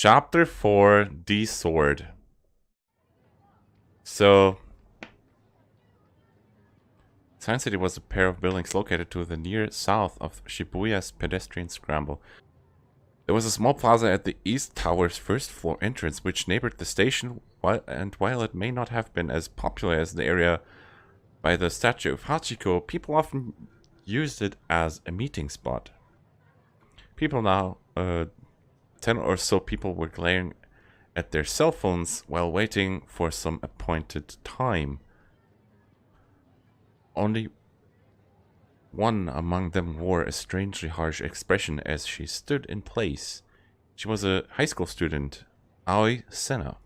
Chapter 4, The Sword. So, Science City was a pair of buildings located to the near south of Shibuya's pedestrian scramble. There was a small plaza at the East Tower's first floor entrance, which neighbored the station, while it may not have been as popular as the area by the statue of Hachiko, people often used it as a meeting spot. People now, 10 or so people were glaring at their cell phones while waiting for some appointed time. Only one among them wore a strangely harsh expression as she stood in place. She was a high school student, Aoi Sena,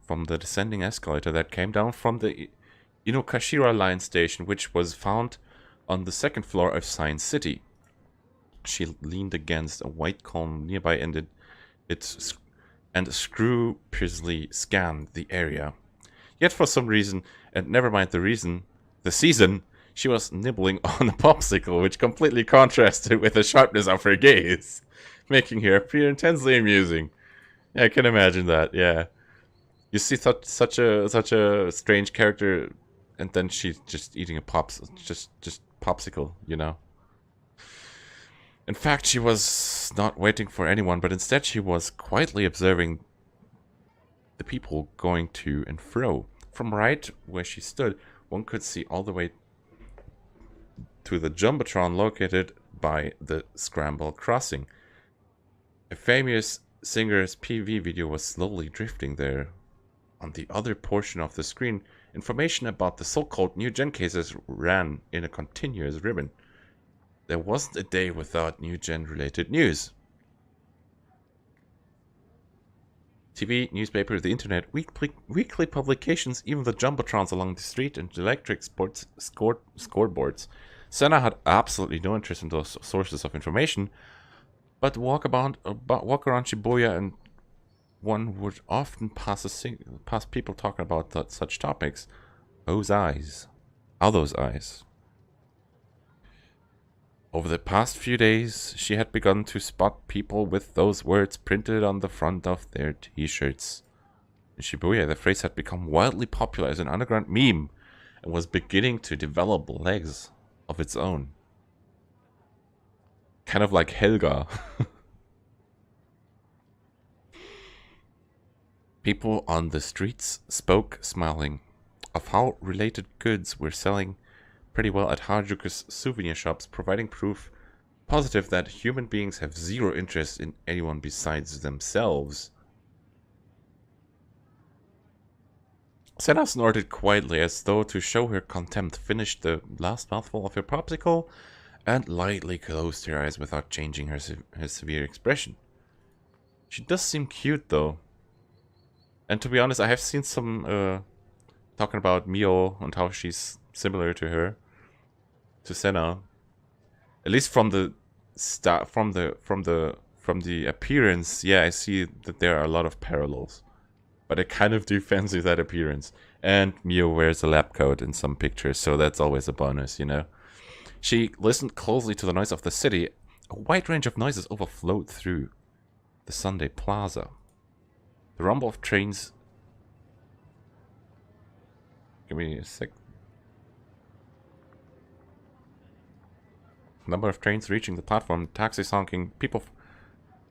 from the descending escalator that came down from the Inokashira line station, which was found on the second floor of Science City. She leaned against a white column nearby and scrupulously scanned the area. Yet for some reason, and never mind the reason, the season, she was nibbling on a popsicle, which completely contrasted with the sharpness of her gaze, making her appear intensely amusing. Yeah, I can imagine that. Yeah, you see such a strange character, and then she's just eating a just popsicle, you know. In fact, she was not waiting for anyone, but instead she was quietly observing the people going to and fro. From right where she stood, one could see all the way to the Jumbotron located by the Scramble Crossing. A famous singer's PV video was slowly drifting there. On the other portion of the screen, information about the so-called new gen cases ran in a continuous ribbon. There wasn't a day without new gen related news. TV, newspaper, the internet, weekly publications, even the jumbotrons along the street and electric sports scoreboards. Senna had absolutely no interest in those sources of information, but walk around Shibuya and one would often pass people talking about such topics. Those eyes. How those eyes? Over the past few days, she had begun to spot people with those words printed on the front of their t-shirts. In Shibuya, the phrase had become wildly popular as an underground meme and was beginning to develop legs of its own. Kind of like Helga. People on the streets spoke, smiling, of how related goods were selling pretty well at Harajuku's souvenir shops, providing proof positive that human beings have zero interest in anyone besides themselves. Senna snorted quietly as though to show her contempt, finished the last mouthful of her popsicle, and lightly closed her eyes without changing her severe expression. She does seem cute though. And to be honest, I have seen some talking about Mio and how she's similar to her, to Senna. At least from the appearance, yeah, I see that there are a lot of parallels. But I kind of do fancy that appearance. And Mio wears a lab coat in some pictures, so that's always a bonus, you know. She listened closely to the noise of the city. A wide range of noises overflowed through the Sunday Plaza. The rumble of trains... Give me a sec. Number of trains reaching the platform, taxis honking, people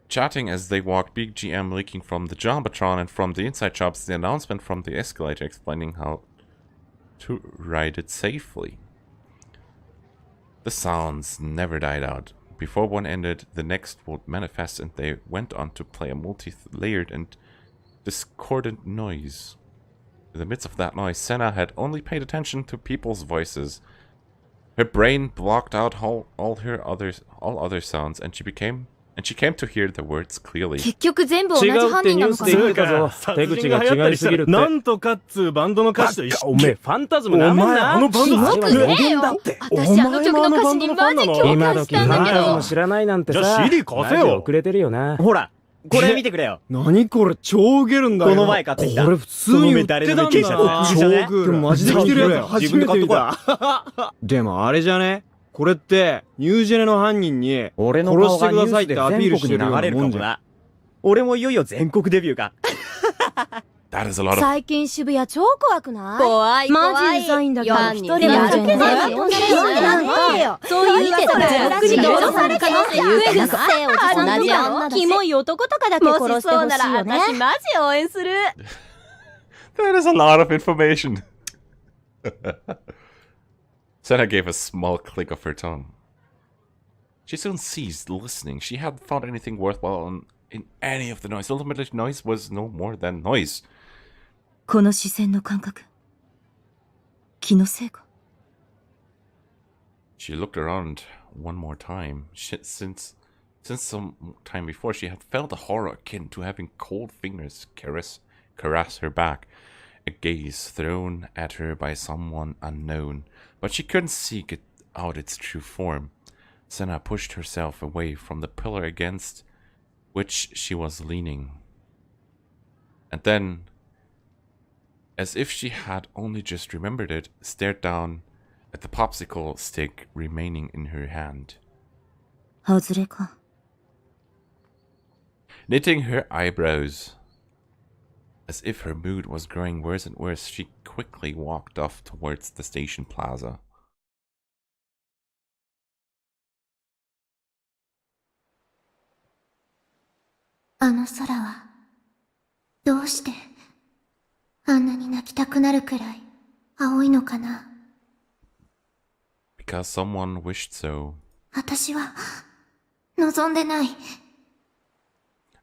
chatting as they walked, big GM leaking from the Jumbotron, and from the inside shops the announcement from the escalator explaining how to ride it safely. The sounds never died out. Before one ended, the next would manifest, and they went on to play a multi-layered and discordant noise. In the midst of that noise, Senna had only paid attention to people's voices. Her brain blocked out all other sounds, and she came to hear the words clearly. 結局全部同じ犯人なのかな。言ってたぞ。手口が違いすぎるって。なんとかっつうバンドの歌詞と一緒。おめえファンタズムなめんな。お前あのバンドキモくねえよ。私あの曲の歌詞にマジ共感したんだけど。知らないなんてさ。じゃあ CD 貸せよ。遅れてるよな。ほら。これ見てくれよ。何これ超ウケるんだよ。この前買ってきた。これ普通に売ってたんだな。超ウケる。マジで来てるやつ初めて見た。でもあれじゃね。これってニュージェネの犯人に殺してくださいってアピールしてるようなもんじゃ。俺もいよいよ全国デビューが。That is a lot of... 最近渋谷超怖くない？怖い怖い。マジうざいんだけど4一人人なんじゃない？そういう人がとっくに殺されてますよ。うっせえおじさん同じ女だしキモい男とかだけ殺してほしいよね。もしそうなら私マジ応援する。That is a lot of information. Senna gave a small click of her tongue. She soon ceased listening. She hadn't found anything worthwhile in any of the noise. Ultimately, noise was no more than noise. この視線の感覚、気のせいか。She looked around one more time. Since some time before, she had felt a horror akin to having cold fingers caress her back. A gaze thrown at her by someone unknown, but she couldn't seek out its true form. Senna pushed herself away from the pillar against which she was leaning. And then, as if she had only just remembered it, stared down at the popsicle stick remaining in her hand. 外れか。Knitting her eyebrows, as if her mood was growing worse and worse, she quickly walked off towards the station plaza. あの空は、どうして、あんなに泣きたくなるくらい、青いのかな。Because someone wished so. 私は、望んでない。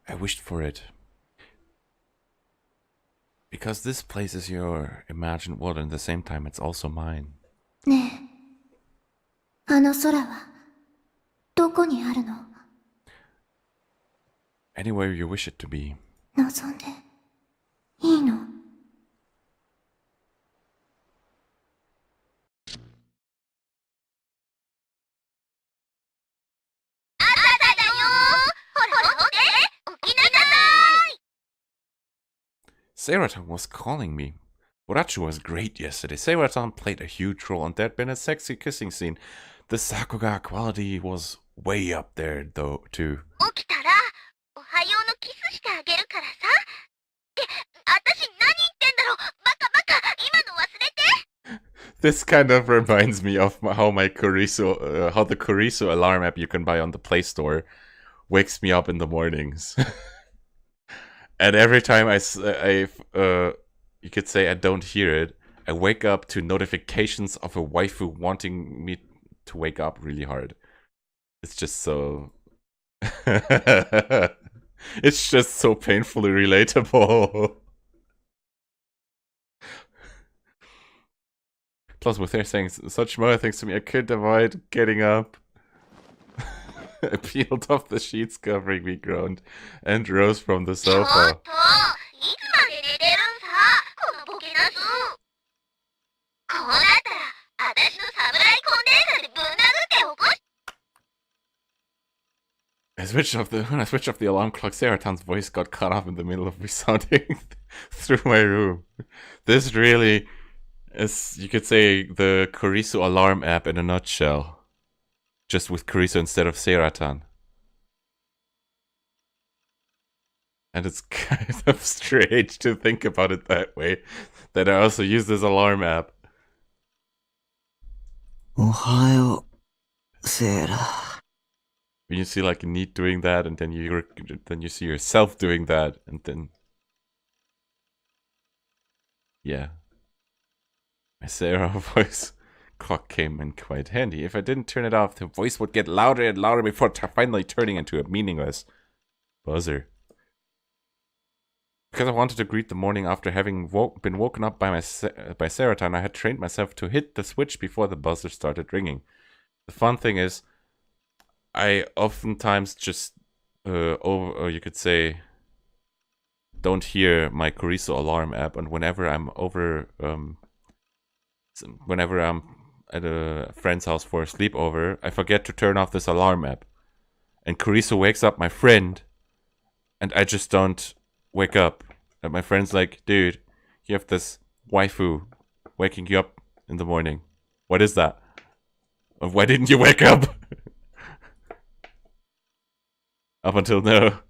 I wished for it. Because this place is your imagined world, and at the same time it's also mine. ねえ、あの空は、どこにあるの？ Anywhere you wish it to be. 望んで、いいの？Seiratan was calling me. Borachu was great yesterday. Seiratan played a huge role, and there'd been a sexy kissing scene. The Sakuga quality was way up there, though, too. This kind of reminds me of how my Kurisu, how the Kurisu alarm app you can buy on the Play Store wakes me up in the mornings. And every time you could say I don't hear it, I wake up to notifications of a waifu wanting me to wake up really hard. It's just so... it's just so painfully relatable. Plus, with her saying such more things to me, I couldn't avoid getting up. I peeled off the sheets covering me, groaned, and rose from the sofa. When I switched off the alarm clock, Seratan's voice got cut off in the middle of resounding through my room. This really is, you could say, the Kurisu alarm app in a nutshell. Just with Kurisu instead of Seratan. And it's kind of strange to think about it that way. That I also use this alarm app. Ohayo, Sera. When you see like a Neat doing that, and then you see yourself doing that, and then... Yeah. My Sarah voice clock came in quite handy. If I didn't turn it off, the voice would get louder and louder before finally turning into a meaningless buzzer. Because I wanted to greet the morning after having been woken up by Seratan, I had trained myself to hit the switch before the buzzer started ringing. The fun thing is, I oftentimes just, you could say, don't hear my Kurisu alarm app, and whenever I'm at a friend's house for a sleepover, I forget to turn off this alarm app. And Kurisu wakes up my friend, and I just don't wake up. And my friend's like, dude, you have this waifu waking you up in the morning. What is that? Why didn't you wake up? Up until now,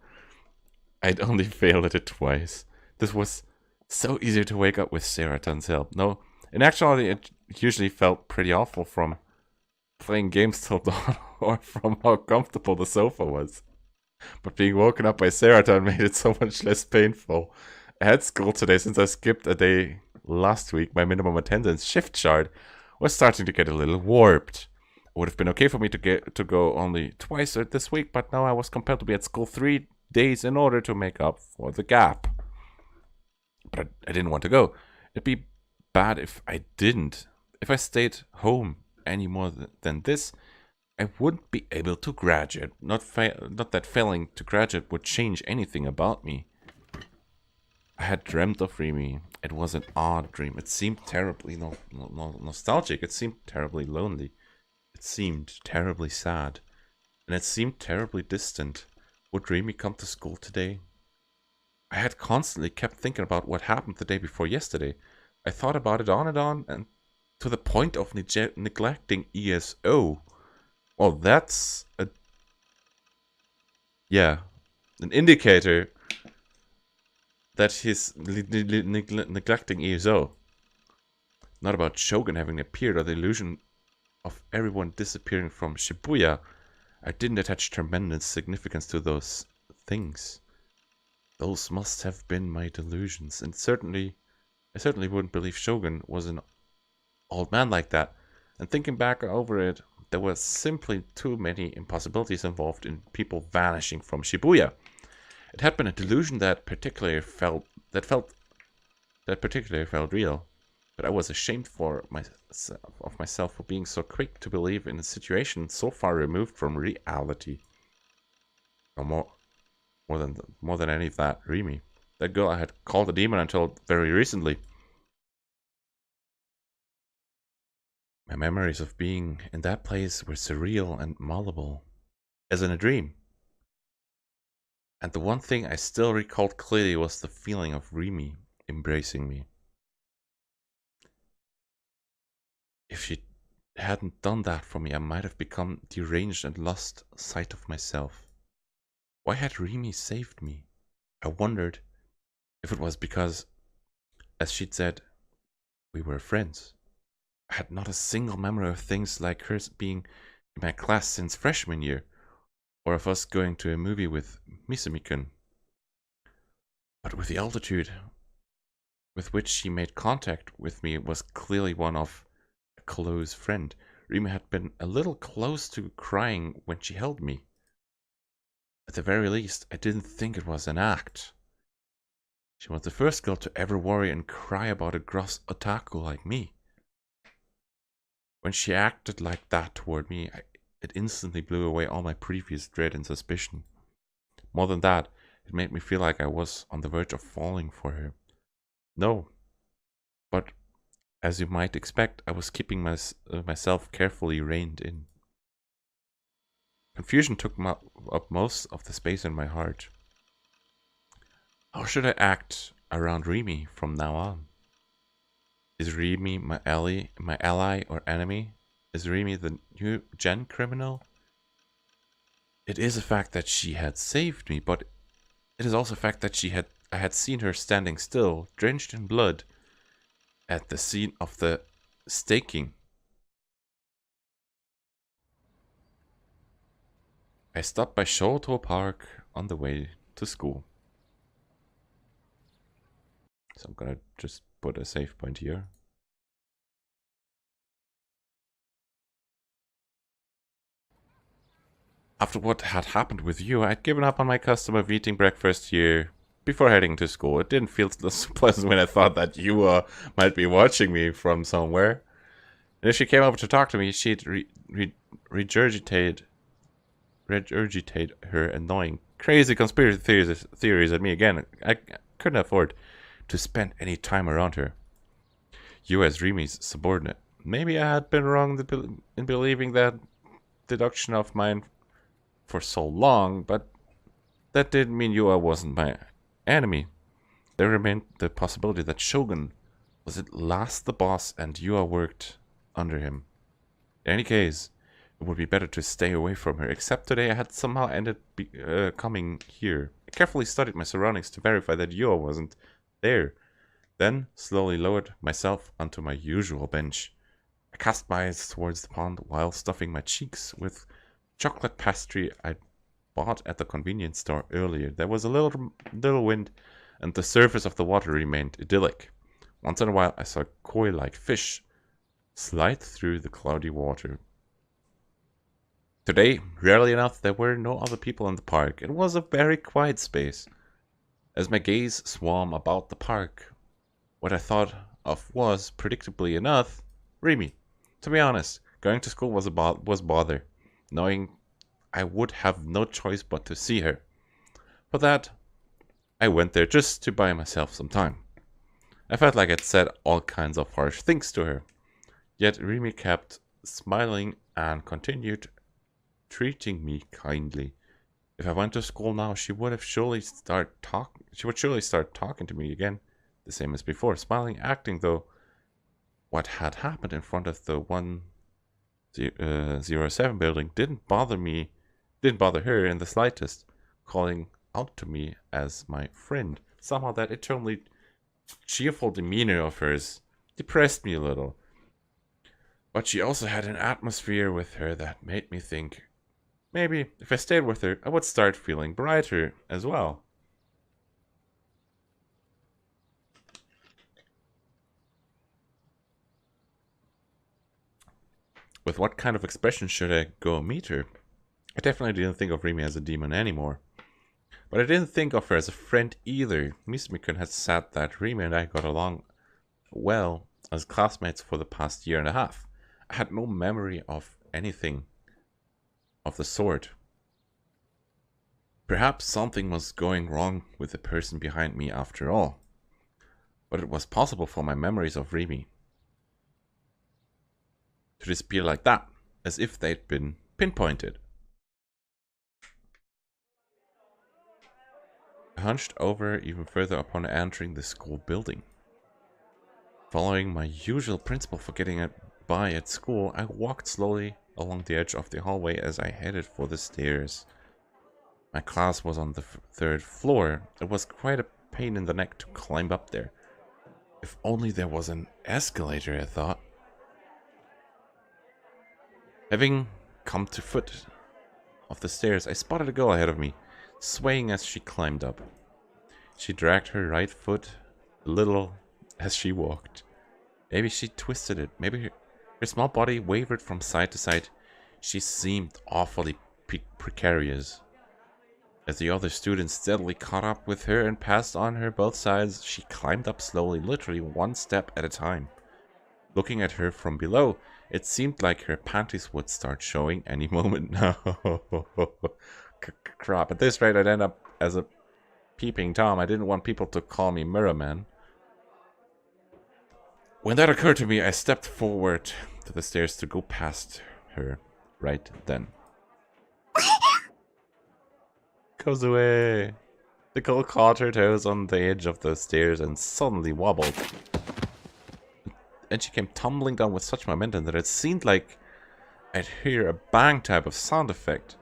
I'd only failed at it twice. This was so easy to wake up with Seraton's help. No, in actuality, it usually felt pretty awful from playing games till dawn or from how comfortable the sofa was. But being woken up by Seraton made it so much less painful. I had school today since I skipped a day last week. My minimum attendance shift chart was starting to get a little warped. It would have been okay for me to go only twice this week, but now I was compelled to be at school 3 days in order to make up for the gap. But I didn't want to go. It'd be bad if I didn't. If I stayed home any more than this, I wouldn't be able to graduate. Not that failing to graduate would change anything about me. I had dreamt of Remy. It was an odd dream. It seemed terribly nostalgic. It seemed terribly lonely. It seemed terribly sad. And it seemed terribly distant. Would Remy come to school today? I had constantly kept thinking about what happened the day before yesterday. I thought about it on, and to the point of neglecting ESO. Well, that's an indicator that he's neglecting ESO. Not about Shogun having appeared or the illusion of everyone disappearing from Shibuya. I didn't attach tremendous significance to those things. Those must have been my delusions, and I certainly wouldn't believe Shogun was an old man like that. And thinking back over it, there were simply too many impossibilities involved in people vanishing from Shibuya. It had been a delusion that particularly felt real, but I was ashamed of myself for being so quick to believe in a situation so far removed from reality. Or more than any of that, Remy. That girl I had called a demon until very recently. My memories of being in that place were surreal and malleable, as in a dream. And the one thing I still recalled clearly was the feeling of Remy embracing me. If she hadn't done that for me, I might have become deranged and lost sight of myself. Why had Remy saved me? I wondered if it was because, as she'd said, we were friends. I had not a single memory of things like hers being in my class since freshman year, or of us going to a movie with Misumi-kun. But with the altitude with which she made contact with me was clearly one of a close friend. Remy had been a little close to crying when she held me. At the very least, I didn't think it was an act. She was the first girl to ever worry and cry about a gross otaku like me. When she acted like that toward me, it instantly blew away all my previous dread and suspicion. More than that, it made me feel like I was on the verge of falling for her. No, but as you might expect, I was keeping myself carefully reined in. Confusion took up most of the space in my heart. How should I act around Remy from now on? Is Remy my ally or enemy? Is Remy the new gen criminal? It is a fact that she had saved me, but it is also a fact that I had seen her standing still, drenched in blood, at the scene of the staking. I stopped by Shoto Park on the way to school. So I'm gonna just put a save point here. After what had happened with you, I'd given up on my custom of eating breakfast here before heading to school. It didn't feel so pleasant when I thought that you might be watching me from somewhere. And if she came over to talk to me, she'd regurgitate her annoying, crazy conspiracy theories at me again. I couldn't afford to spend any time around her. You as Remy's subordinate. Maybe I had been wrong in believing that deduction of mine for so long, but that didn't mean Yua wasn't my enemy. There remained the possibility that Shogun was at last the boss and Yua worked under him. In any case, it it would be better to stay away from her, except today I had somehow ended coming here. I carefully studied my surroundings to verify that Yo wasn't there. Then slowly lowered myself onto my usual bench. I cast my eyes towards the pond while stuffing my cheeks with chocolate pastry I bought at the convenience store earlier. There was a little wind, and the surface of the water remained idyllic. Once in a while, I saw koi-like fish slide through the cloudy water. Today, rarely enough, there were no other people in the park. It was a very quiet space. As my gaze swam about the park, what I thought of was, predictably enough, Remy. To be honest, going to school was bother, knowing I would have no choice but to see her. For that, I went there just to buy myself some time. I felt like I'd said all kinds of harsh things to her. Yet Remy kept smiling and continued treating me kindly. If I went to school now, she would surely start talking to me again, the same as before, smiling, acting though what had happened in front of the 107 building didn't bother her in the slightest, calling out to me as my friend. Somehow that eternally cheerful demeanor of hers depressed me a little. But she also had an atmosphere with her that made me think maybe if I stayed with her, I would start feeling brighter as well. With what kind of expression should I go meet her? I definitely didn't think of Remy as a demon anymore. But I didn't think of her as a friend either. Miss Mikun had said that Remy and I got along well as classmates for the past year and a half. I had no memory of anything of the sort. Perhaps something was going wrong with the person behind me after all. But it was possible for my memories of Remy to disappear like that, as if they'd been pinpointed. I hunched over even further upon entering the school building. Following my usual principle for getting by at school, I walked slowly along the edge of the hallway as I headed for the stairs. My class was on the third floor. It was quite a pain in the neck to climb up there. If only there was an escalator, I thought. Having come to foot of the stairs, I spotted a girl ahead of me, swaying as she climbed up. She dragged her right foot a little as she walked. Maybe she twisted it. Maybe her small body wavered from side to side. She seemed awfully precarious. As the other students steadily caught up with her and passed on her both sides, she climbed up slowly, literally one step at a time. Looking at her from below, it seemed like her panties would start showing any moment now. Crap, at this rate I'd end up as a peeping Tom. I didn't want people to call me Mirror Man. When that occurred to me, I stepped forward to the stairs to go past her right then. Kozue! The girl caught her toes on the edge of the stairs and suddenly wobbled. And she came tumbling down with such momentum that it seemed like I'd hear a bang type of sound effect.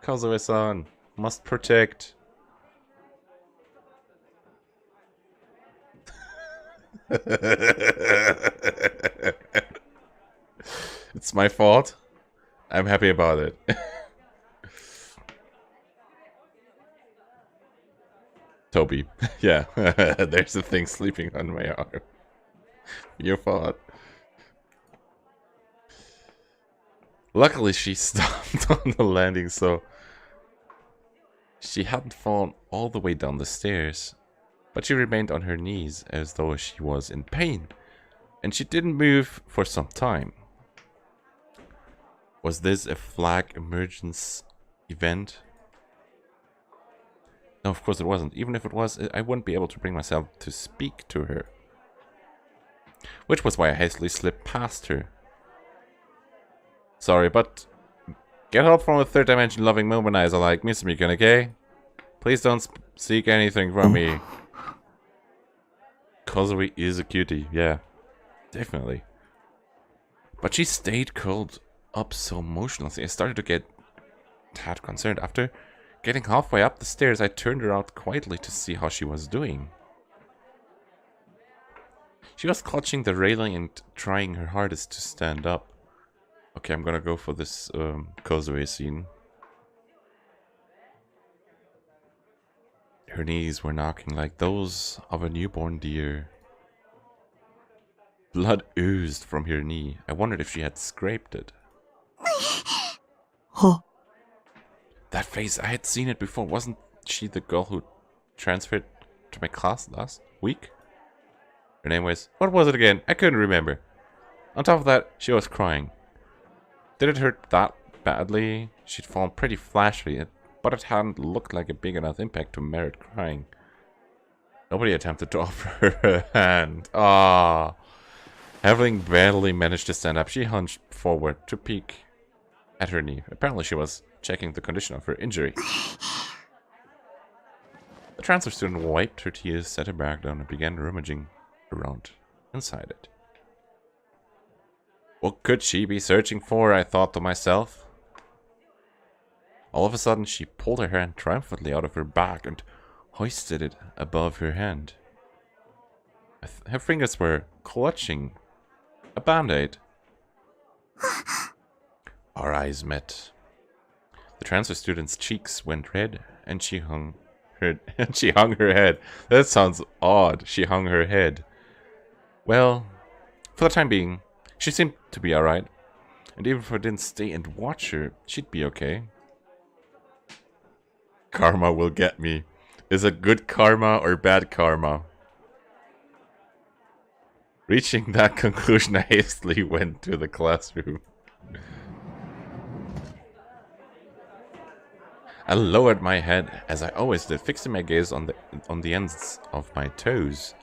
Kozue-san, must protect. It's my fault. I'm happy about it. Toby. Yeah, there's a thing sleeping on my arm. Your fault. Luckily, she stopped on the landing, so she hadn't fallen all the way down the stairs. But she remained on her knees as though she was in pain, and she didn't move for some time. Was this a flag emergence event? No, of course it wasn't. Even if it was, I wouldn't be able to bring myself to speak to her. Which was why I hastily slipped past her. Sorry, but get help from a third dimension loving womanizer like Miss Mikun, okay? Please don't seek anything from me. Kozue is a cutie, yeah. Definitely. But she stayed curled up so motionlessly. I started to get tad concerned. After getting halfway up the stairs, I turned around quietly to see how she was doing. She was clutching the railing and trying her hardest to stand up. Okay, I'm gonna go for this causeway scene. Her knees were knocking like those of a newborn deer. Blood oozed from her knee. I wondered if she had scraped it. Huh? That face, I had seen it before. Wasn't she the girl who transferred to my class last week? Her name was... What was it again? I couldn't remember. On top of that, she was crying. Did it hurt that badly? She'd fallen pretty flashily, but it hadn't looked like a big enough impact to merit crying. Nobody attempted to offer her a hand. Ah. Having barely managed to stand up, she hunched forward to peek at her knee. Apparently she was checking the condition of her injury. The transfer student wiped her tears, set her bag down, and began rummaging around inside it. What could she be searching for, I thought to myself. All of a sudden, she pulled her hand triumphantly out of her bag and hoisted it above her hand. Her fingers were clutching a band-aid. Our eyes met. The transfer student's cheeks went red, and she hung her head. That sounds odd. She hung her head. Well, for the time being, she seemed to be alright. And even if I didn't stay and watch her, she'd be okay. Karma will get me. Is it good karma or bad karma? Reaching that conclusion, I hastily went to the classroom. I lowered my head, as I always did, fixing my gaze on the ends of my toes.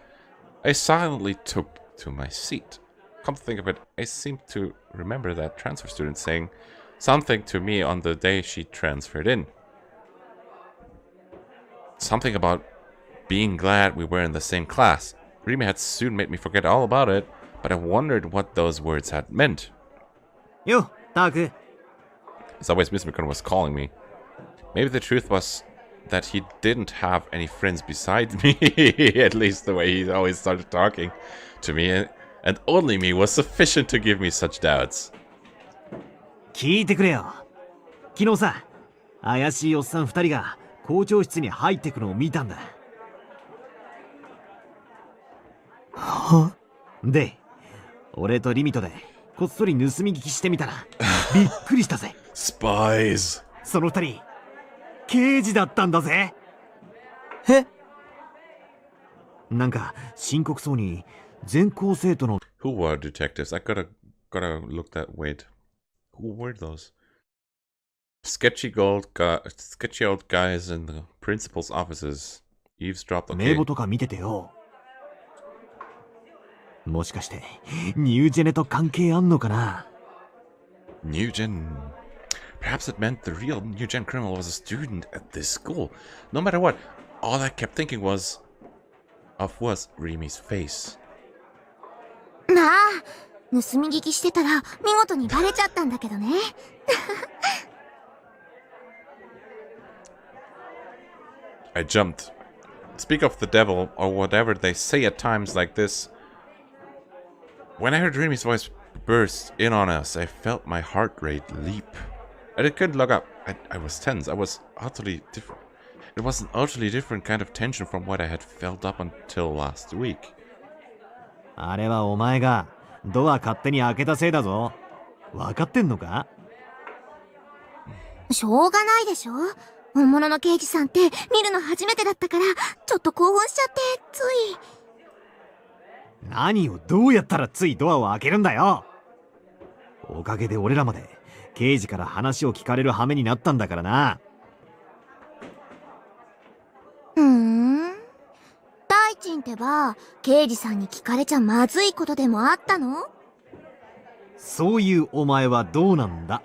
I silently took to my seat. Come to think of it, I seem to remember that transfer student saying something to me on the day she transferred in. Something about being glad we were in the same class. Rimi had soon made me forget all about it, but I wondered what those words had meant. Yo, Taku. As always, Mr. McConnell was calling me. Maybe the truth was that he didn't have any friends besides me. At least the way he always started talking to me. And only me was sufficient to give me such doubts. 聞いてくれよ。昨日さ、怪しいおっさん2人が校長室に入ってくのを見たんだ。は？で、俺とリミトでこっそり盗み聞きしてみたらびっくりしたぜ。Spies. その2人、刑事だったんだぜ。え？なんか深刻そうに全校生徒の Who were detectives? I gotta look that. Wait. Who were those? Sketchy old guys in the principal's offices. Eavesdropped on 名簿とか見ててよ。もしかしてニュージェネと関係あんのかな？ New Gen. Perhaps it meant the real New Gen criminal was a student at this school. No matter what, all I kept thinking was Rimi's face. なあ、盗み聞きしてたら見事にバレちゃったんだけどね。I jumped. Speak of the devil, or whatever they say at times like this. When I heard Rimi's voice burst in on us, I felt my heart rate leap. I couldn't look up. I was tense. I was utterly different. It was an utterly different kind of tension from what I had felt up until last week. あれはお前がドア勝手に開けたせいだぞ。分かってんのか？しょうがないでしょ。本物の刑事さんって見るの初めてだったからちょっと興奮しちゃってつい。何をどうやったらついドアを開けるんだよ。おかげで俺らまで刑事から話を聞かれる羽目になったんだからな。大臣ってば刑事さんに聞かれちゃまずいことでもあったの？そういうお前はどうなんだ？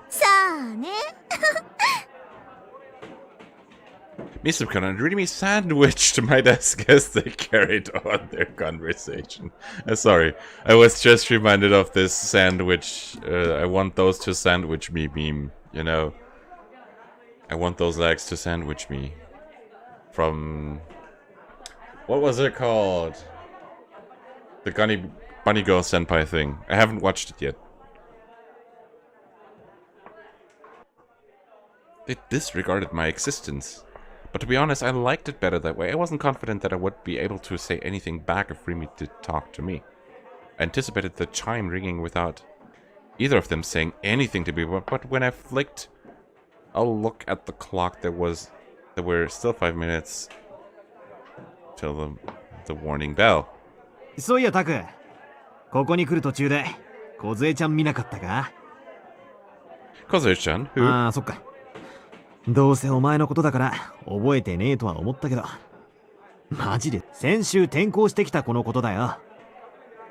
さあね。Misumi-kun and Rimi sandwiched my desk as they carried on their conversation. Sorry, I was just reminded of this sandwich. I want those to sandwich me meme, you know. I want those legs to sandwich me. From... what was it called? The Bunny Girl Senpai thing. I haven't watched it yet. They disregarded my existence. But to be honest, I liked it better that way. I wasn't confident that I would be able to say anything back if Rimi did talk to me. I anticipated the chime ringing without either of them saying anything to me, but when I flicked a look at the clock, there were still 5 minutes till the warning bell. そういやタク、ここに来る途中で梢ちゃん見なかったか？ Kozue-chan, who? ああ、そっか。どうせお前のことだから覚えてねえとは思ったけど、マジで先週転校してきた子のことだよ。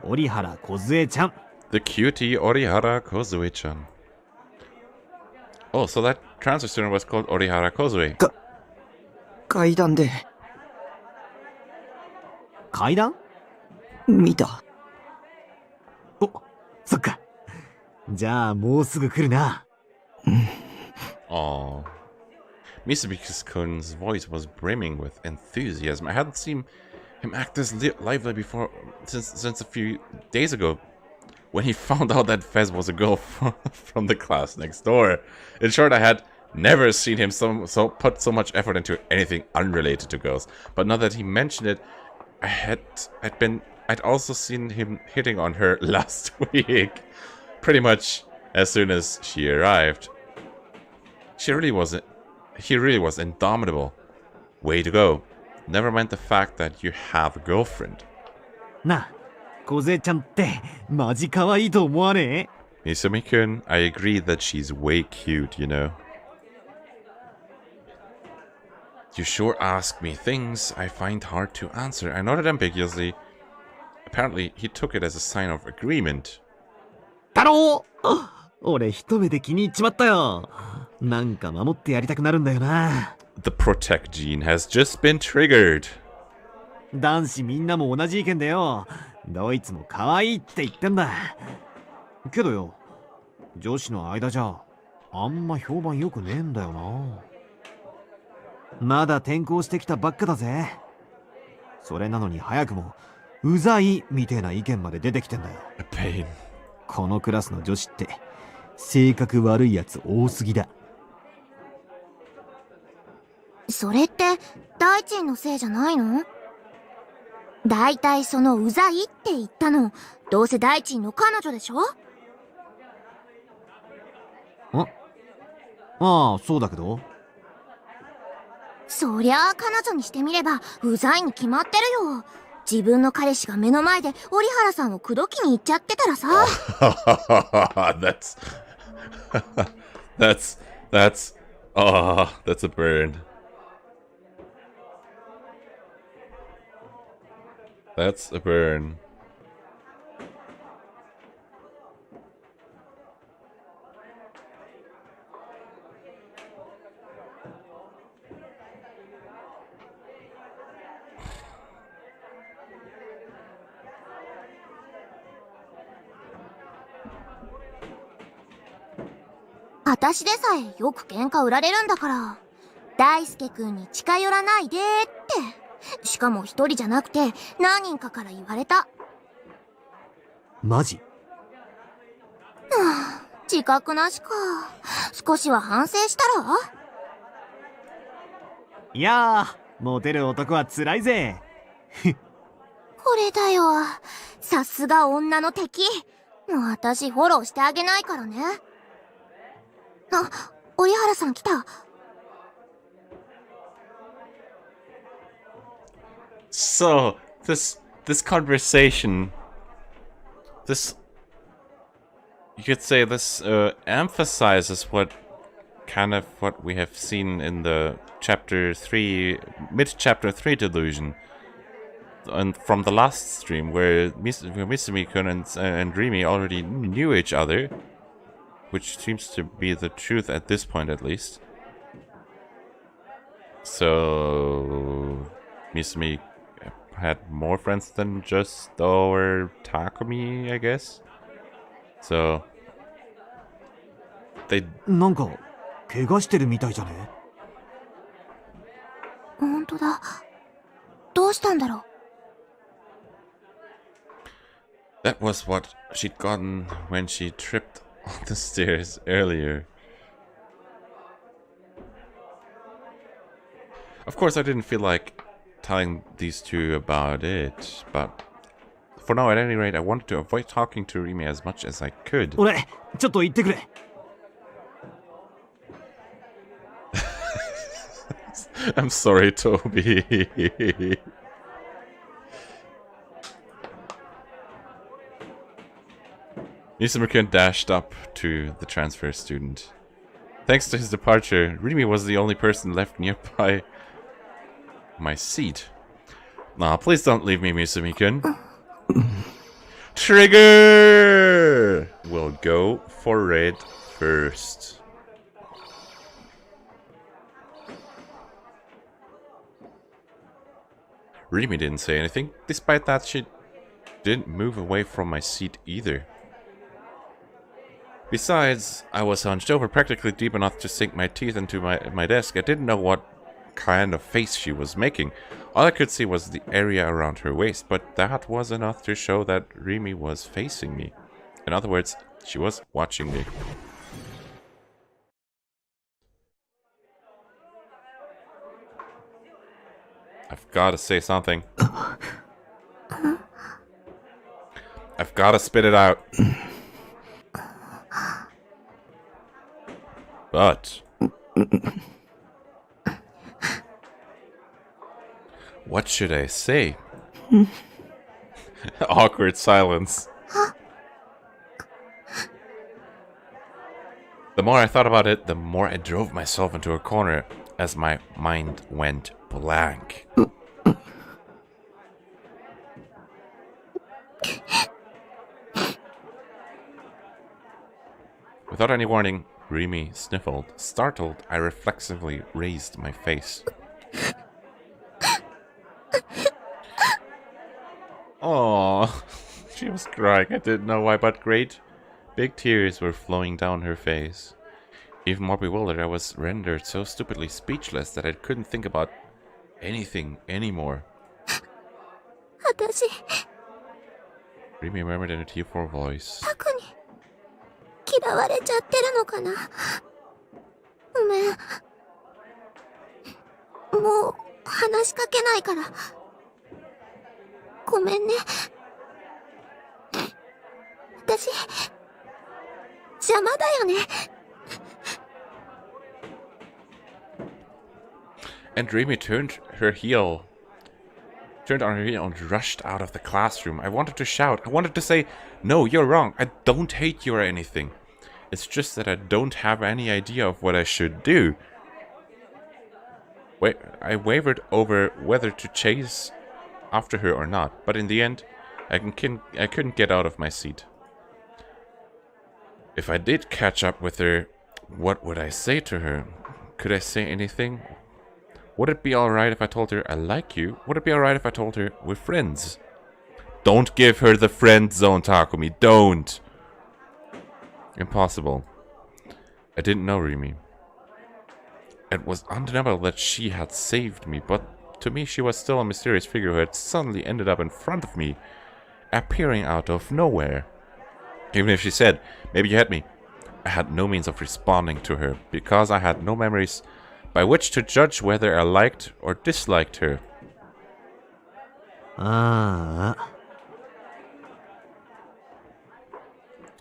折原梢ちゃん。 The cutie Orihara Kozue-chan. Oh, so that transfer student was called Orihara Kozue. 階段で階段？見た。お、そっか。じゃあもうすぐ来るな。Aww. Misumi-kun's voice was brimming with enthusiasm. I hadn't seen him act this lively before since a few days ago, when he found out that Fez was a girl from the class next door. In short, I had never seen him put so much effort into anything unrelated to girls. But now that he mentioned it, I'd also seen him hitting on her last week, pretty much as soon as she arrived. He really was indomitable. Way to go. Never mind the fact that you have a girlfriend. なあ、梢ちゃんってマジ可愛いと思わねえ？ Misumi-kun, I agree that she's way cute, you know. You sure ask me things I find hard to answer. I nodded ambiguously. Apparently, he took it as a sign of agreement. 太郎！俺一目で気に入っちまったよ。なんか守ってやりたくなるんだよな。The protect gene has just been triggered. 男子みんなも同じ意見だよ。どいつも可愛いって言ってんだ。けどよ、女子の間じゃあんま評判良くねえんだよな。まだ転校してきたばっかだぜ。それなのに早くもうざいみてえな意見まで出てきてんだよ。A pain. このクラスの女子って性格悪いやつ多すぎだ。それって大臣のせいじゃないの？だいたいそのうざいって言ったの、どうせ大臣の彼女でしょ？ああ、そうだけど。そりゃあ彼女にしてみればうざいに決まってるよ。自分の彼氏が目の前で折原さんを口説きに行っちゃってたらさ。that's a burn. That's a burn. 私でさえよく喧嘩売られるんだから、大輔くんに近寄らないでって。しかも一人じゃなくて何人かから言われた。マジ？自覚なしか。少しは反省したら？いやー、モテる男は辛いぜ。これだよ。さすが女の敵。もう私フォローしてあげないからね。あ、折原さん来た。So, this conversation, you could say this emphasizes what we have seen in the mid-chapter 3 delusion, and from the last stream, where Misumi-kun and Rimi already knew each other, which seems to be the truth at this point at least. So Misumi had more friends than just our Takumi, I guess. So they なんか怪我してるみたいじゃね？ほんとだ。どうしたんだろう。 that was what she'd gotten when she tripped on the stairs earlier. Of course, I didn't feel like telling these two about it, but for now, at any rate, I wanted to avoid talking to Rimi as much as I could. 俺、ちょっと言ってくれ。I'm sorry, Toby. Misumi-kun dashed up to the transfer student. Thanks to his departure, Rimi was the only person left nearby my seat. Nah, please don't leave me, Misumi-kun. Trigger! We'll go for red first. Rimi didn't say anything. Despite that, she didn't move away from my seat either. Besides, I was hunched over practically deep enough to sink my teeth into my desk. I didn't know what kind of face she was making. All I could see was the area around her waist, but that was enough to show that Rimi was facing me. In other words, she was watching me. I've got to say something. I've got to spit it out. But what should I say? Awkward silence. The more I thought about it, the more I drove myself into a corner as my mind went blank. Without any warning, Rimi sniffled. Startled, I reflexively raised my face. Aww, she was crying. I didn't know why, but great big tears were flowing down her face. Even more bewildered, I was rendered so stupidly speechless that I couldn't think about anything anymore. Rimi murmured in a tearful voice. 嫌われちゃってるのかな。ごめん。もう話しかけないから。ごめんね。私、邪魔だよね。And Rimi turned on her heel and rushed out of the classroom. I wanted to shout. I wanted to say, "No, you're wrong. I don't hate you or anything. It's just that I don't have any idea of what I should do." I wavered over whether to chase after her or not, but in the end, I couldn't get out of my seat. If I did catch up with her, what would I say to her? Could I say anything? Would it be alright if I told her I like you? Would it be alright if I told her we're friends? Don't give her the friend zone, Takumi. Don't! Impossible. I didn't know Rimi. It was undeniable that she had saved me, but to me she was still a mysterious figure who had suddenly ended up in front of me, appearing out of nowhere. Even if she said, "Maybe you had me," I had no means of responding to her, because I had no memories by which to judge whether I liked or disliked her.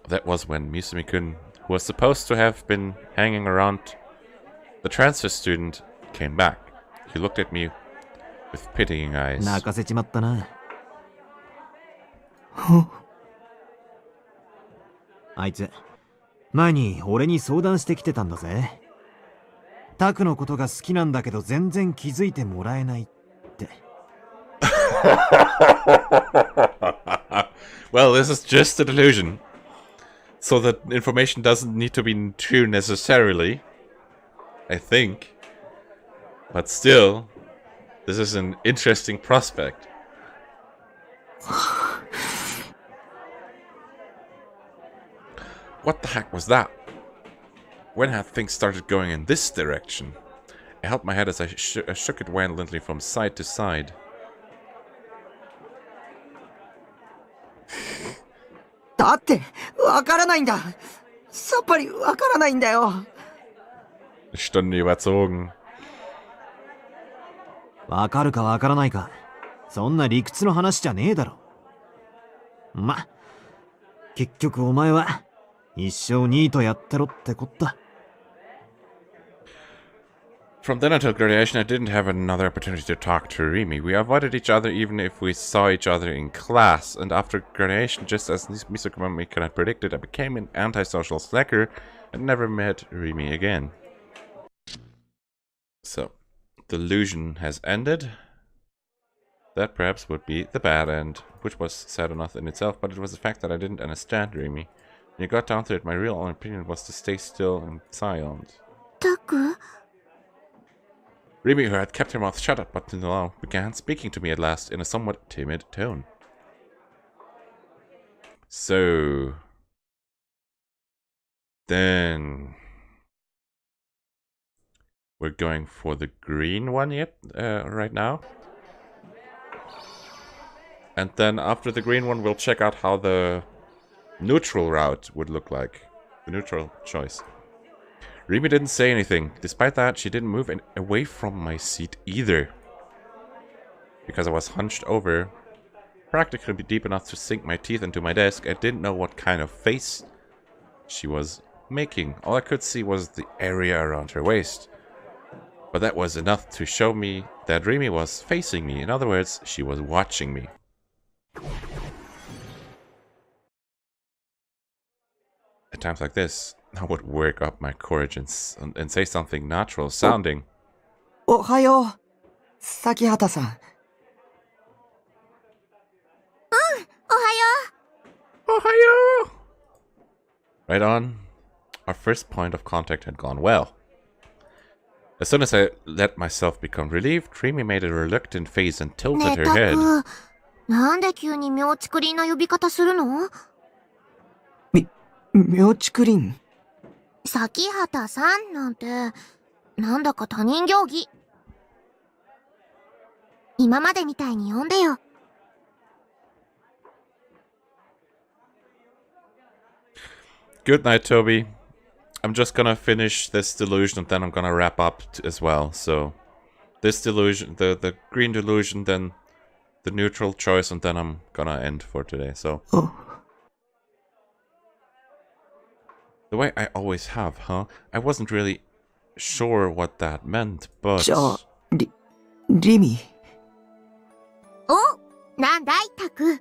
That was when Misumi-kun, who was supposed to have been hanging around the transfer student, came back. He looked at me with pitying eyes. 泣かせちまったな。あいつ、前に俺に相談してきてたんだぜ。タクのことが好きなんだけど全然気づいてもらえないって。Well, this is just a delusion. So that information doesn't need to be true necessarily. I think. But still, this is an interesting prospect. What the heck was that? When had things started going in this direction? I held my head as I shook it violently from side to side. だって、わからないんだ。さっぱりわからないんだよ。Stunde überzogen. わかるかわからないか、そんな理屈の話じゃねえだろ。ま、結局お前は一生ニートやってろってこった。From then until graduation, I didn't have another opportunity to talk to Rimi. We avoided each other even if we saw each other in class. And after graduation, just as Misukuma had predicted, I became an antisocial slacker and never met Rimi again. So, the illusion has ended. That perhaps would be the bad end, which was sad enough in itself, but it was the fact that I didn't understand Rimi. When you got down to it, my real opinion was to stay still and silent. Taku? Rimi, who had kept her mouth shut up but now began speaking to me at last in a somewhat timid tone. So... then... we're going for the green one right now. And then after the green one, we'll check out how the neutral route would look like. The neutral choice. Rimi didn't say anything. Despite that, she didn't move away from my seat either. Because I was hunched over, practically deep enough to sink my teeth into my desk, I didn't know what kind of face she was making. All I could see was the area around her waist. But that was enough to show me that Rimi was facing me. In other words, she was watching me. At times like this, I would work up my courage and say something natural sounding. おはよう、崎畑さん。Ohayo! Right on. Our first point of contact had gone well. As soon as I let myself become relieved, Rimi made a reluctant face and tilted her head. なんで急に妙竹林の呼び方するの？妙竹林？崎畑さんなんて、なんだか他人行儀。今までみたいに呼んでよ。Good night, Toby. I'm just gonna finish this delusion and then I'm gonna wrap up as well. So, this delusion, the green delusion, then the neutral choice, and then I'm gonna end for today. So, the way I always have, huh? I wasn't really sure what that meant, but... じゃあ、リミ。お、なんだい、タク。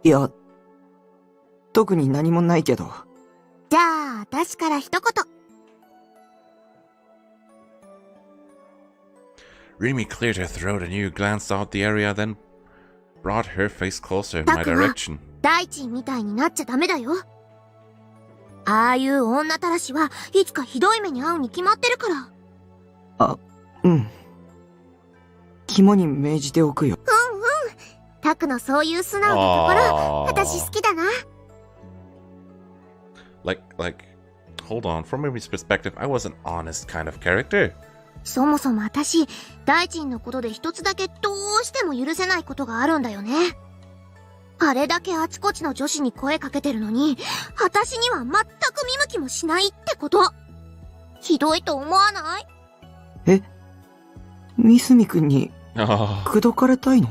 いや、特に何もないけど。じゃあ、私から一言。Rimi cleared her throat and you glanced out the area, then brought her face closer in my direction. 大地みたいになっちゃダメだよ。ああいう女たらしはいつかひどい目に遭うに決まってるから。あ、うん。肝に銘じておくよ。うんうん。タクのそういう素直なところ、私好きだな。Like, hold on. From Rimi's perspective, I was an honest kind of character. そもそも私、大臣のことで一つだけどうしても許せないことがあるんだよね。あれだけあちこちの女子に声かけてるのに、私には全く見向きもしないってこと。ひどいと思わない？え？三角くんに口説かれたいの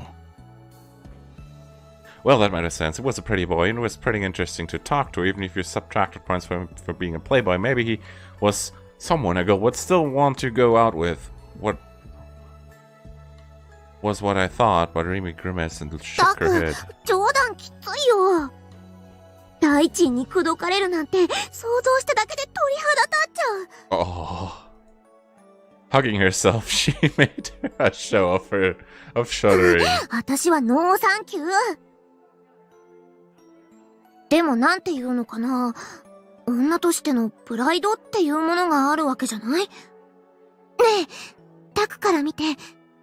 ？Well, that made sense. It was a pretty boy and it was pretty interesting to talk to, even if you subtracted points for being a playboy. Maybe he was someone a girl would still want to go out with. What was what I thought, but Rimi grimaced and shook her head. 冗談きついよ。大臣に口説かれるなんて想像しただけで鳥肌立っちゃう。Oh. Hugging herself, she made a show of shuddering. 私はノーサンキュー。でもなんていうのかな。女としてのプライドっていうものがあるわけじゃない？ねえ、タくから見て、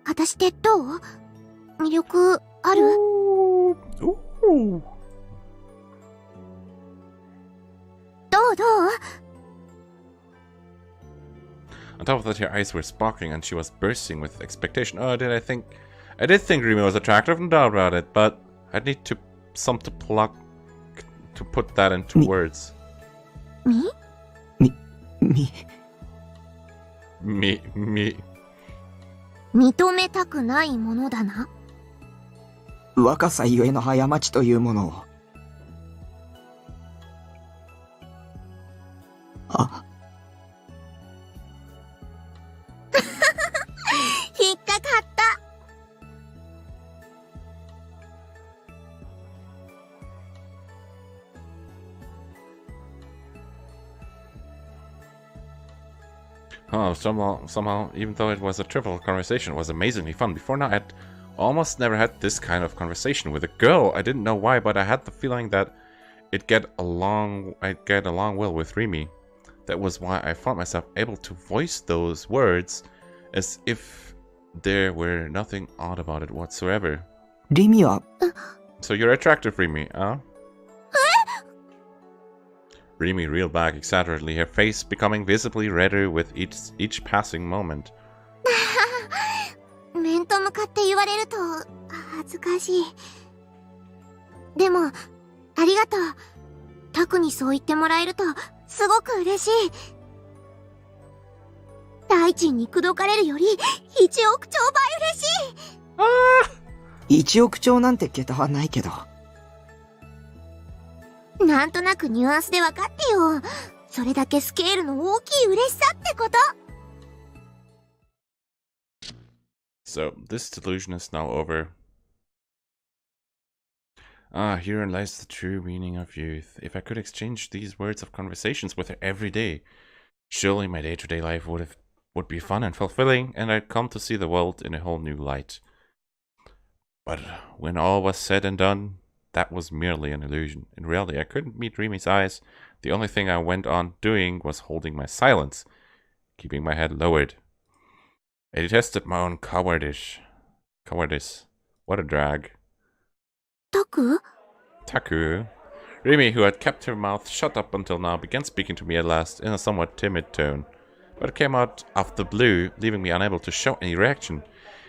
私ってどう？魅力ある？どう？ On top of that, her eyes were sparkling and she was bursting with expectation. Oh, I did think Rimi was attractive, no doubt about it, but I need to put that into words. Me? Me. 認めたくないものだな。若さゆえの過ちというものを。あ。引っかかった。Oh, somehow, even though it was a trivial conversation, it was amazingly fun. Before now, I'd almost never had this kind of conversation with a girl. I didn't know why, but I had the feeling that I'd get along well with Rimi. That was why I found myself able to voice those words as if there were nothing odd about it whatsoever. Rimi wa... So you're attractive, Rimi, huh? Rimi reeled back exaggeratedly, her face becoming visibly redder with each passing moment. 面と向かって言われると恥ずかしい。でも、ありがとう。タクにそう言ってもらえるとすごく嬉しい。大臣に口説かれるより1億兆倍嬉しい。1億兆なんて桁はないけど。なんとなくニュアンスで分かってよ。それだけスケールの大きい嬉しさってこと。So, this delusion is now over. Ah, herein lies the true meaning of youth. If I could exchange these words of conversations with her every day, surely my day-to-day life would be fun and fulfilling, and I'd come to see the world in a whole new light. But when all was said and done, that was merely an illusion. In reality, I couldn't meet Rimi's eyes. The only thing I went on doing was holding my silence, keeping my head lowered. I detested my own cowardice. What a drag. Taku? Rimi, who had kept her mouth shut up until now, began speaking to me at last in a somewhat timid tone. But it came out of the blue, leaving me unable to show any reaction.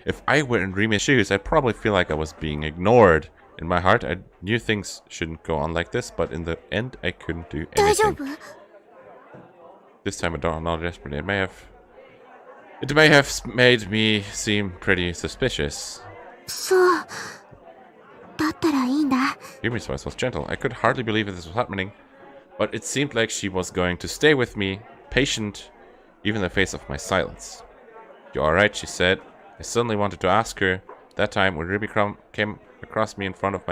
If I were in Rimi's shoes, I'd probably feel like I was being ignored. In my heart, I knew things shouldn't go on like this, but in the end, I couldn't do anything. This time I don't know desperately. It may have made me seem pretty suspicious. Yumi's voice was gentle. I could hardly believe this was happening, but it seemed like she was going to stay with me, patient, even in the face of my silence. "You're alright," she said. I suddenly wanted to ask her. That time, when Ruby came across me in front of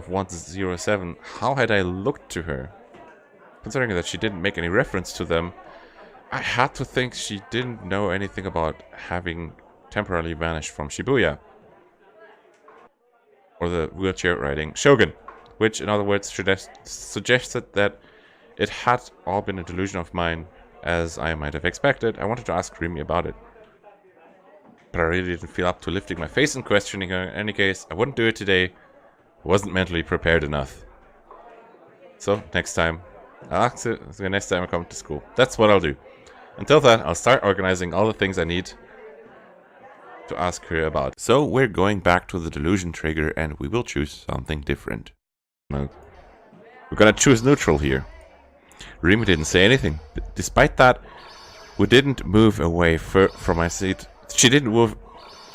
107, how had I looked to her? Considering that she didn't make any reference to them, I had to think she didn't know anything about having temporarily vanished from Shibuya. Or the wheelchair riding Shogun, which in other words suggested that it had all been a delusion of mine, as I might have expected. I wanted to ask Rimi about it, but I really didn't feel up to lifting my face and questioning her. In any case, I wouldn't do it today. I wasn't mentally prepared enough. So, next time, I'll ask her the next time I come to school. That's what I'll do. Until then, I'll start organizing all the things I need to ask her about. So, we're going back to the delusion trigger and we will choose something different. No. We're gonna choose neutral here. Rimi didn't say anything. But despite that, we didn't move away from my seat. She didn't move.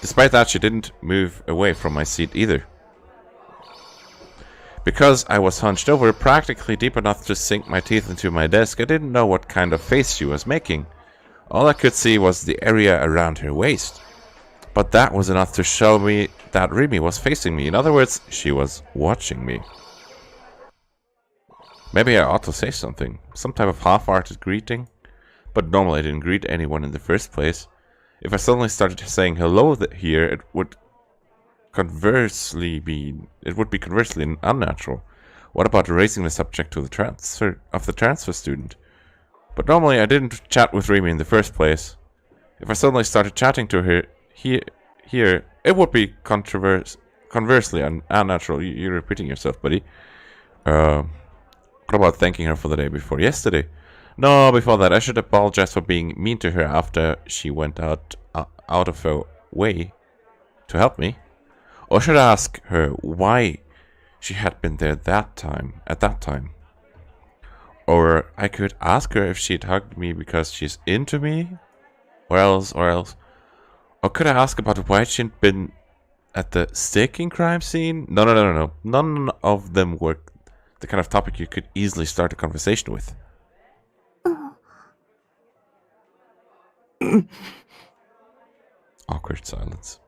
Despite that, she didn't move away from my seat either. Because I was hunched over, practically deep enough to sink my teeth into my desk, I didn't know what kind of face she was making. All I could see was the area around her waist. But that was enough to show me that Rimi was facing me. In other words, she was watching me. Maybe I ought to say something. Some type of half-hearted greeting. But normally I didn't greet anyone in the first place. If I suddenly started saying hello here, it would be conversely unnatural. What about raising the subject to the transfer student? But normally I didn't chat with Rimi in the first place. If I suddenly started chatting to her here, it would be conversely unnatural. You're repeating yourself, buddy. What about thanking her for the day before yesterday? No, before that, I should apologize for being mean to her after she went out of her way to help me. Or should I ask her why she had been there at that time? Or I could ask her if she'd hugged me because she's into me? Or else. Or could I ask about why she'd been at the staking crime scene? No. None of them were the kind of topic you could easily start a conversation with. Awkward silence.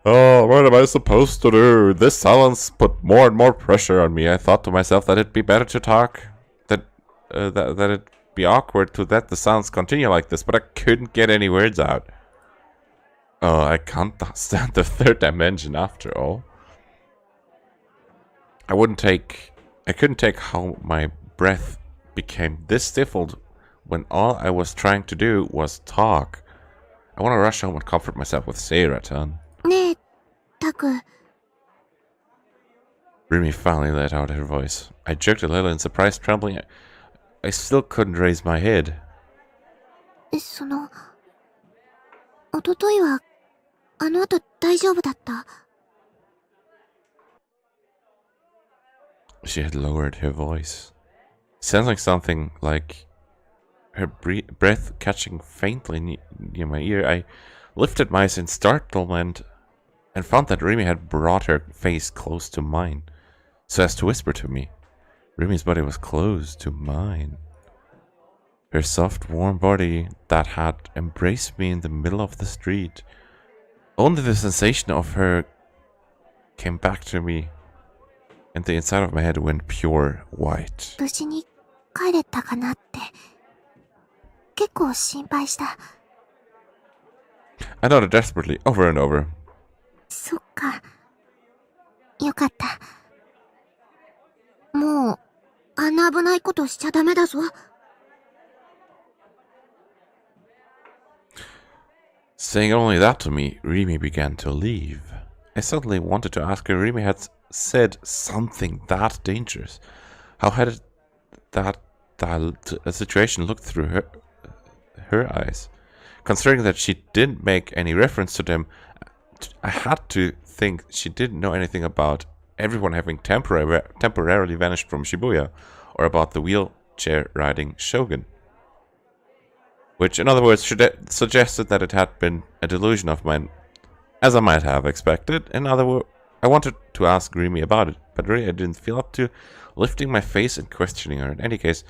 Oh, what am I supposed to do? This silence put more and more pressure on me. I thought to myself that it'd be better to talk, that it'd be awkward to let the silence continue like this, but I couldn't get any words out. Oh, I can't stand the third dimension after all. I couldn't take how my breath became this stifled when all I was trying to do was talk. I want to rush home and comfort myself with Seiratan. Rimi finally let out her voice. I jerked a little in surprise, trembling. I still couldn't raise my head. She had lowered her voice. Sounds like something like her breath catching faintly near my ear. I lifted my eyes in startlement and found that Rimi had brought her face close to mine, so as to whisper to me. Rimi's body was close to mine. Her soft, warm body that had embraced me in the middle of the street. Only the sensation of her came back to me, and the inside of my head went pure white. I nodded desperately, over and over. Saying only that to me, Rimi began to leave. I suddenly wanted to ask her. Rimi had said something that dangerous. How had that situation looked through her eyes? Considering that she didn't make any reference to them, I had to think she didn't know anything about everyone having temporarily vanished from Shibuya, or about the wheelchair-riding shogun. Which, in other words, suggested that it had been a delusion of mine, as I might have expected. In other words, I wanted to ask Rimi about it, but really I didn't feel up to lifting my face and questioning her. In any case,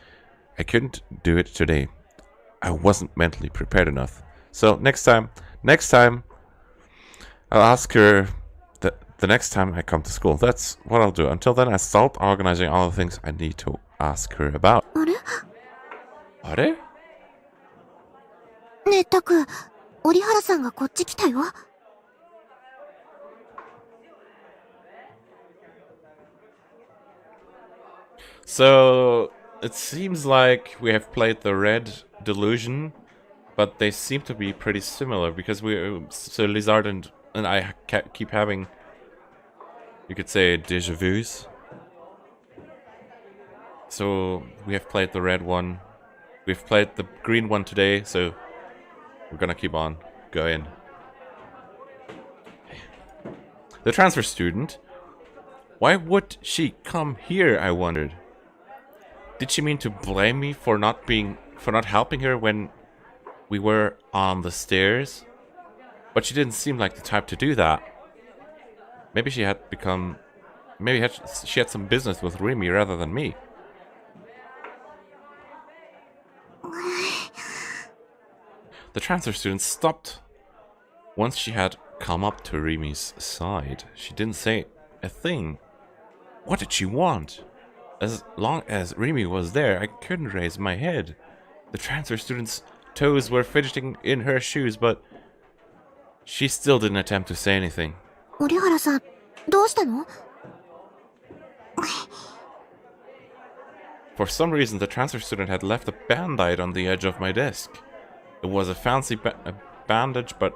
I couldn't do it today. I wasn't mentally prepared enough. So next time, I'll ask her the next time I come to school. That's what I'll do. Until then, I start organizing all the things I need to ask her about. Are? So, it seems like we have played the red delusion, but they seem to be pretty similar, because so Lizard and I keep having, you could say, déjà vus. So, we have played the red one, we've played the green one today, so we're gonna keep on going. The transfer student? Why would she come here, I wondered. Did she mean to blame me for not helping her when we were on the stairs? But she didn't seem like the type to do that. Maybe she had some business with Rimi rather than me. The transfer student stopped once she had come up to Rimi's side. She didn't say a thing. What did she want? As long as Rimi was there, I couldn't raise my head. The transfer student's toes were fidgeting in her shoes, but she still didn't attempt to say anything. For some reason, the transfer student had left a band-aid on the edge of my desk. It was a fancy bandage, but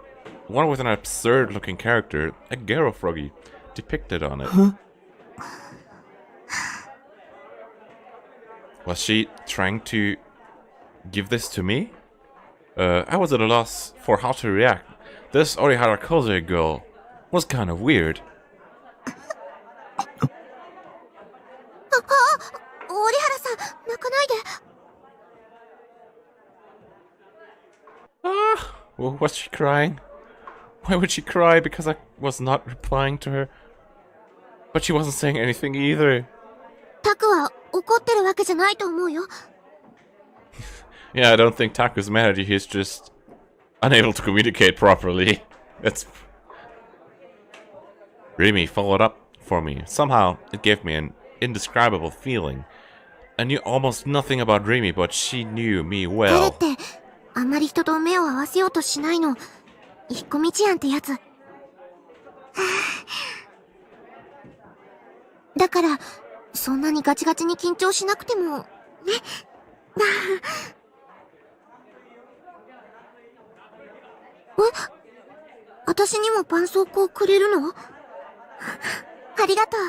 one with an absurd-looking character, a Garo Froggy, depicted on it. Huh? Was she trying to give this to me? I was at a loss for how to react. This Orihara Koze girl was kind of weird. Was she crying? Why would she cry? Because I was not replying to her. But she wasn't saying anything either. Yeah, I don't think Taku's mad at you. He's just unable to communicate properly. It's... Rimi followed up for me. Somehow, it gave me an indescribable feeling. I knew almost nothing about Rimi, but she knew me well. あまり人と目を合わせようとしないの。引っ込み思案ってやつ。だから、そんなにガチガチに緊張しなくても、ね。私にも絆創膏くれるの？ありがとう。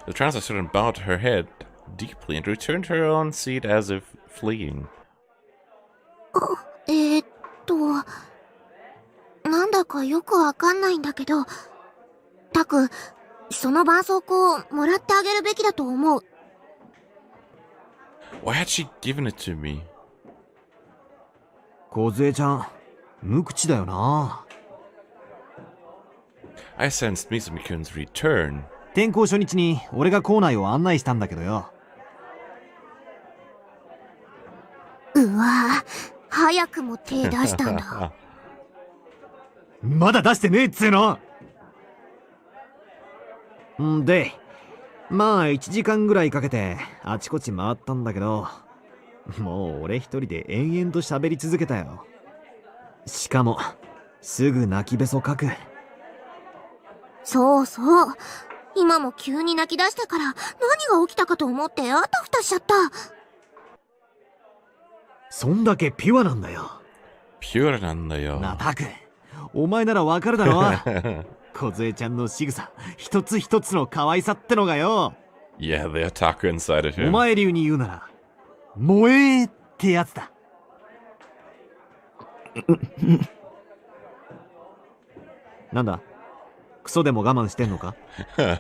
The translator student bowed her head deeply and returned to her own seat as if fleeing. なんだかよくわかんないんだけど、タク、その絆創膏をもらってあげるべきだと思う。Why had she given it to me? 梢ちゃん、無口だよな。I sensed Mizumi-kun's return. 転校初日に俺が校内を案内したんだけどよ。うわぁ、早くも手出したんだ。まだ出してねえっつうの。んで、まあ1時間ぐらいかけてあちこち回ったんだけど、もう俺一人で延々と喋り続けたよ。しかもすぐ泣きべそかく。そうそう、今も急に泣き出したから何が起きたかと思ってあたふたしちゃった。そんだけピュアなんだよ。ピュアなんだよ。なあタク、お前ならわかるだろ。梢ちゃんの仕草一つ一つの可愛さってのがよ。Yeah, the attacker inside of him. お前流に言うなら萌えってやつだ。なんだ、クソでも我慢してんのか？ I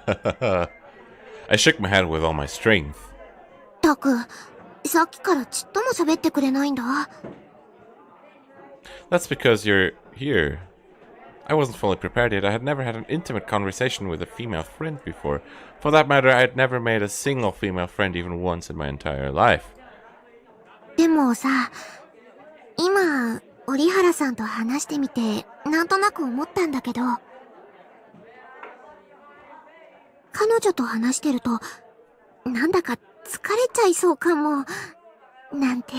shook my head with all my strength. タク、さっきからちっとも喋ってくれないんだ。That's because you're here. I wasn't fully prepared yet. I had never had an intimate conversation with a female friend before. For that matter, I had never made a single female friend even once in my entire life. でもさ、今、折原さんと話してみて、なんとなく思ったんだけど、彼女と話してると、なんだか疲れちゃいそうかも、なんて。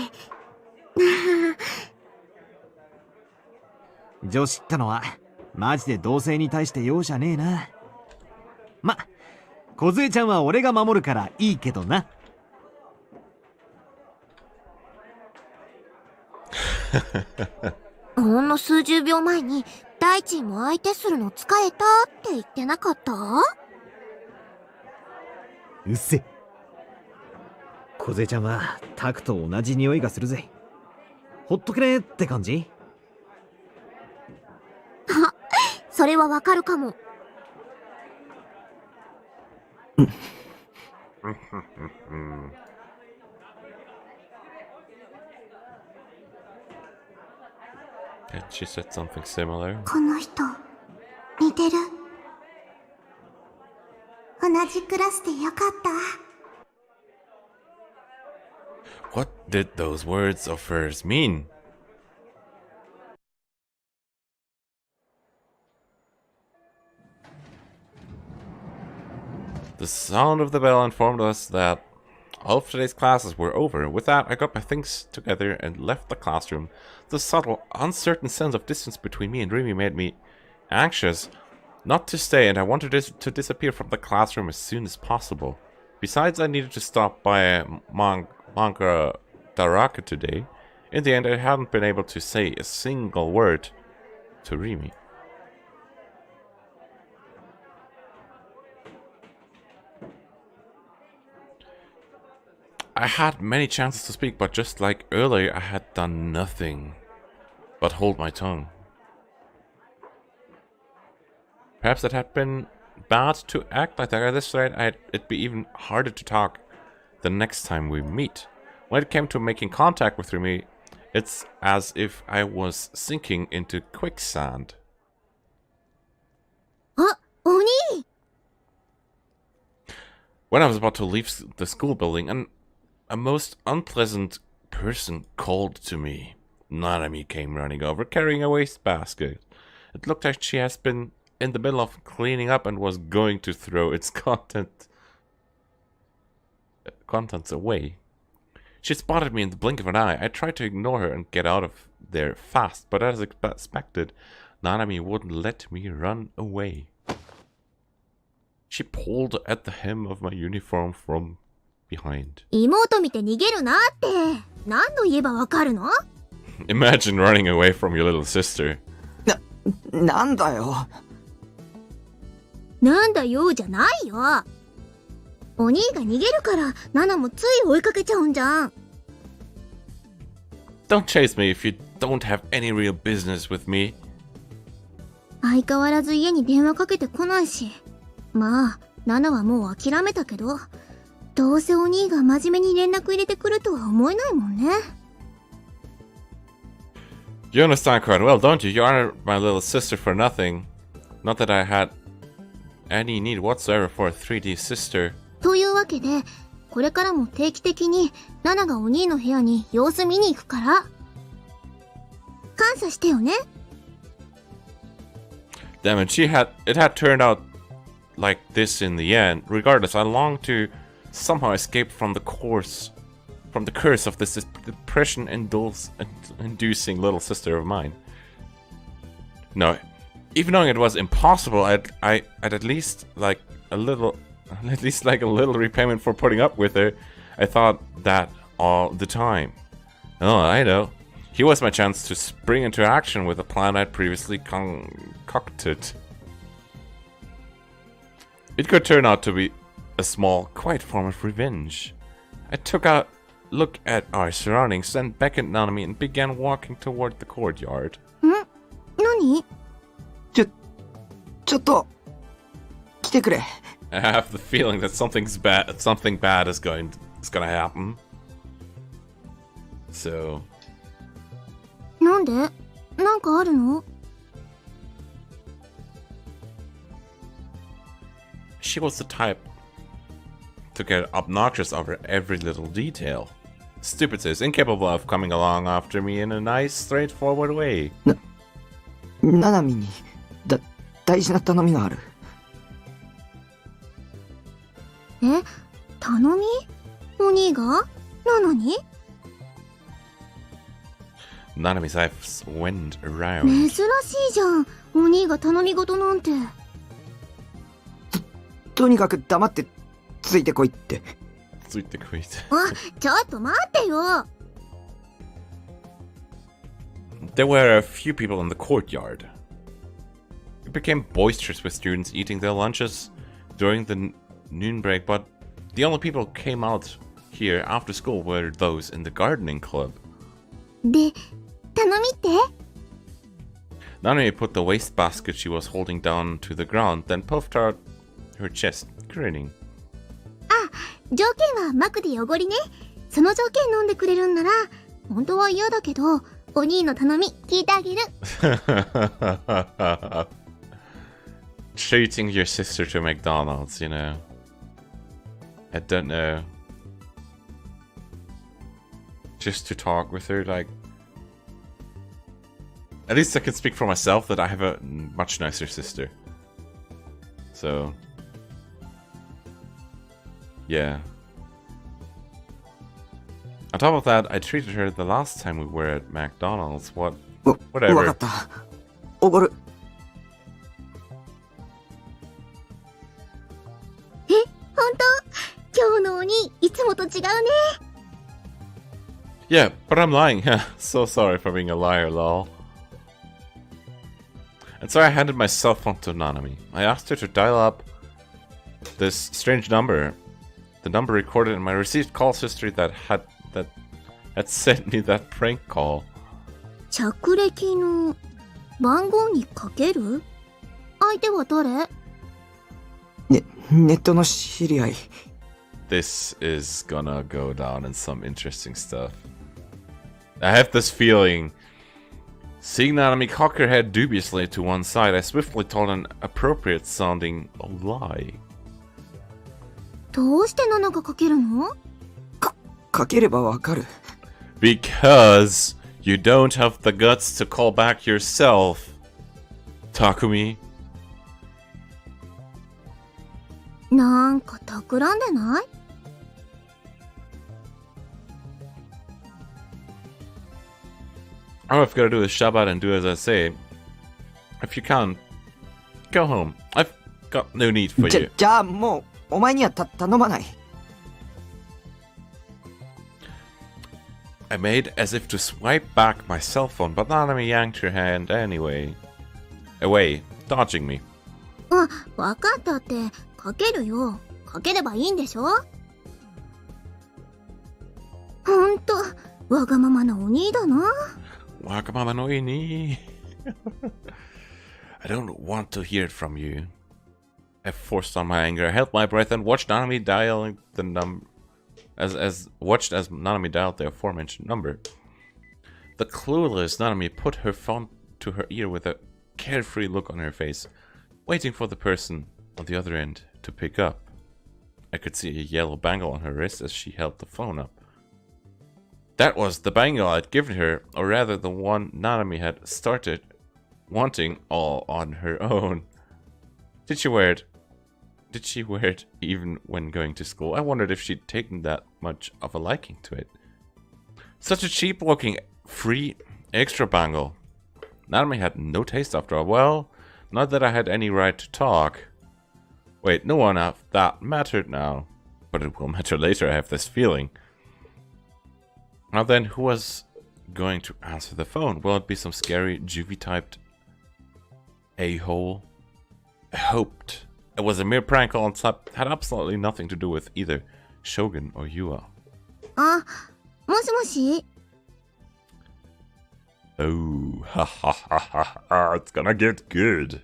女子ってのはマジで同性に対して容赦ねえな。ま、梢ちゃんは俺が守るからいいけどな。ほんの数十秒前に大地も相手するの疲れたって言ってなかった？うっせ。梢ちゃんはタクと同じ匂いがするぜ。ほっとけねえって感じ？あ、それはわかるかも。And she said something similar. この人、似てる。同じクラスでよかった。What did those words of hers mean? The sound of the bell informed us that all of today's classes were over. With that, I got my things together and left the classroom. The subtle, uncertain sense of distance between me and Rimi made me anxious not to stay, and I wanted to disappear from the classroom as soon as possible. Besides, I needed to stop by Manga Daraka today, In the end, I hadn't been able to say a single word to Rimi. I had many chances to speak, but just like earlier, I had done nothing but hold my tongue. Perhaps it had been bad to act like that. At this rate, it'd be even harder to talk the next time we meet. When it came to making contact with Rimi, it's as if I was sinking into quicksand. Oni! When I was about to leave the school building, a most unpleasant person called to me. Nanami came running over, carrying a wastebasket. It looked like she has been in the middle of cleaning up and was going to throw its contents away. She spotted me in the blink of an eye. I tried to ignore her and get out of there fast, but as expected, Nanami wouldn't let me run away. She pulled at the hem of my uniform from behind. 妹見て逃げるなって何度言えばわかるの？ Imagine running away from your little sister. なんだよ。なんだよじゃないよ。お兄が逃げるからナナもつい追いかけちゃうんじゃん。 Don't chase me if you don't have any real business with me. 相変わらず家に電話かけてこないし。まあ、ナナはもう諦めたけど、どうせお兄が真面目に連絡入れてくるとは思えないもんね。You understand quite well, don't you? You aren't my little sister for nothing. Not that I had any need whatsoever for a 3D sister. というわけで、これからも定期的にナナがお兄の部屋に様子見に行くから。感謝してよね。Damn it, it had turned out like this in the end. Regardless, I longed to somehow escape from the curse of this depression-inducing little sister of mine. No, even knowing it was impossible, I'd at least like a little repayment for putting up with her. I thought that all the time. Oh, I know. Here was my chance to spring into action with a plan I'd previously concocted. It could turn out to be a small, quiet form of revenge. I took a look at our surroundings, then beckoned Nanami and began walking toward the courtyard. 何？ちょっと来てくれ。 I have the feeling that something bad is gonna happen. So. なんで？なんかあるの？ She was the type to get obnoxious over every little detail. Stupid sis, incapable of coming along after me in a nice, straightforward way. ナナミに大事な頼みがある。え？頼み？お兄が？ナナに？ Nanami's eyes went around. 珍しいじゃん。お兄が頼み事なんて。とにかく黙ってついてこいって。ついてこいって。あ、ちょっと待ってよ。 There were a few people in the courtyard. It became boisterous with students eating their lunches during the noon break, but the only people who came out here after school were those in the gardening club. で、頼みって？ Nanami put the wastebasket she was holding down to the ground, then puffed out her chest, grinning. あ、条件はマクで汚りね。その条件飲んでくれるんなら、本当は嫌だけど、お兄の頼み聞いてあげる。Treating your sister to McDonald's, you know. I don't know. Just to talk with her, like... At least I can speak for myself that I have a much nicer sister. So... yeah. On top of that, I treated her the last time we were at McDonald's. Whatever. わかった。おごる。え、本当？今日のお兄いつもと違うね。Yeah, but I'm lying. So sorry for being a liar, lol. And so I handed my cell phone to Nanami. I asked her to dial up this strange number. The number recorded in my received calls history that had sent me that prank call. 着歴の番号にかける？相手は誰？ネットの知り合い。This is gonna go down in some interesting stuff. I have this feeling. Seeing Nanami cock her head dubiously to one side, I swiftly told an appropriate sounding lie. どうして7がかけるの？かければわかる。Because you don't have the guts to call back yourself, Takumi. なんか企んでない？ All I've got to do is shove out and do as I say. If you can't, go home. I've got no need for you. じゃあもうお前には頼まない。I made as if to swipe back my cell phone, but Nanami yanked her hand away, dodging me. あ、わかったって。かけるよ。かければいいんでしょ？ほんと、わがままなお兄だな。Wagamama no ini. I don't want to hear it from you. I forced on my anger. I held my breath and watched Nanami dialing the number. As Nanami dialed the aforementioned number. The clueless Nanami put her phone to her ear with a carefree look on her face, waiting for the person on the other end to pick up. I could see a yellow bangle on her wrist as she held the phone up. That was the bangle I'd given her, or rather the one Nanami had started wanting all on her own. Did she wear it? Did she wear it even when going to school? I wondered if she'd taken that much of a liking to it. Such a cheap-looking, free, extra bangle. Nanami had no taste after all. Well, not that I had any right to talk. Wait, no one of that mattered now. But it will matter later, I have this feeling. Now then, who was going to answer the phone? Will it be some scary, juvie-typed a-hole? I hoped. It was a mere prank call and had absolutely nothing to do with either Shogun or Yua. あ、もしもし。 Oh, ha ha ha ha ha, it's gonna get good.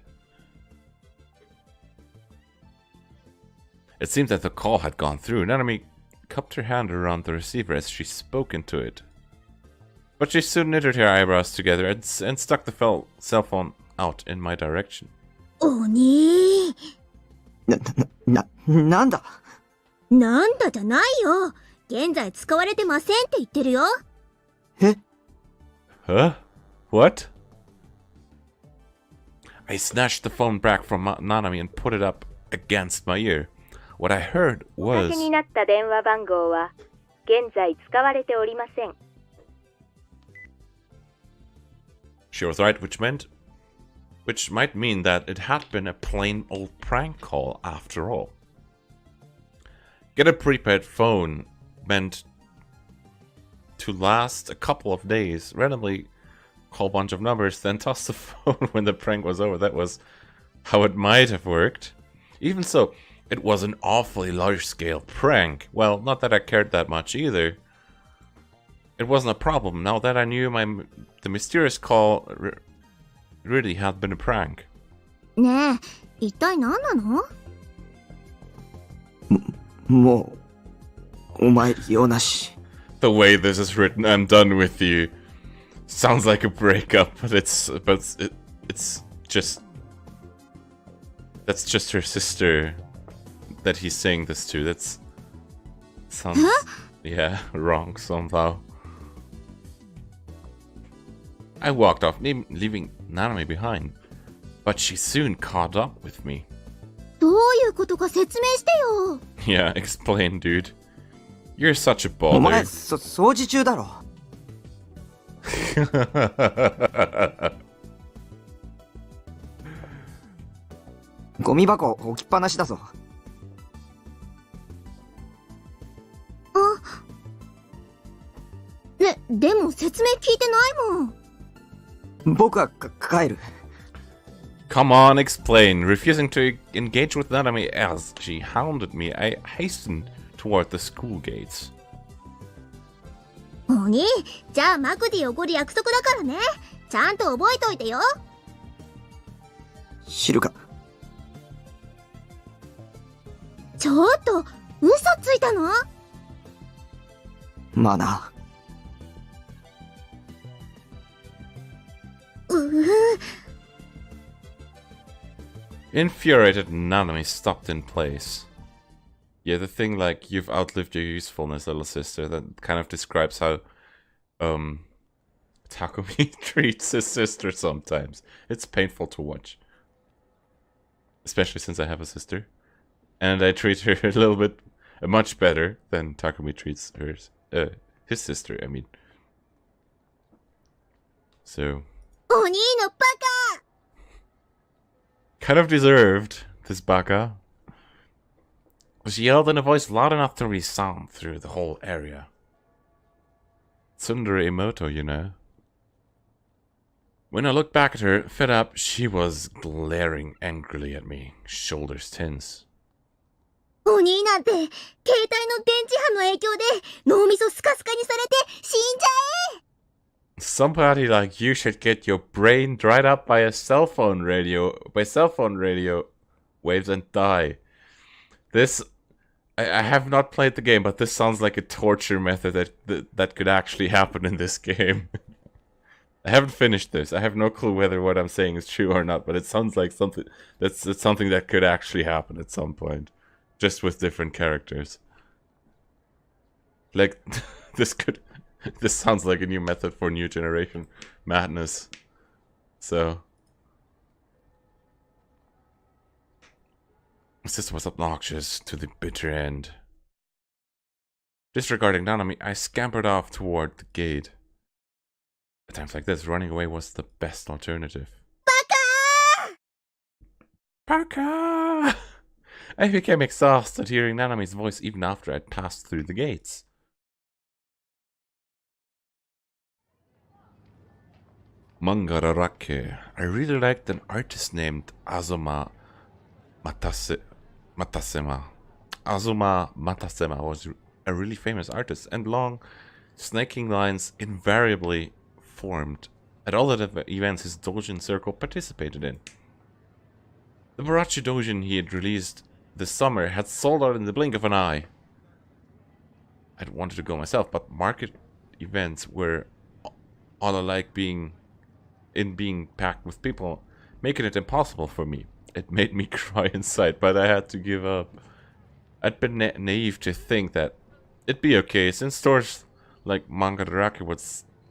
It seemed that the call had gone through. Nanami cupped her hand around the receiver as she spoke into it. But she soon knitted her eyebrows together and stuck the cell phone out in my direction. お兄。なんだなんだじゃないよ。現在使われてませんって言ってるよ。え Huh? What? I snatched the phone back from Nanami and put it up against my ear. What I heard was... おかけになった電話番号は現在使われておりません。 She was right, which might mean that it had been a plain old prank call after all. Get a prepaid phone meant to last a couple of days, randomly call a bunch of numbers, then toss the phone when the prank was over. That was how it might have worked. Even so, it was an awfully large-scale prank. Well, not that I cared that much either. It wasn't a problem now that I knew the mysterious call really had been a prank. ねえ、一体何なの？もうお前用なし。 The way this is written, I'm done with you. Sounds like a breakup, but it's just that's just her sister that he's saying this to. That sounds yeah, wrong somehow. I walked off, leaving Nanami behind, but she soon caught up with me. どういうことか説明してよ。 Yeah, explain, dude. You're such a お前 bother. 掃除中だろ。ゴミ箱置きっぱなしだぞ。あ、聞いてないもん。僕は帰る。Come on, explain. Refusing to engage with Nanami as she hounded me, I hastened toward the school gates. お兄、じゃあマクディおごる約束だからね。ちゃんと覚えといてよ。知るか。ちょっと、嘘ついたの？まあな。Infuriated, Nanami stopped in place. Yeah, the thing like, you've outlived your usefulness, little sister, that kind of describes how, Takumi treats his sister sometimes. It's painful to watch. Especially since I have a sister. And I treat her a little bit, much better than Takumi treats hers, his sister, I mean. So... お兄のバカ! Kind of deserved, this baka. She yelled in a voice loud enough to resound through the whole area. Tsundere Imoto, you know. When I looked back at her, fed up, she was glaring angrily at me, shoulders tense. お兄なんて、携帯の電磁波の影響で脳みそスカスカにされて死んじゃえ! Somebody like you should get your brain dried up by cell phone radio waves and die. This, I have not played the game, but this sounds like a torture method that could actually happen in this game. I haven't finished this. I have no clue whether what I'm saying is true or not, but it sounds like something that's something that could actually happen at some point, just with different characters. Like this sounds like a new method for new generation madness. So this was obnoxious to the bitter end. Disregarding Nanami, I scampered off toward the gate. At times like this, running away was the best alternative. Baka! I became exhausted hearing Nanami's voice even after I'd passed through the gates. Mangararake. I really liked an artist named Azuma Matasema. Azuma Matasema was a really famous artist, and long, snaking lines invariably formed at all the events his doujin circle participated in. The Barachi doujin he had released this summer had sold out in the blink of an eye. I'd wanted to go myself, but market events were all alike being packed with people, making it impossible for me. It made me cry inside, but I had to give up. I'd been naive to think that it'd be okay, since stores like Mangararake would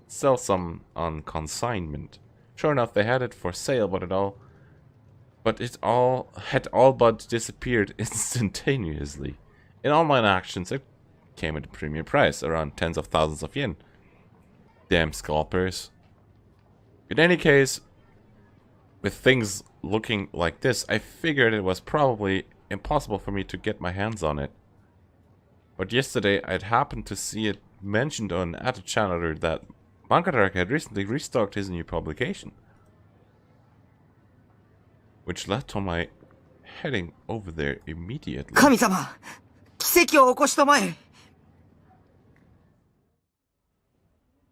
sell some on consignment. Sure enough, they had it for sale, but it all had all but disappeared instantaneously. In online auctions, it came at a premium price, around tens of thousands of yen. Damn scalpers. In any case, with things looking like this, I figured it was probably impossible for me to get my hands on it. But yesterday, I'd happened to see it mentioned on at a channeler that Mangararake had recently restocked his new publication, which led to my heading over there immediately. 神様、奇跡を起こしたまえ。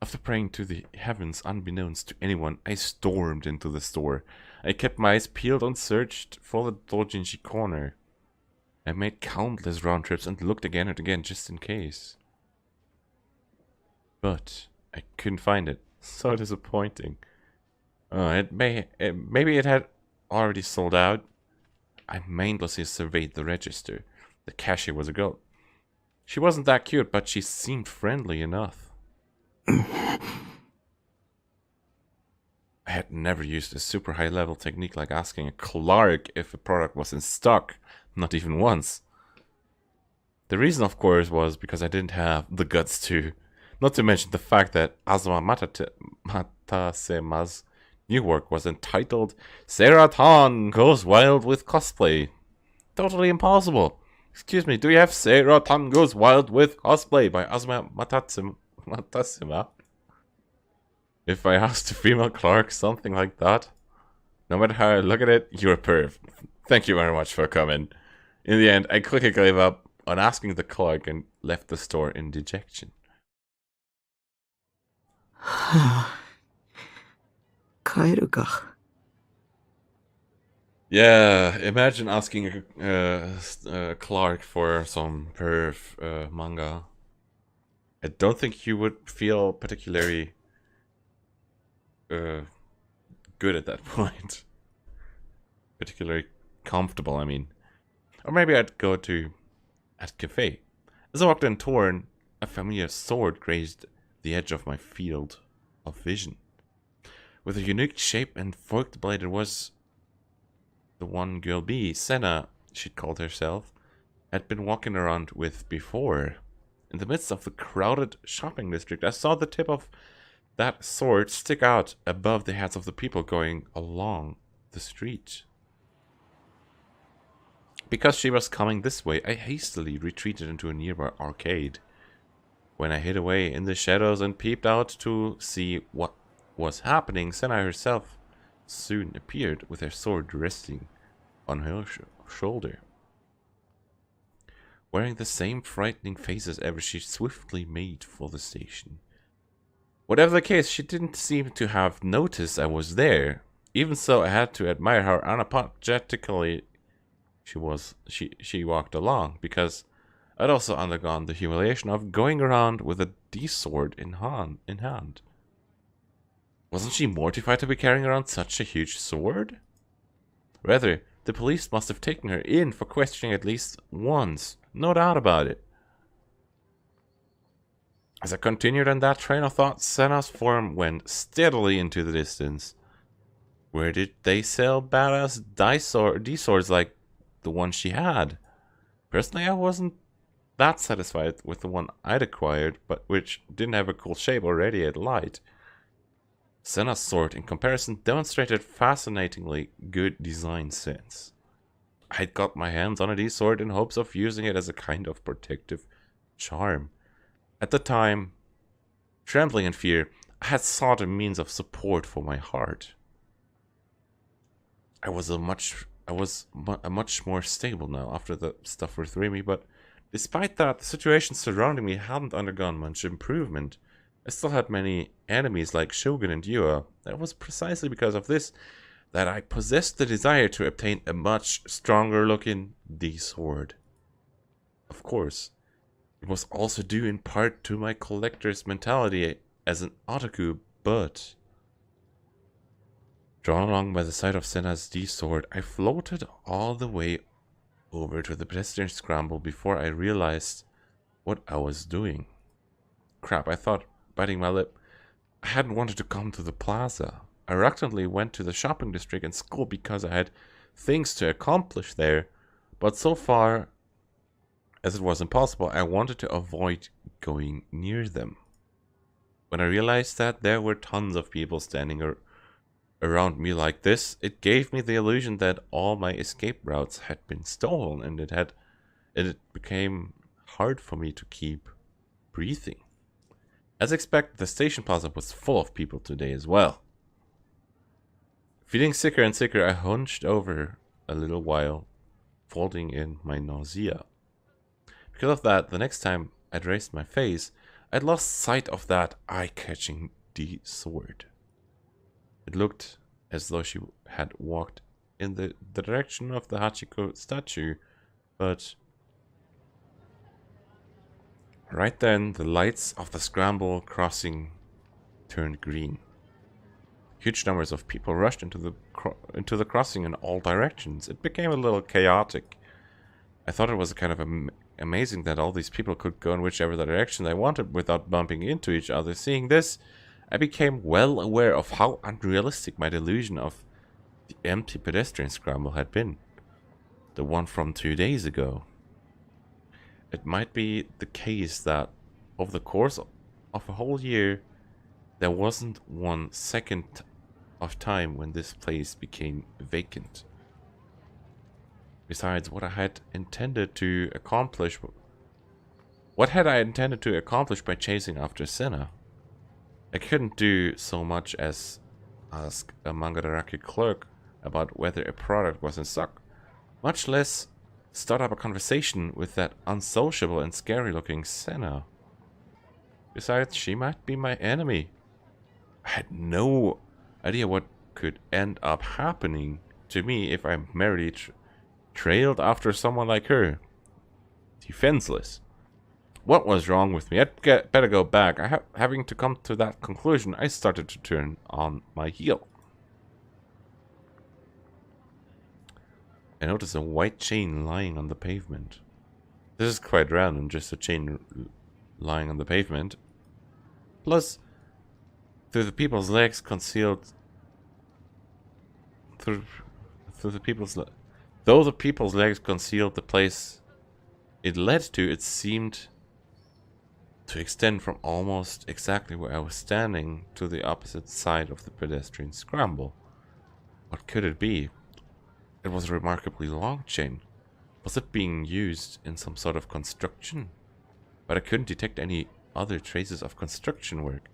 After praying to the heavens unbeknownst to anyone, I stormed into the store. I kept my eyes peeled and searched for the doujinshi corner. I made countless round trips and looked again and again just in case. But I couldn't find it. So disappointing. Maybe it had already sold out. I mindlessly surveyed the register. The cashier was a girl. She wasn't that cute, but she seemed friendly enough. I had never used a super high level technique like asking a clerk if a product was in stock, not even once. The reason, of course, was because I didn't have the guts to. Not to mention the fact that Azuma Matasema's new work was entitled Seiratan Goes Wild with Cosplay. Totally impossible. Excuse me, do you have Seiratan Goes Wild with Cosplay by Azuma Matasema? If I asked a female clerk something like that, no matter how I look at it, you're a perv. Thank you very much for coming. In the end, I quickly gave up on asking the clerk and left the store in dejection. 帰るか。 Yeah, imagine asking a clerk for some perv manga. I don't think you would feel particularly good at that point. Particularly comfortable, I mean. Or maybe I'd go to a cafe. As I walked in torn, a familiar sword grazed the edge of my field of vision. With a unique shape and forked blade, it was the one girl B, Senna, she'd called herself, had been walking around with before. In the midst of the crowded shopping district, I saw the tip of that sword stick out above the heads of the people going along the street. Because she was coming this way, I hastily retreated into a nearby arcade. When I hid away in the shadows and peeped out to see what was happening, Senna herself soon appeared with her sword resting on her shoulder. Wearing the same frightening face as ever, she swiftly made for the station. Whatever the case, she didn't seem to have noticed I was there. Even so, I had to admire how unapologetically she walked along, because I'd also undergone the humiliation of going around with a D-sword in hand. Wasn't she mortified to be carrying around such a huge sword? Rather, the police must have taken her in for questioning at least once. No doubt about it. As I continued on that train of thought, Senna's form went steadily into the distance. Where did they sell badass D-swords like the one she had? Personally, I wasn't that satisfied with the one I'd acquired, but which didn't have a cool shape or radiate light. Senna's sword, in comparison, demonstrated fascinatingly good design sense. I'd got my hands on a D-sword in hopes of using it as a kind of protective charm. At the time, trembling in fear, I had sought a means of support for my heart. I was much more stable now after the stuff were through me, but despite that, the situation surrounding me hadn't undergone much improvement. I still had many enemies like Shogun and Yua. It was precisely because of this that I possessed the desire to obtain a much stronger looking D-sword. Of course, it was also due in part to my collector's mentality as an otaku, but drawn along by the sight of Senna's D-sword, I floated all the way over to the pedestrian scramble before I realized what I was doing. Crap, I thought, biting my lip. I hadn't wanted to come to the plaza. I reluctantly went to the shopping district and school because I had things to accomplish there, but so far as it was impossible, I wanted to avoid going near them. When I realized that there were tons of people standing around me like this, it gave me the illusion that all my escape routes had been stolen, and it became hard for me to keep breathing. As expected, the station plaza was full of people today as well. Feeling sicker and sicker, I hunched over a little while, folding in my nausea. Because of that, the next time I'd raised my face, I'd lost sight of that eye-catching D-sword. It looked as though she had walked in the direction of the Hachiko statue, but right then the lights of the scramble crossing turned green. Huge numbers of people rushed into the crossing in all directions. It became a little chaotic. I thought it was kind of amazing that all these people could go in whichever direction they wanted without bumping into each other. Seeing this, I became well aware of how unrealistic my delusion of the empty pedestrian scramble had been. The one from 2 days ago. It might be the case that over the course of a whole year, there wasn't 1 second of time when this place became vacant. Besides, what had I intended to accomplish by chasing after Senna? I couldn't do so much as ask a Mangadaraki clerk about whether a product was in stock, much less start up a conversation with that unsociable and scary-looking Senna. Besides, she might be my enemy. I had no idea what could end up happening to me if I merely trailed after someone like her. Defenseless. What was wrong with me? I'd better go back. Having to come to that conclusion, I started to turn on my heel. I noticed a white chain lying on the pavement. This is quite random, just a chain lying on the pavement. Plus, through the people's legs concealed... Though the people's legs concealed the place it led to, it seemed to extend from almost exactly where I was standing to the opposite side of the pedestrian scramble. What could it be? It was a remarkably long chain. Was it being used in some sort of construction? But I couldn't detect any other traces of construction work.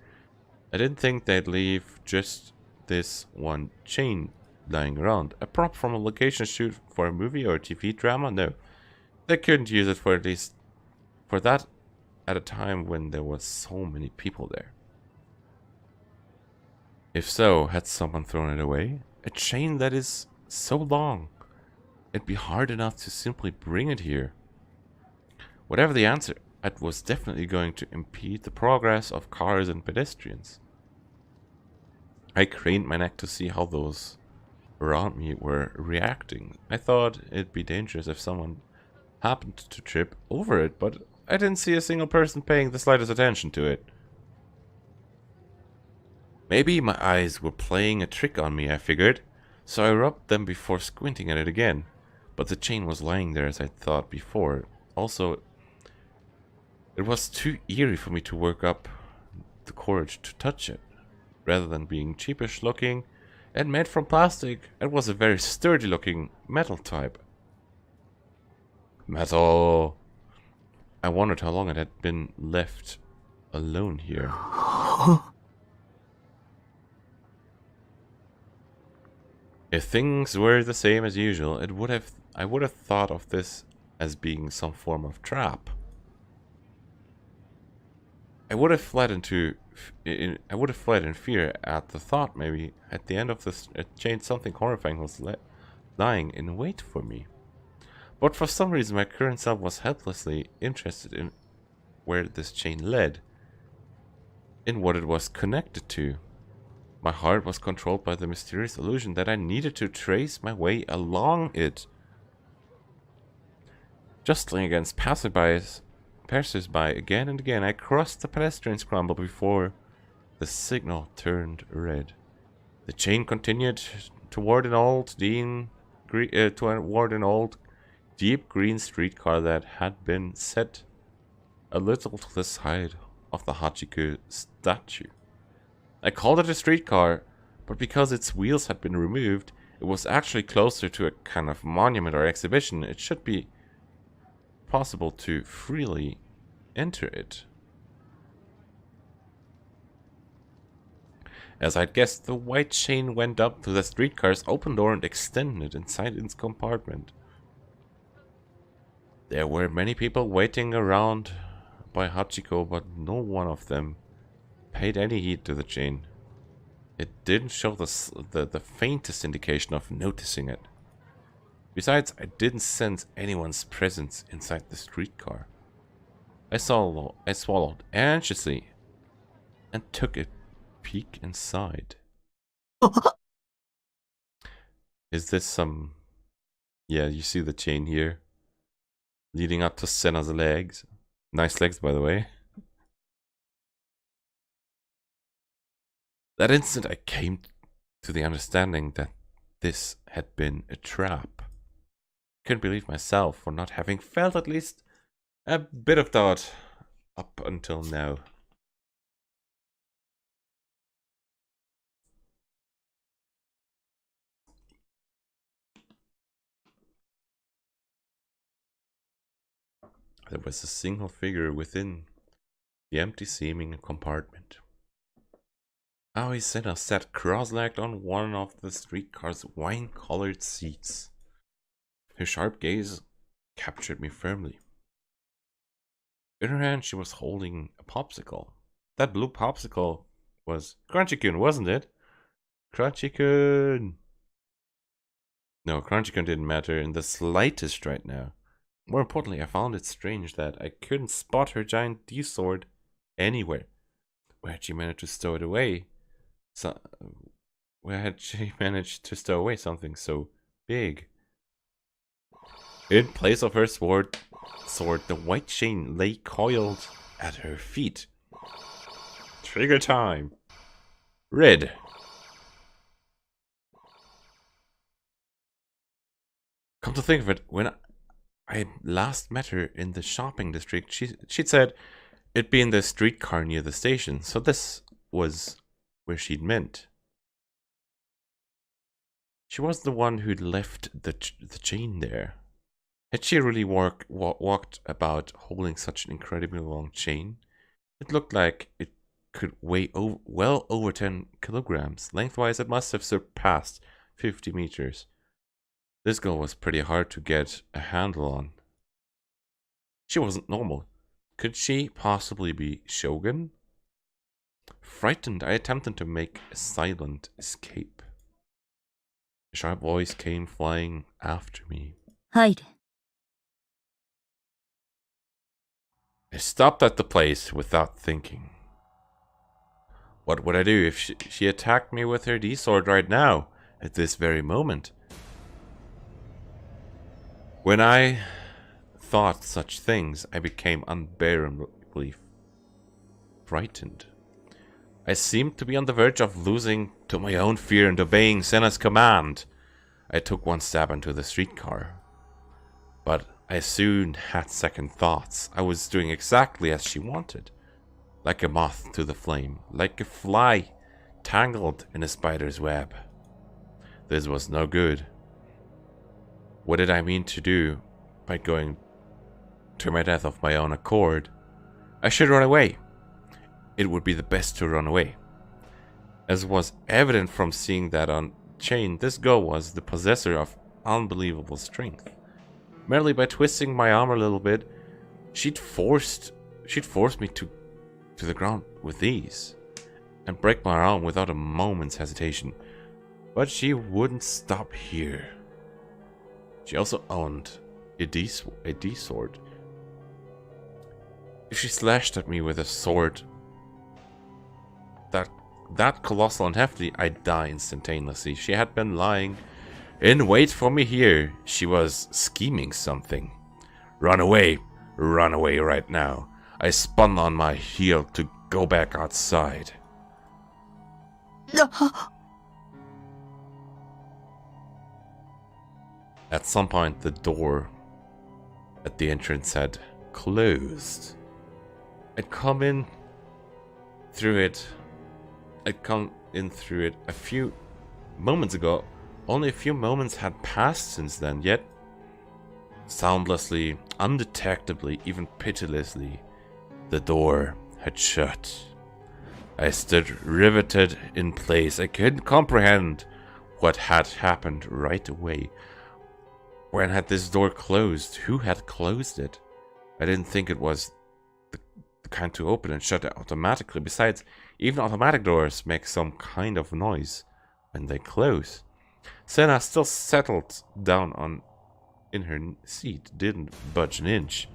I didn't think they'd leave just this one chain lying around. A prop from a location shoot for a movie or a TV drama? No. They couldn't use it for at least for that at a time when there were so many people there. If so, had someone thrown it away? A chain that is so long. It'd be hard enough to simply bring it here. Whatever the answer, it was definitely going to impede the progress of cars and pedestrians. I craned my neck to see how those around me were reacting. I thought it'd be dangerous if someone happened to trip over it, but I didn't see a single person paying the slightest attention to it. Maybe my eyes were playing a trick on me, I figured, so I rubbed them before squinting at it again. But the chain was lying there as I thought before. Also, it was too eerie for me to work up the courage to touch it. Rather than being cheapish looking and made from plastic, it was a very sturdy looking metal type. Metal. I wondered how long it had been left alone here. If things were the same as usual, I would have thought of this as being some form of trap. I would have fled in fear at the thought. Maybe at the end of this chain something horrifying was lying in wait for me. But for some reason my current self was helplessly interested in where this chain led, in what it was connected to. My heart was controlled by the mysterious illusion that I needed to trace my way along it. Jostling against passers-by again and again, I crossed the pedestrian scramble before the signal turned red. The chain continued toward an old deep green streetcar that had been set a little to the side of the Hachiko statue. I called it a streetcar, but because its wheels had been removed, it was actually closer to a kind of monument or exhibition. It should be possible to freely enter it. As I'd guessed, the white chain went up to the streetcar's open door and extended inside its compartment. There were many people waiting around by Hachiko, but no one of them paid any heed to the chain. It didn't show the faintest indication of noticing it. Besides, I didn't sense anyone's presence inside the streetcar. I swallowed anxiously and took a peek inside. Is this some... Yeah, you see the chain here, leading up to Senna's legs. Nice legs, by the way. That instant I came to the understanding that this had been a trap. Couldn't believe myself for not having felt at least a bit of doubt up until now. There was a single figure within the empty seeming compartment. Aoi Senna sat cross-legged on one of the streetcar's wine-colored seats. Her sharp gaze captured me firmly. In her hand she was holding a popsicle. That blue popsicle was Crunchy-kun, wasn't it? Crunchy-kun! No, Crunchy-kun didn't matter in the slightest right now. More importantly, I found it strange that I couldn't spot her giant D-sword anywhere. Where had she managed to stow it away? Where had she managed to stow away something so big? In place of her sword, the white chain lay coiled at her feet. Trigger time. Red. Come to think of it, when I last met her in the shopping district, she'd said it'd be in the streetcar near the station, so this was where she'd meant. She was the one who'd left the chain there. Had she really walked about holding such an incredibly long chain? It looked like it could weigh well over 10 kilograms. Lengthwise, it must have surpassed 50 meters. This girl was pretty hard to get a handle on. She wasn't normal. Could she possibly be Shogun? Frightened, I attempted to make a silent escape. A sharp voice came flying after me. Hide. I stopped at the place without thinking. What would I do if she attacked me with her D-sword right now, at this very moment? When I thought such things, I became unbearably frightened. I seemed to be on the verge of losing to my own fear and obeying Senna's command. I took one step into the streetcar. But I soon had second thoughts. I was doing exactly as she wanted. Like a moth to the flame, like a fly tangled in a spider's web. This was no good. What did I mean to do by going to my death of my own accord? I should run away. It would be the best to run away. As was evident from seeing that on chain, this girl was the possessor of unbelievable strength. Merely by twisting my arm a little bit, she'd forced me to the ground with ease, and break my arm without a moment's hesitation. But she wouldn't stop here. She also owned a D-sword. If she slashed at me with a sword that colossal and hefty, I'd die instantaneously. She had been lying in wait for me here. She was scheming something. Run away right now. I spun on my heel to go back outside. At some point, the door at the entrance had closed. I'd come in through it a few moments ago. Only a few moments had passed since then, yet soundlessly, undetectably, even pitilessly, the door had shut. I stood riveted in place. I couldn't comprehend what had happened right away. When had this door closed? Who had closed it? I didn't think it was the kind to open and shut automatically. Besides, even automatic doors make some kind of noise when they close. Senna still settled down in her seat, didn't budge an inch,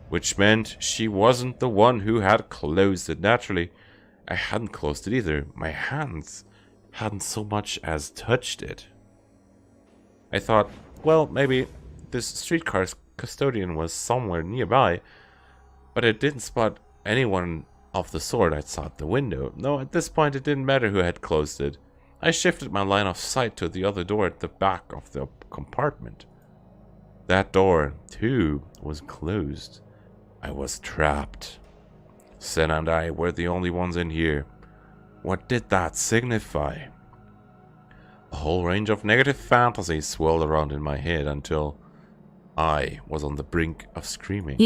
which meant she wasn't the one who had closed it. Naturally, I hadn't closed it either. My hands hadn't so much as touched it. I thought, well, maybe this streetcar's custodian was somewhere nearby, but I didn't spot anyone of the sort I saw at the window. No, at this point it didn't matter who had closed it. I shifted my line of sight to the other door at the back of the compartment. That door, too, was closed. I was trapped. Senna and I were the only ones in here. What did that signify? A whole range of negative fantasies swirled around in my head until I was on the brink of screaming.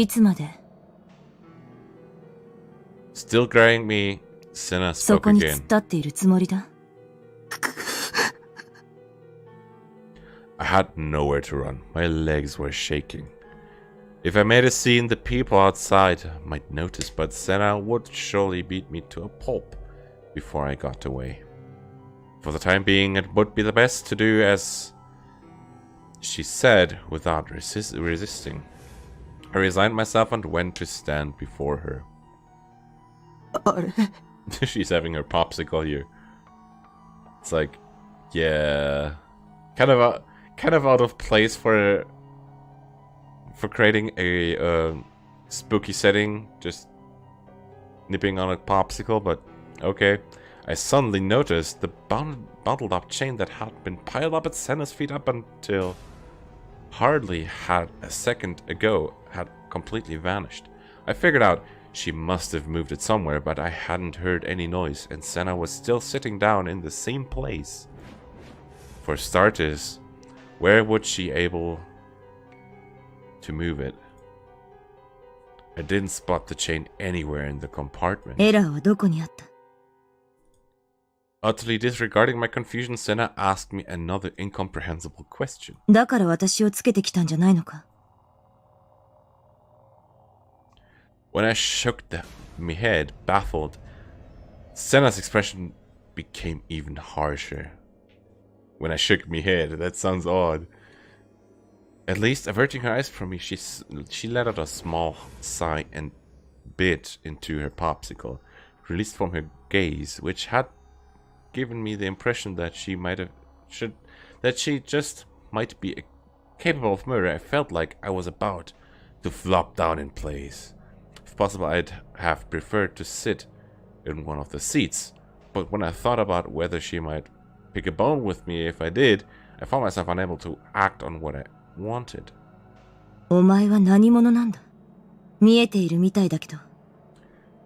Still carrying me Senna そ spoke こに突っ again. 立っているつもりだ。 I had nowhere to run. My legs were shaking. If I made a scene, the people outside might notice, but Senna would surely beat me to a pulp before I got away. For the time being, it would be the best to do as she said without resisting. I resigned myself and went to stand before her. She's having her popsicle here. It's like, yeah, kind of out of place for creating a spooky setting, just nipping on a popsicle, but okay. I suddenly noticed the bundled up chain that had been piled up at Senna's feet up until hardly had a second ago had completely vanished. I figured out she must have moved it somewhere, but I hadn't heard any noise, and Senna was still sitting down in the same place. For starters, where would she able to move it? I didn't spot the chain anywhere in the compartment. エラーはどこにあった？ Utterly disregarding my confusion, Senna asked me another incomprehensible question. だから私をつけてきたんじゃないのか？ When I shook my head, baffled, Senna's expression became even harsher. When I shook my head, that sounds odd. At least, averting her eyes from me, she let out a small sigh and bit into her popsicle, released from her gaze, which had given me the impression that she just might be capable of murder. I felt like I was about to flop down in place. If possible, I'd have preferred to sit in one of the seats, but when I thought about whether she might pick a bone with me if I did, I found myself unable to act on what I wanted. お前は何者なんだ？見えているみたいだけど。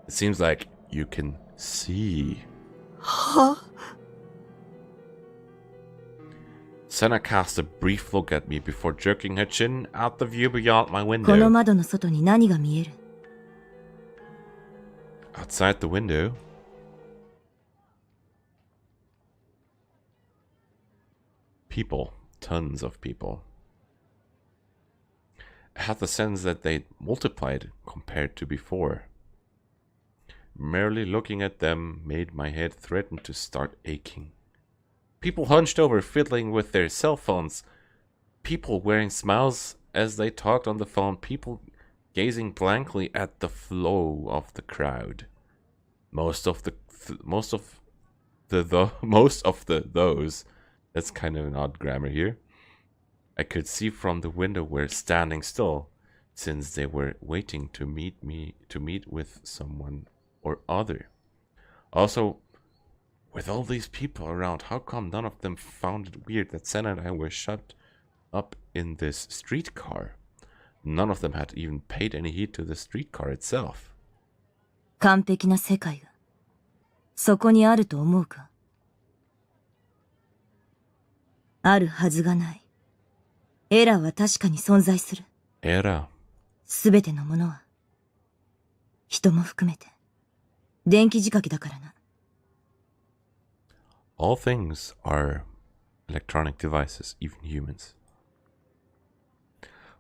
It seems like you can see. は？ Senna cast a brief look at me before jerking her chin out the view beyond my この window. 窓の外に何が見える？ Outside the window, people, tons of people. I had the sense that they'd multiplied compared to before. Merely looking at them made my head threaten to start aching. People hunched over, fiddling with their cell phones. People wearing smiles as they talked on the phone. People gazing blankly at the flow of the crowd. Most of those. That's kind of an odd grammar here. I could see from the window were standing still, since they were waiting to meet with someone or other. Also, with all these people around, how come none of them found it weird that Senna and I were shut up in this streetcar? None of them had even paid any heed to the streetcar itself. 完璧な世界がそこにあると思うか？あるはずがない。エラーは確かに存在する。エラー。すべてのものは、人も含めて、電気仕掛けだからな。All things are electronic devices, even humans.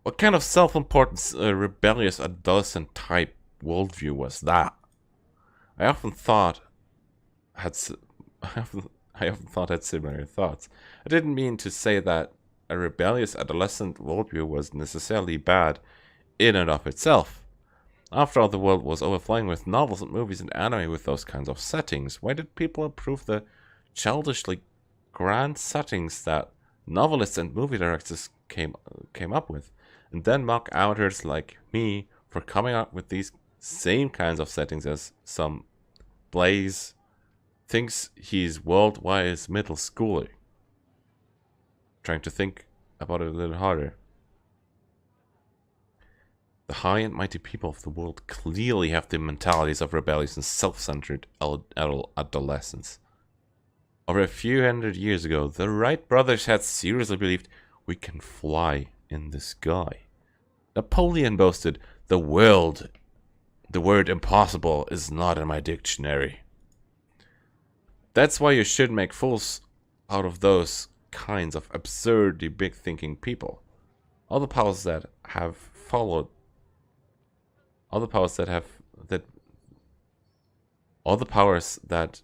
What kind of self-important, rebellious adolescent type worldview was that? I often thought had similar thoughts. I didn't mean to say that a rebellious adolescent worldview was necessarily bad in and of itself. After all, the world was overflowing with novels and movies and anime with those kinds of settings. Why did people approve the childishly grand settings that novelists and movie directors came up with, and then mock amateurs like me for coming up with these same kinds of settings as some Blaze thinks he's world-wise middle schooler? Trying to think about it a little harder. The high and mighty people of the world clearly have the mentalities of rebellious and self-centered adolescents. Over a few hundred years ago, the Wright brothers had seriously believed we can fly in the sky. Napoleon boasted, the word impossible is not in my dictionary. That's why you should make fools out of those kinds of absurdly big thinking people. All the powers that have followed, all the powers that have that, all the powers that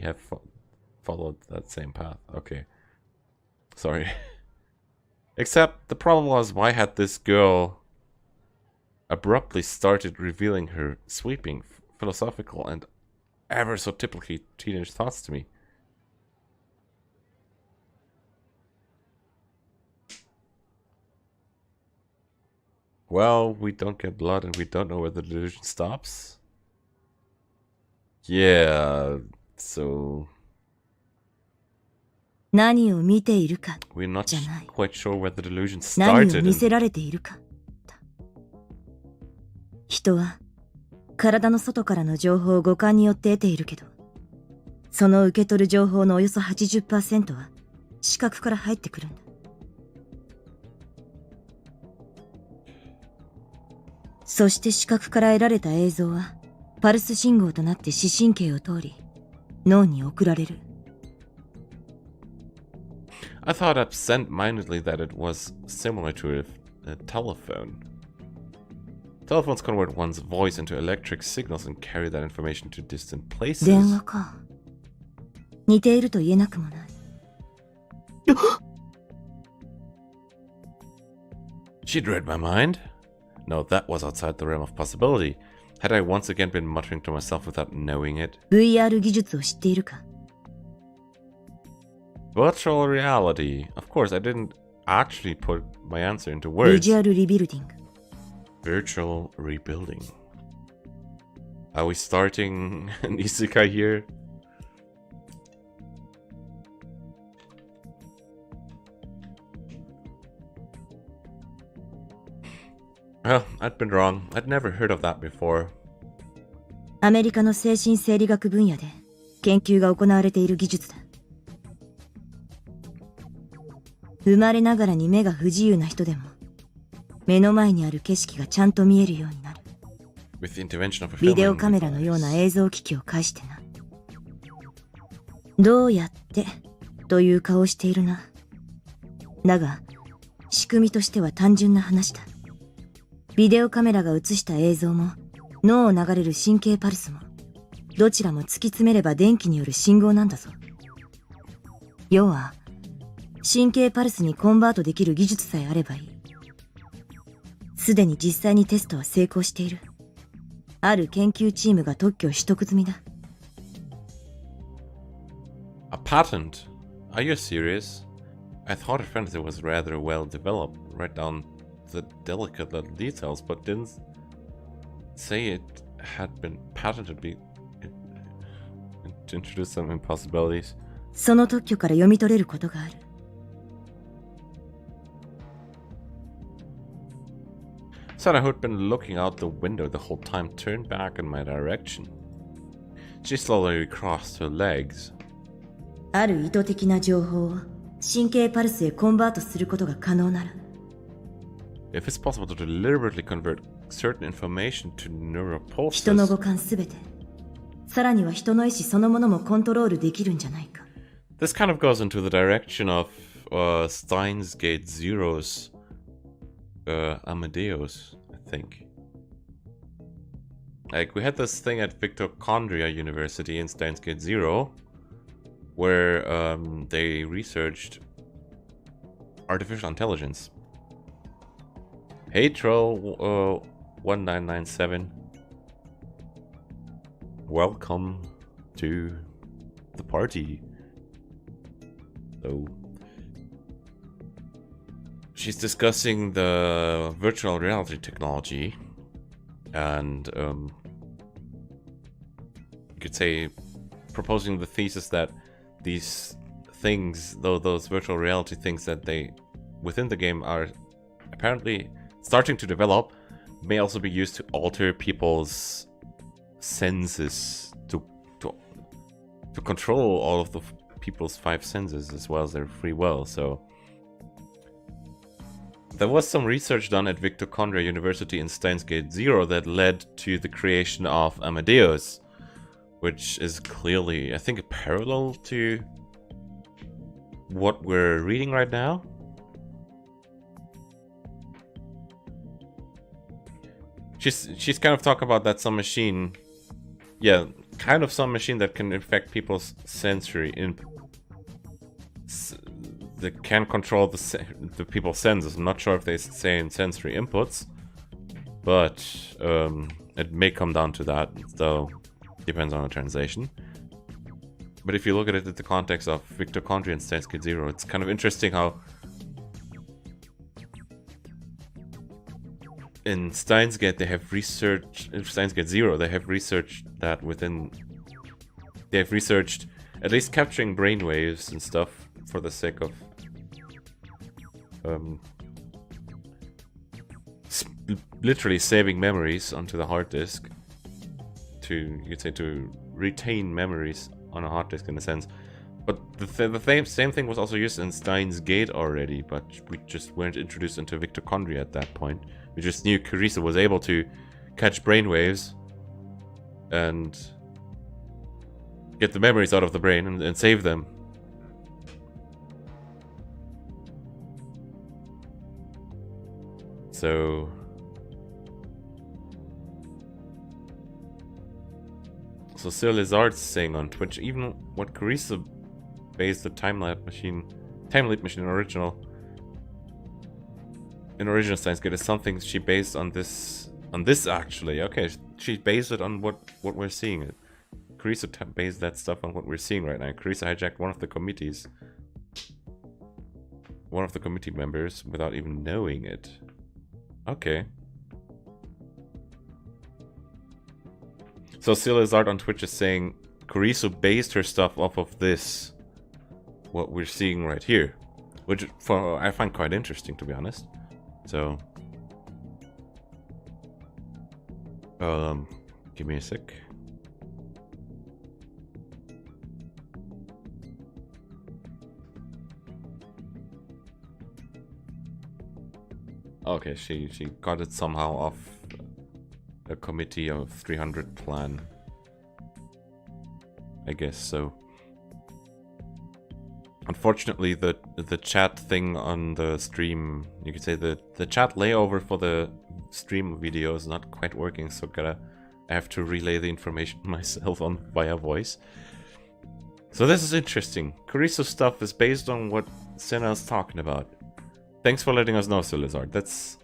have followed that same path. Okay, sorry. Except the problem was, why had this girl abruptly started revealing her sweeping, philosophical, and ever so typically teenage thoughts to me? Well, we don't get blood and we don't know where the delusion stops. Yeah, so... we're not quite sure where the delusion started. 人は体の外からの情報を五感によって得ているけど、その受け取る情報のおよそ 80% は視覚から入ってくるんだ。そして視覚から得られた映像はパルス信号となって視神経を通り脳に送られる。I thought absent-mindedly that it was similar to a telephone. Telephones convert one's voice into electric signals and carry that information to distant places. 電話か。似ていると言えなくもない。She'd read my mind. No, that was outside the realm of possibility. Had I once again been muttering to myself without knowing it? VR 技術を知っているか？ Virtual reality. Of course, I didn't actually put my answer into words. Visual rebuilding. Virtual rebuilding. Are we starting an isekai here? Well, I'd been wrong. I'd never heard of that before. アメリカの精神生理学分野で研究が行われている技術だ。生まれながらに目が不自由な人でも目の前にある景色がちゃんと見えるようになる。ビデオカメラのような映像機器を介してな。どうやってという顔をしているな。だが仕組みとしては単純な話だ。ビデオカメラが映した映像も脳を流れる神経パルスもどちらも突き詰めれば電気による信号なんだぞ。要は神経パルスにコンバートできる技術さえあればいい。すでに実際にテストは成功している。ある研究チームが特許を取得済みだ。A patent? Are you serious? I thought a fantasy was rather well developed, right down the delicate little details, but didn't say it had been patented to introduce some impossibilities. その特許から読み取れることがある。Sana, who'd been looking out the window the whole time, turned back in my direction. She slowly crossed her legs. ある意図的な情報を神経パルスへコンバートすることが可能なら。If it's possible to deliberately convert certain information to neural pulses. 人の五感すべて、さらには人の意志そのものもコントロールできるんじゃないか。This kind of goes into the direction of Steins Gate Zero's Amadeus, I think. Like, we had this thing at Mitochondria University in Steins Gate Zero, where they researched artificial intelligence. Hey Troll 1997, welcome to the party. So she's discussing the virtual reality technology, and you could say proposing the thesis that these things, though those virtual reality things that they within the game are apparently starting to develop, may also be used to alter people's senses to control all of the people's five senses as well as their free will. So there was some research done at Mitochondria University in Steins Gate Zero that led to the creation of Amadeus, which is clearly, I think, a parallel to what we're reading right now. She's kind of talking about that some machine, yeah, kind of some machine that can affect people's sensory that can control the people's senses. I'm not sure if they say in sensory inputs, but it may come down to that, though depends on the translation. But if you look at it in the context of Mitochondria and Steins Gate Zero, it's kind of interesting how in Steins Gate they have researched, in Steins Gate Zero they have researched that within, they have researched at least capturing brainwaves and stuff for the sake of literally saving memories onto the hard disk, to, you could say, to retain memories on a hard disk in a sense. But the same thing was also used in Steins Gate already, but we just weren't introduced into Mitochondria at that point. We just knew Carissa was able to catch brainwaves and get the memories out of the brain and save them. So Sir Lizard's saying on Twitch, even what Carissa based the time leap machine in original Steins Gate is something she based on this actually. Okay, she based it on what we're seeing. It. Carissa based that stuff on what we're seeing right now. Carissa hijacked one of the committee members without even knowing it. Okay. So Silazard on Twitch is saying Carissa based her stuff off of this, what we're seeing right here, which I find quite interesting, to be honest. So, give me a sec. Okay, she got it somehow off a committee of 300 plan. I guess so. Unfortunately, the chat thing on the stream, you could say the chat layover for the stream video is not quite working, so I have to relay the information myself on via voice. So this is interesting. Carissa's stuff is based on what Senna's talking about. Thanks for letting us know, Silazard. That's...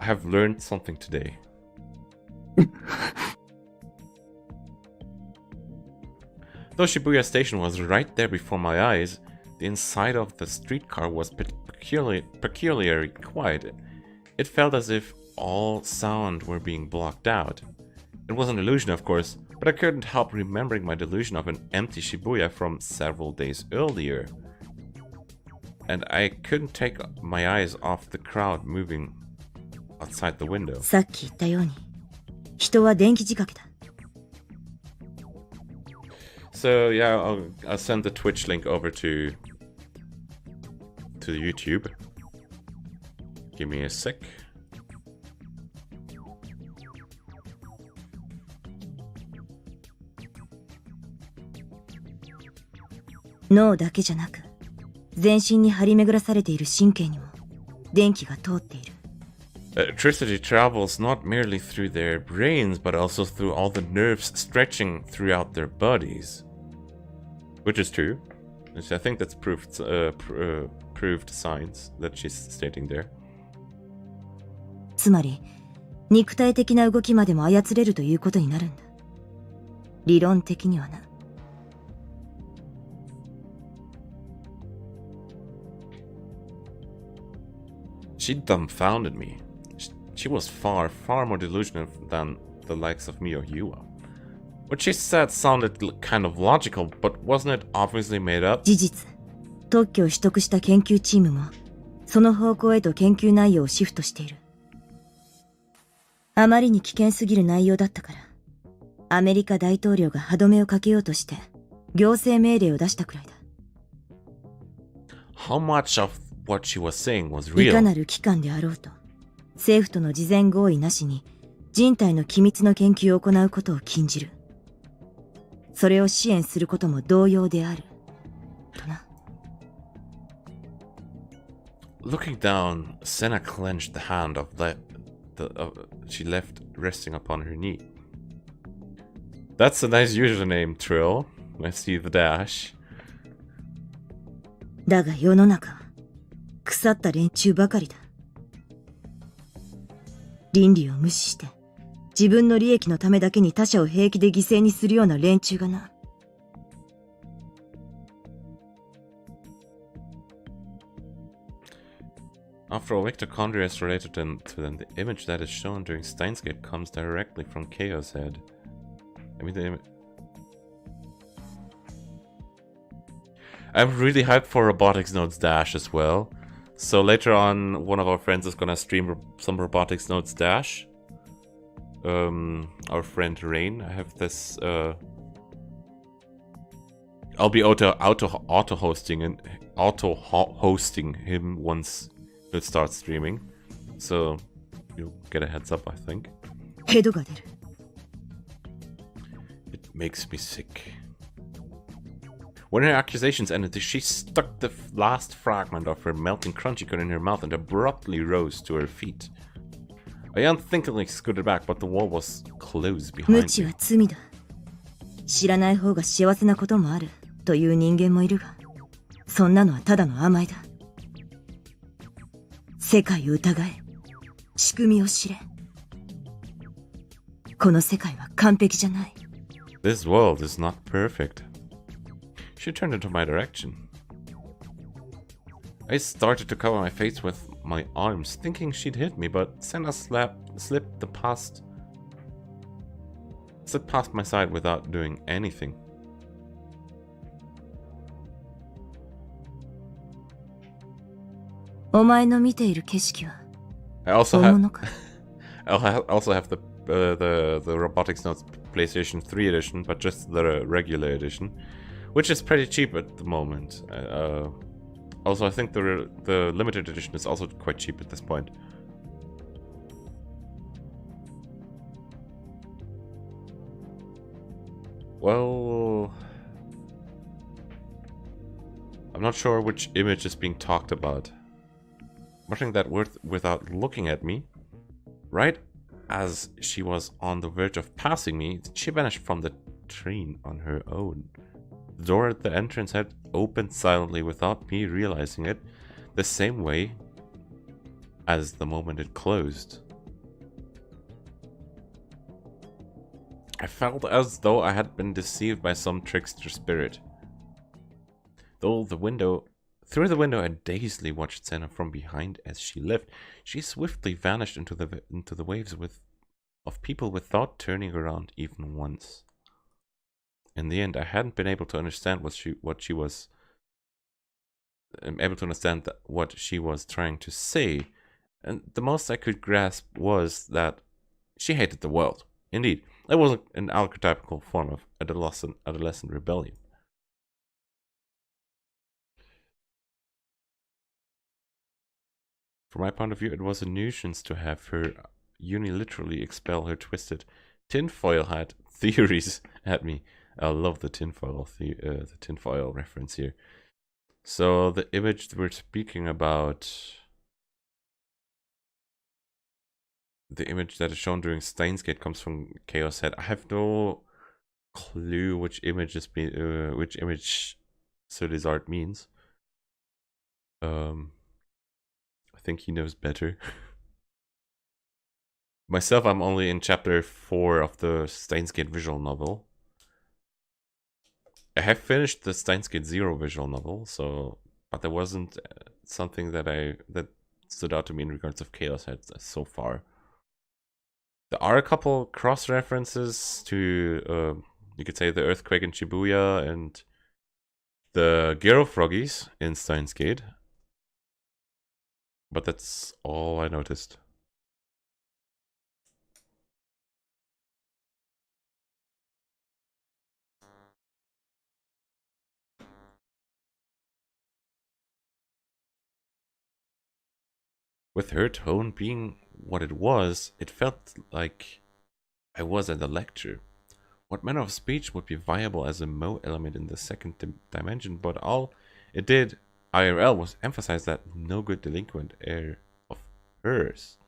I have learned something today. Though Shibuya Station was right there before my eyes, the inside of the streetcar was peculiarly quiet. It felt as if all sound were being blocked out. It was an illusion, of course, but I couldn't help remembering my delusion of an empty Shibuya from several days earlier. And I couldn't take my eyes off the crowd moving outside the window. So yeah, I'll send the Twitch link over to YouTube. Give me a sec.脳だけじゃなく、全身に張り巡らされている神経にも電気が通っている。Electricity travels not merely through their brains, but also through all the nerves stretching throughout their bodies. Which is true. I think that's proved science that she's stating there. つまり、肉体的な動きまでも操れるということになるんだ。理論的にはな。She dumbfounded me. She was far more delusional than the likes of me or you are. What she said sounded kind of logical, but wasn't it obviously made up? 事実、特許を取得した研究チームも、その方向へと研究内容をシフトしている。あまりに危険すぎる内容だったから、アメリカ大統領が歯止めをかけようとして、行政命令を出したくらいだ。How much of what she was saying was real? いかなる機関であろうと、政府との事前合意なしに、人体の機密の研究を行うことを禁じる。それを支援することも同様である。とな。Looking down, Senna clenched the hand she left resting upon her knee. That's a nice username, Trill. I see the dash. だが世の中は腐った連中ばかりだ。倫理を無視して自分の利益のためだけに他者を平気で犠牲にするような連中がな。After all, mitochondria is related to them. The image that is shown during Steins Gate comes directly from ChäoS head. I mean, I'm really hyped for Robotics Nodes Dash as well. So later on, one of our friends is gonna stream some Robotics Nodes Dash. Our friend Rain. I have this. I'll be auto hosting him once it starts streaming. So you'll get a heads up, I think. ヘドが出る。It makes me sick. When her accusations ended, she stuck the last fragment of her melting crunchy cone in her mouth and abruptly rose to her feet. I unthinkingly scooted back, but the wall was closed 無 behind 知 me. は罪だ。知らない方が幸せなこともあるという人間もいるが、そんなのはただの甘えだ。世界を疑え、仕組みを知れ。この世界は完璧じゃない。This world is not perfect. She turned into my direction. I started to cover my face with my arms, thinking she'd hit me, but Senna slipped past my side without doing anything. I also have the Robotics Notes PlayStation 3 edition, but just the regular edition, which is pretty cheap at the moment. Also, I think the limited edition is also quite cheap at this point. Well, I'm not sure which image is being talked about. Muttering that word without looking at me, right as she was on the verge of passing me, she vanished from the train on her own. The door at the entrance had opened silently without me realizing it, the same way as the moment it closed. I felt as though I had been deceived by some trickster spirit. Through the window, I dazedly watched Senna from behind as she left. She swiftly vanished into the waves of people without turning around even once. In the end, I hadn't been able to understand what she was trying to say, and the most I could grasp was that she hated the world. Indeed, it was an archetypical form of adolescent rebellion. From my point of view, it was a nuisance to have her unilaterally expel her twisted tinfoil hat theories at me. I love the tinfoil reference here. So the image we're speaking about, the image that is shown during Steins Gate, comes from ChäoS head. I have no clue which image Solizard means. I think he knows better. Myself, I'm only in chapter 4 of the Steins Gate visual novel. I have finished the Steins Gate 0 visual novel, but there wasn't something that stood out to me in regards of ChäoS heads so far. There are a couple cross references to, you could say, the earthquake in Shibuya and the Gero Froggies in Steins Gate. But that's all I noticed. With her tone being what it was, it felt like I was at a lecture. what manner of speech would be viable as a Mo element in the second dimension, but all it did IRL was emphasize that no good delinquent air of hers.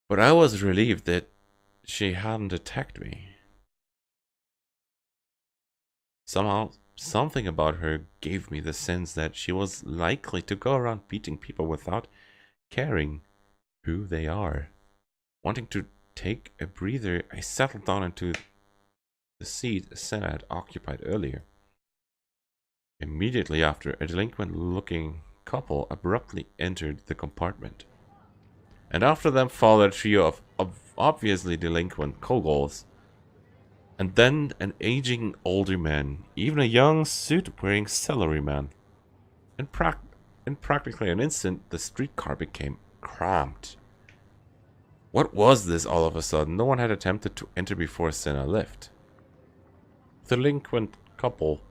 But I was relieved that she hadn't attacked me. Somehow, something about her gave me the sense that she was likely to go around beating people without caring who they are. Wanting to take a breather, I settled down into the seat Senna had occupied earlier. Immediately after, a delinquent-looking couple abruptly entered the compartment. And after them followed a trio of obviously delinquent Kogols. And then an aging older man, even a young suit-wearing salaryman. In practically an instant, the streetcar became cramped. What was this all of a sudden? No one had attempted to enter before Senna left. The delinquent couple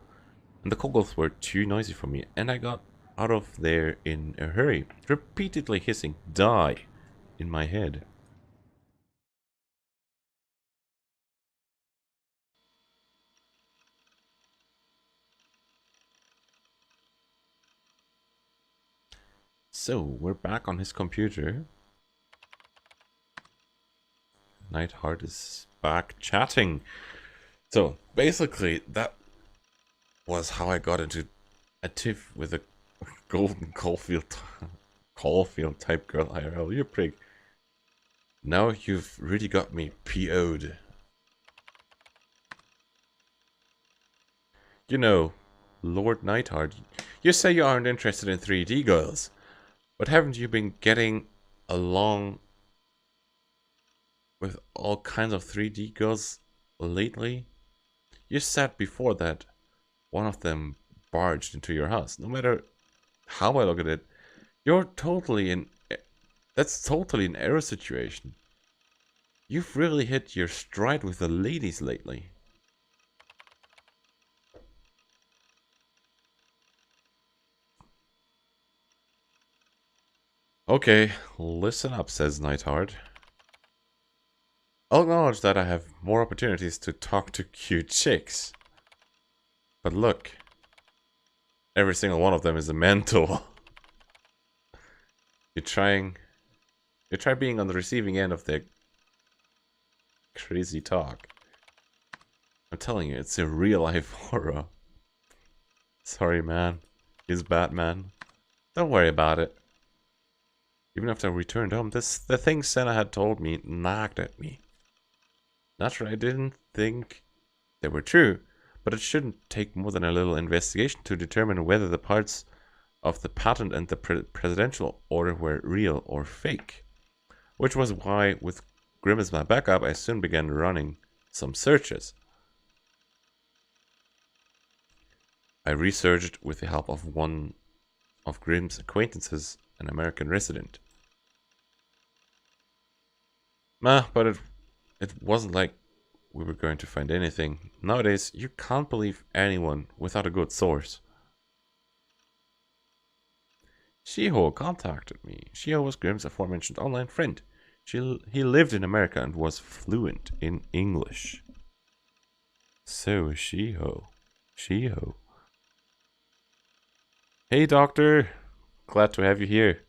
and the Kogols were too noisy for me, and I got out of there in a hurry, repeatedly hissing "die" in my head. So, we're back on his computer. Nightheart is back chatting. So, basically, that was how I got into a tiff with a golden Caulfield type girl IRL. You prig. Now you've really got me PO'd. You know, Lord Nightheart, you say you aren't interested in 3D girls. But haven't you been getting along with all kinds of 3D girls lately? You said before that one of them barged into your house. No matter how I look at it, that's totally an error situation. You've really hit your stride with the ladies lately. Okay, listen up, says Nightheart. I'll acknowledge that I have more opportunities to talk to cute chicks. But look, every single one of them is a mentor. You try being on the receiving end of their crazy talk. I'm telling you, it's a real life horror. Sorry, man. He's Batman. Don't worry about it. Even after I returned home, the things Senna had told me nagged at me. Naturally, I didn't think they were true, but it shouldn't take more than a little investigation to determine whether the parts of the patent and the presidential order were real or fake. Which was why, with Grimm as my backup, I soon began running some searches. I researched with the help of one of Grimm's acquaintances, an American resident. But it wasn't like we were going to find anything. Nowadays, you can't believe anyone without a good source. Shiho contacted me. Shiho was Grimm's aforementioned online friend. He lived in America and was fluent in English. So, Shiho. Hey, Doctor. Glad to have you here.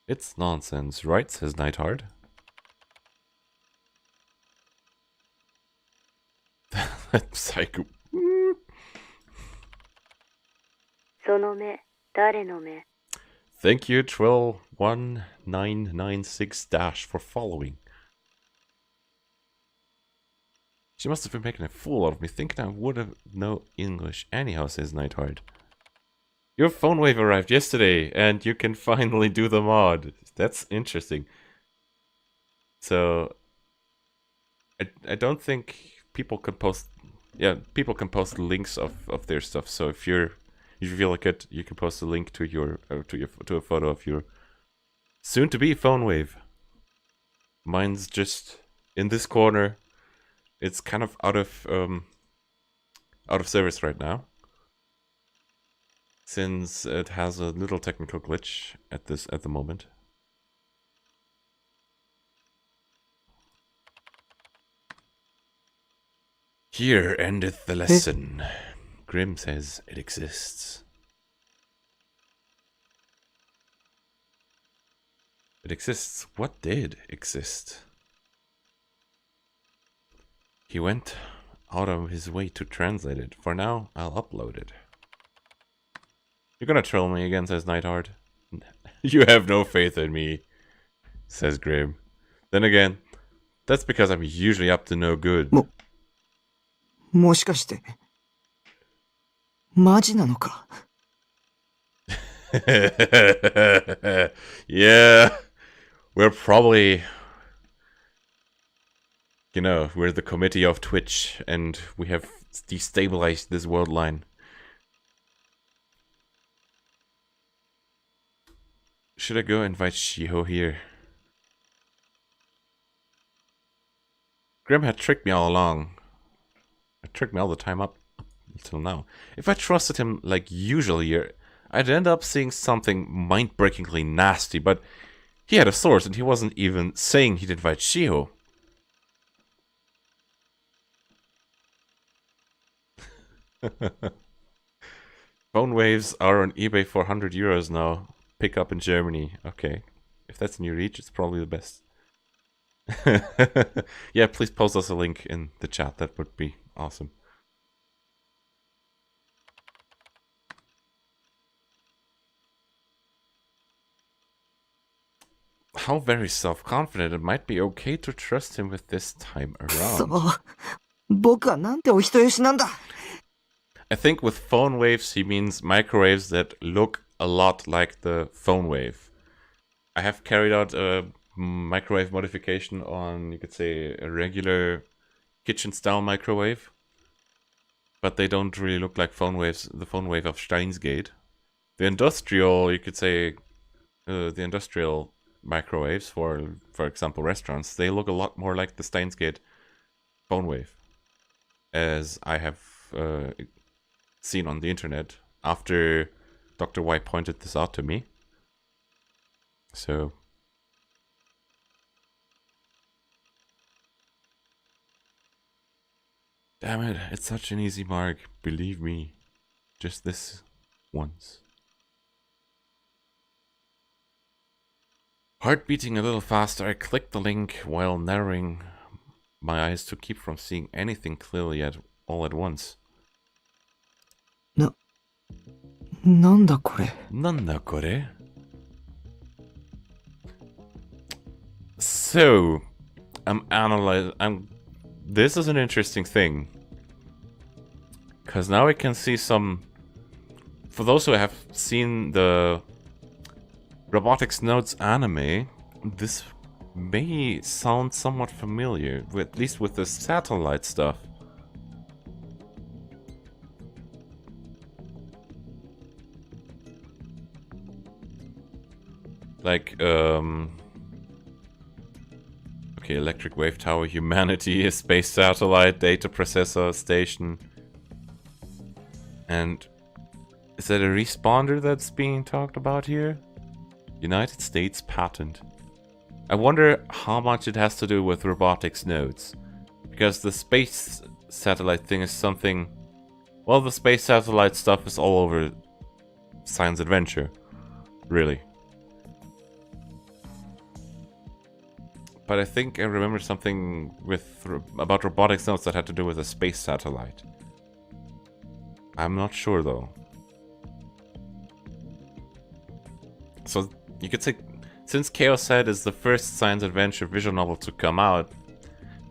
It's nonsense, right? Says Nightheart. That psycho. Thank you, Trill1996 for following. She must have been making a fool out of me, thinking I would have no English anyhow, says Nightheart. Your phone wave arrived yesterday, and you can finally do the mod. That's interesting. So, I don't think people can post... Yeah, people can post links of their stuff. So if you feel like it, you can post a link to your to a photo of your soon-to-be phone wave. Mine's just in this corner. It's kind of out of service right now, since it has a little technical glitch at the moment. Here endeth the lesson. Grim says it exists. It exists. What did exist? He went out of his way to translate it. For now, I'll upload it. You're gonna troll me again, says Nightheart. You have no faith in me, says Grim. Then again, that's because I'm usually up to no good. もしかして、マジなのか? Yeah, we're probably, you know, we're the committee of Twitch and we have destabilized this world line. Should I go invite Shiho here? Grim had tricked me all along. It tricked me all the time up until now. If I trusted him like usual here, I'd end up seeing something mind-breakingly nasty, but he had a source and he wasn't even saying he'd invite Shiho. Phone waves are on eBay for 100 euros now. Pick up in Germany. Okay. If that's in your reach, it's probably the best. Yeah, please post us a link in the chat. That would be awesome. How very self-confident. It might be okay to trust him with this time around. そう。僕はなんてお人よしなんだ。I think with phone waves, he means microwaves that look a lot like the phone wave. I have carried out a microwave modification on, you could say, a regular kitchen-style microwave. But they don't really look like phone waves, the phone wave of Steinsgate. The industrial, you could say, the industrial microwaves for example, restaurants, they look a lot more like the Steinsgate phone wave. As I have seen on the internet after Dr. Y pointed this out to me. So damn it, it's such an easy mark, believe me. Just this once. Heart beating a little faster, I clicked the link while narrowing my eyes to keep from seeing anything clearly all at once. なんだこれ? なんだこれ? So, this is an interesting thing. Because now we can see some... For those who have seen the Robotics Notes anime, this may sound somewhat familiar, at least with the satellite stuff. Like, okay, electric wave tower, humanity, a space satellite, data processor station. And is that a responder that's being talked about here? United States patent. I wonder how much it has to do with robotics nodes. Because the space satellite thing is something... Well, the space satellite stuff is all over science adventure. Really. But I think I remember something about robotics nodes that had to do with a space satellite. I'm not sure though. So you could say, since ChäoS is the first science adventure visual novel to come out,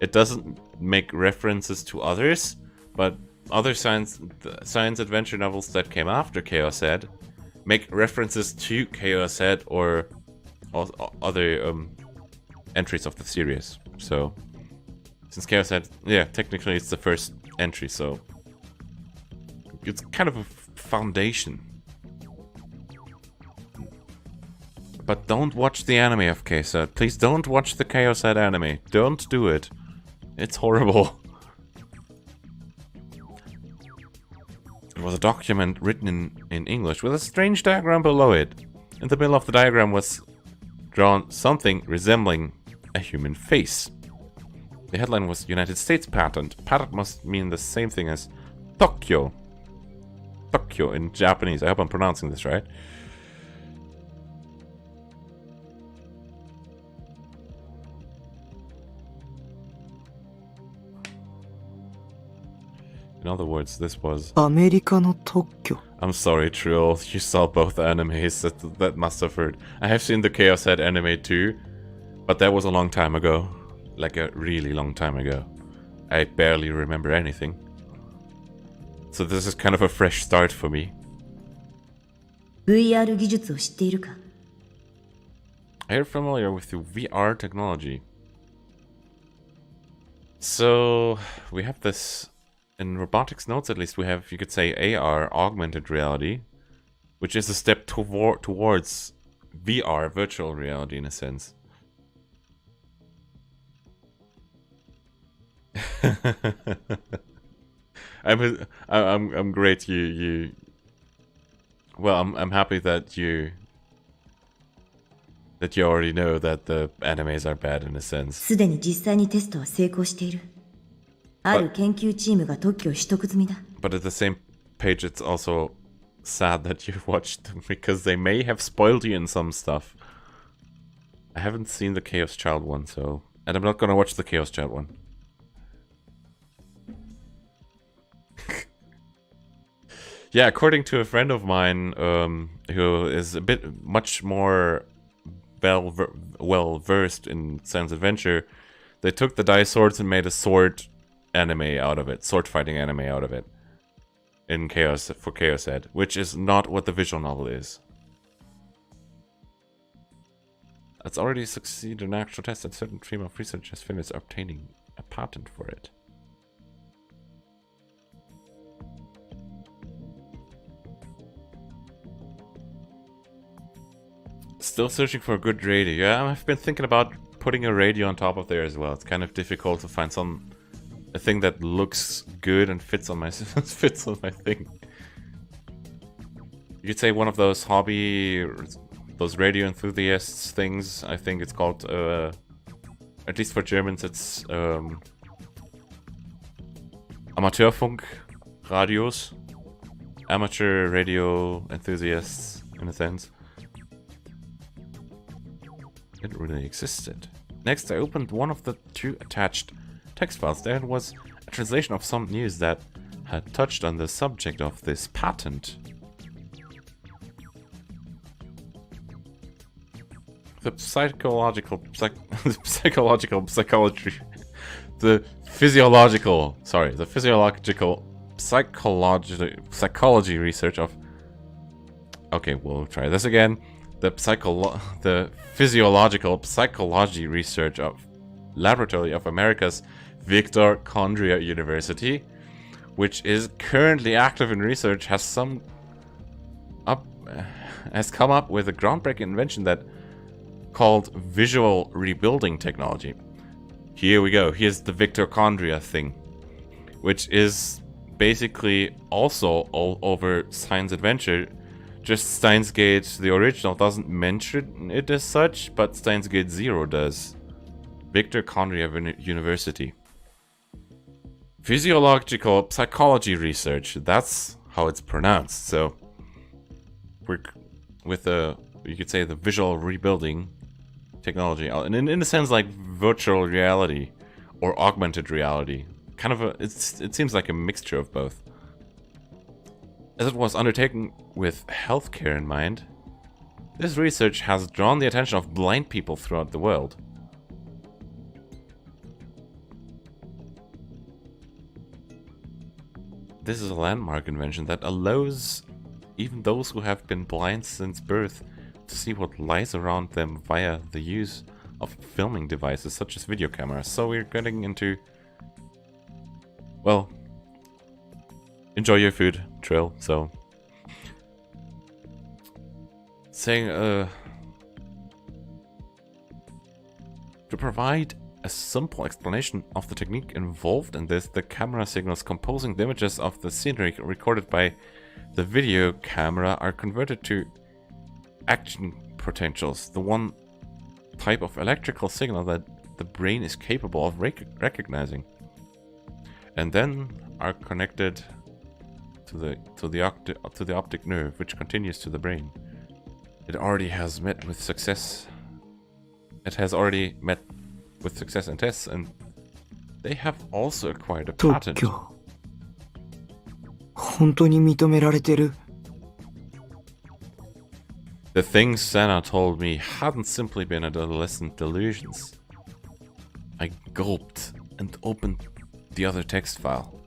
it doesn't make references to others, but other science adventure novels that came after ChäoS make references to ChäoS or other entries of the series. So since ChäoS, yeah, technically it's the first entry, so it's kind of a foundation. But don't watch the anime of ChäoS. Please don't watch the ChäoS anime. Don't do it. It's horrible. It was a document written in English with a strange diagram below it. In the middle of the diagram was drawn something resembling a human face. The headline was United States patent. Patent must mean the same thing as Tokyo. Tokyo in Japanese. I hope I'm pronouncing this right. In other words, this was... America no Tokyo. I'm sorry, Trill. You saw both animes. That must have hurt. I have seen the ChäoS anime too, but that was a long time ago. Like a really long time ago. I barely remember anything. So this is kind of a fresh start for me. VR 技術を知っているか? Are you familiar with the VR technology? So, we have this... In robotics notes, at least, we have, you could say, AR, augmented reality, which is a step towards VR, virtual reality, in a sense. I'm great. Well, I'm happy that you already know that the animes are bad in a sense. すでに実際にテストは成功している。ある研究チームが特許を取得済みだ。But at the same page, it's also sad that you watched them because they may have spoiled you in some stuff. I haven't seen the ChäoS Child one, so... And I'm not gonna watch the ChäoS Child one. Yeah, according to a friend of mine, who is a bit much more well versed in science adventure, they took the dice swords and made a sword anime out of it, sword fighting anime out of it, in ChäoS for ChäoS Ed, which is not what the visual novel is. It's already succeeded in an actual test, and certain stream of research has finished obtaining a patent for it. Still searching for a good radio. Yeah, I've been thinking about putting a radio on top of there as well. It's kind of difficult to find a thing that looks good and fits on my thing. You could say one of those those radio enthusiasts things. I think it's called, at least for Germans, it's Amateurfunk radios, amateur radio enthusiasts in a sense. It really existed. Next, I opened one of the two attached text files. There was a translation of some news that had touched on the subject of this patent. The physiological psychology research of... Okay, we'll try this again. The physiological psychology research of Laboratory of America's Victor Condria University, which is currently active in research, has come up with a groundbreaking invention that called visual rebuilding technology. Here we go. Here's the Victor Condria thing, which is basically also all over science adventure. Just Steins Gate, the original, doesn't mention it as such, but Steins Gate 0 does. Victor Condria University. Physiological psychology research, that's how it's pronounced. So, we're with you could say the visual rebuilding technology, and in a sense like virtual reality or augmented reality. Kind of it seems like a mixture of both. As it was undertaken with healthcare in mind, this research has drawn the attention of blind people throughout the world. This is a landmark invention that allows even those who have been blind since birth to see what lies around them via the use of filming devices such as video cameras. So we're getting into... Well... Enjoy your food, Trill, so... Saying, provide a simple explanation of the technique involved in this, the camera signals composing the images of the scenery recorded by the video camera are converted to action potentials, the one type of electrical signal that the brain is capable of recognizing, and then are connected to the optic nerve, which continues to the brain. It has already met with success in tests, and they have also acquired a patent. 本当に認められてる。The things Senna told me hadn't simply been adolescent delusions. I gulped and opened the other text file.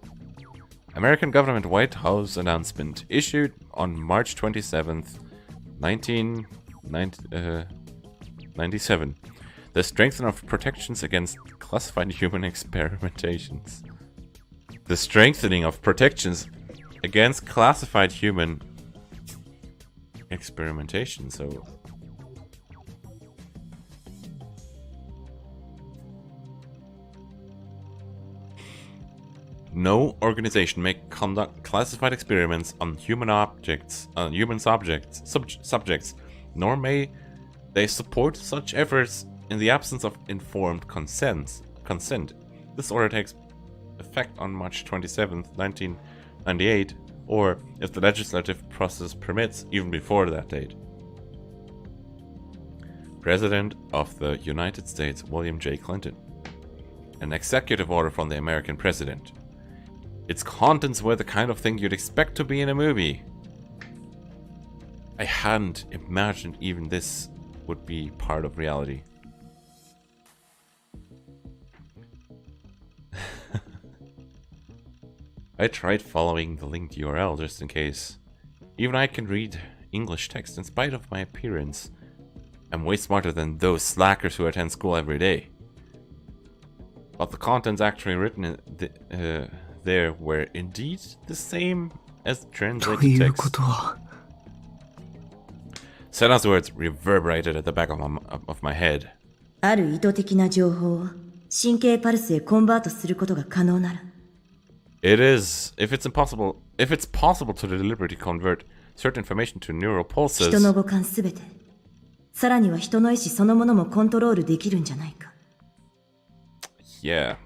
American government White House announcement issued on March 27th, 1997. The strengthening of protections against classified human experimentations. The strengthening of protections against classified human experimentation, so... No organization may conduct classified experiments on human objects, subjects, nor may they support such efforts in the absence of informed consent. This order takes effect on March 27th, 1998, or if the legislative process permits, even before that date. President of the United States, William J. Clinton. An executive order from the American president. Its contents were the kind of thing you'd expect to be in a movie. I hadn't imagined even this would be part of reality. I tried following the linked URL just in case. Even I can read English text in spite of my appearance. I'm way smarter than those slackers who attend school every day. But the contents actually written there were indeed the same as translated text. Senna's words reverberated at the back of my head. ある意図的な情報を神経パルスへコンバートすることが可能なら It is, if it's possible to deliberately convert certain information to neural pulses. 人の五感すべて、さらには人の意志そのものもコントロールできるんじゃないか。Yeah.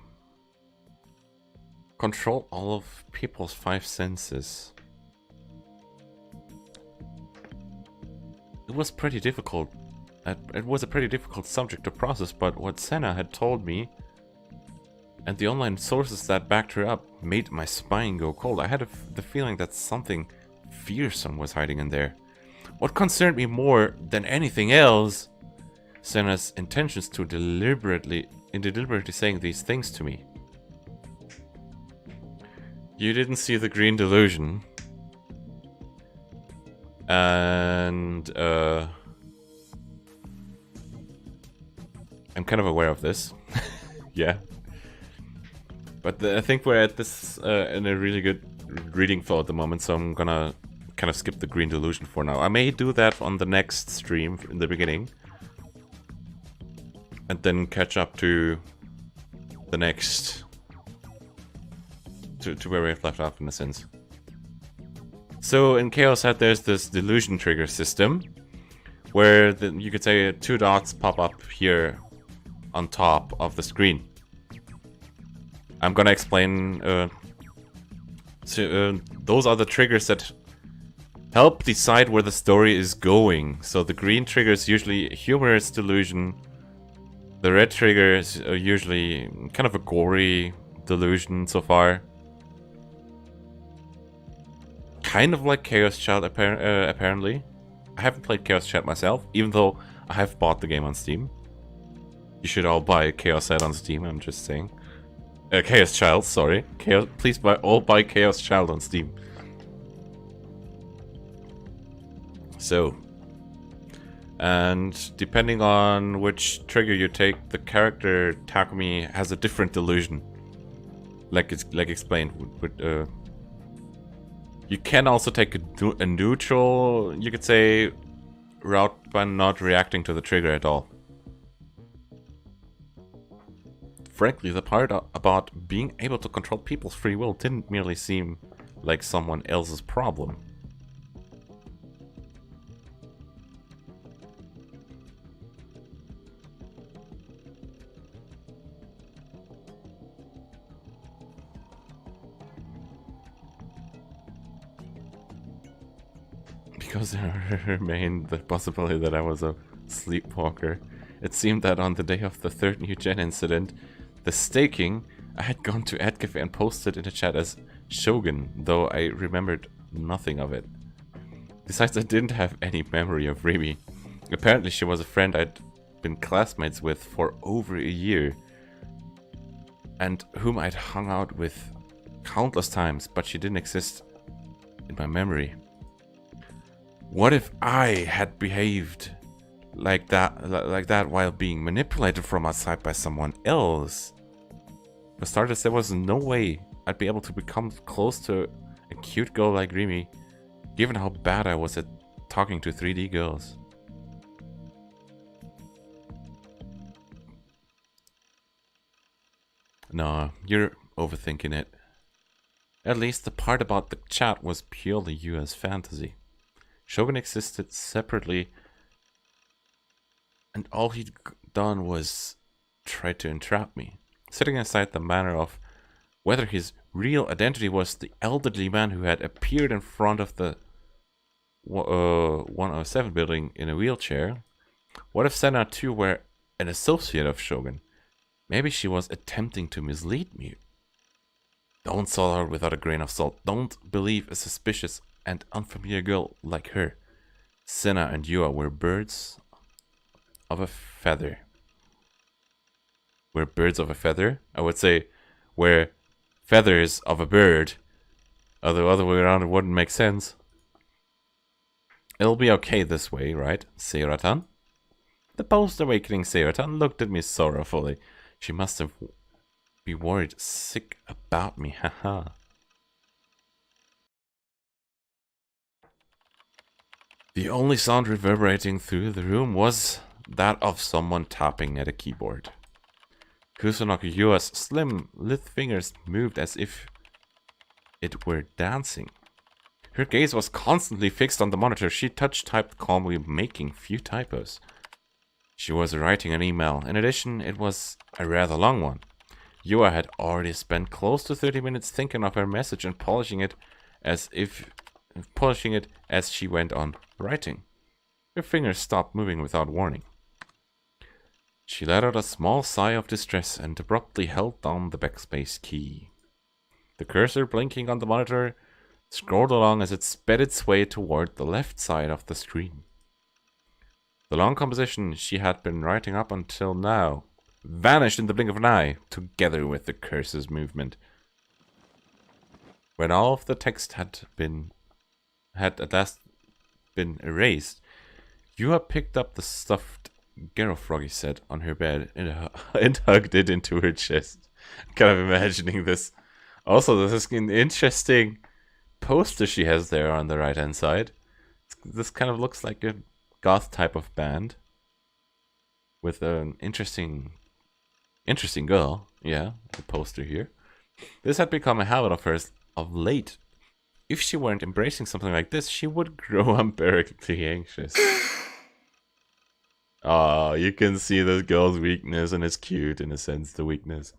Control all of people's five senses. It was pretty difficult. It was a pretty difficult subject to process, but what Senna had told me and the online sources that backed her up made my spine go cold. I had the feeling that something fearsome was hiding in there. What concerned me more than anything else, Senna's intentions to deliberately saying these things to me. You didn't see the green delusion. And, I'm kind of aware of this. Yeah. But I think we're at this, in a really good reading flow at the moment, so I'm gonna kind of skip the green delusion for now. I may do that on the next stream in the beginning. And then catch up to the next... to where we've left off in a sense. So in ChäoS hat there's this delusion trigger system, where you could say two dots pop up here on top of the screen. I'm gonna explain, those are the triggers that help decide where the story is going. So the green trigger is usually a humorous delusion. The red trigger is usually kind of a gory delusion so far. Kind of like ChäoS Child apparently. I haven't played ChäoS Child myself, even though I have bought the game on Steam. You should all buy ChäoS Child on Steam, I'm just saying. ChäoS Child, sorry. Please buy ChäoS Child on Steam. So, and depending on which trigger you take, the character Takumi has a different delusion. Like explained. You can also take a neutral, you could say, route by not reacting to the trigger at all. Frankly, the part about being able to control people's free will didn't merely seem like someone else's problem. Because there remained the possibility that I was a sleepwalker, it seemed that on the day of the third new gen incident, the staking, I had gone to AdCafe and posted in the chat as Shogun, though I remembered nothing of it. Besides, I didn't have any memory of Remy. Apparently she was a friend I'd been classmates with for over a year, and whom I'd hung out with countless times, but she didn't exist in my memory. What if I had behaved like that while being manipulated from outside by someone else? For starters, there was no way I'd be able to become close to a cute girl like Remy, given how bad I was at talking to 3D girls. No, you're overthinking it. At least the part about the chat was purely US fantasy. Shogun existed separately, and all he'd done was try to entrap me, setting aside the matter of whether his real identity was the elderly man who had appeared in front of the 107 building in a wheelchair. What if Senna too were an associate of Shogun? Maybe she was attempting to mislead me. Don't sell her without a grain of salt. Don't believe a suspicious and unfamiliar girl like her. Senna and Yua were birds of a feather. We're birds of a feather? I would say we're feathers of a bird. Although other way around it wouldn't make sense. It'll be okay this way, right, Seiratan? The post-awakening Seiratan looked at me sorrowfully. She must have been worried sick about me, haha. The only sound reverberating through the room was that of someone tapping at a keyboard. Kusanagi Yua's slim, lithe fingers moved as if it were dancing. Her gaze was constantly fixed on the monitor. She touch-typed calmly, making few typos. She was writing an email. In addition, it was a rather long one. Yua had already spent close to 30 minutes thinking of her message and polishing it as she went on writing. Her fingers stopped moving without warning. She let out a small sigh of distress and abruptly held down the backspace key. The cursor blinking on the monitor scrolled along as it sped its way toward the left side of the screen. The long composition she had been writing up until now vanished in the blink of an eye, together with the cursor's movement. When all of the text had at last been erased, Yua picked up the stuffed Gero frog he said on her bed and hugged it into her chest. I'm kind of imagining this. Also, this is an interesting poster she has there on the right hand side. This kind of looks like a goth type of band with an interesting girl. Yeah, the poster here. This had become a habit of hers of late. If she weren't embracing something like this, she would grow unbearably anxious. Oh, you can see this girl's weakness, and it's cute in a sense, the weakness.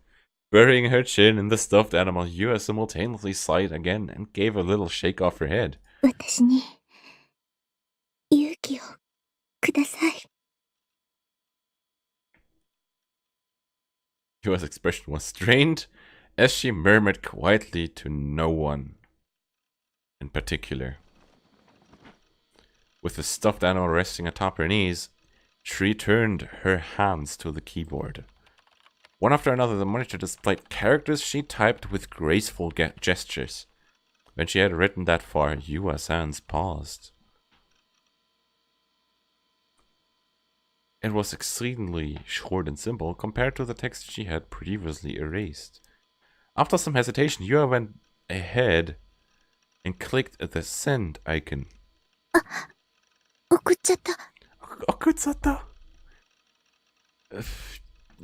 Burying her chin in the stuffed animal, Yua simultaneously sighed again and gave a little shake off her head. Yua's expression was strained as she murmured quietly to no one in particular. With the stuffed animal resting atop her knees, she turned her hands to the keyboard. One after another, the monitor displayed characters she typed with graceful gestures. When she had written that far, Yua's hands paused. It was exceedingly short and simple compared to the text she had previously erased. After some hesitation, Yua went ahead and clicked the send icon. Okutsata.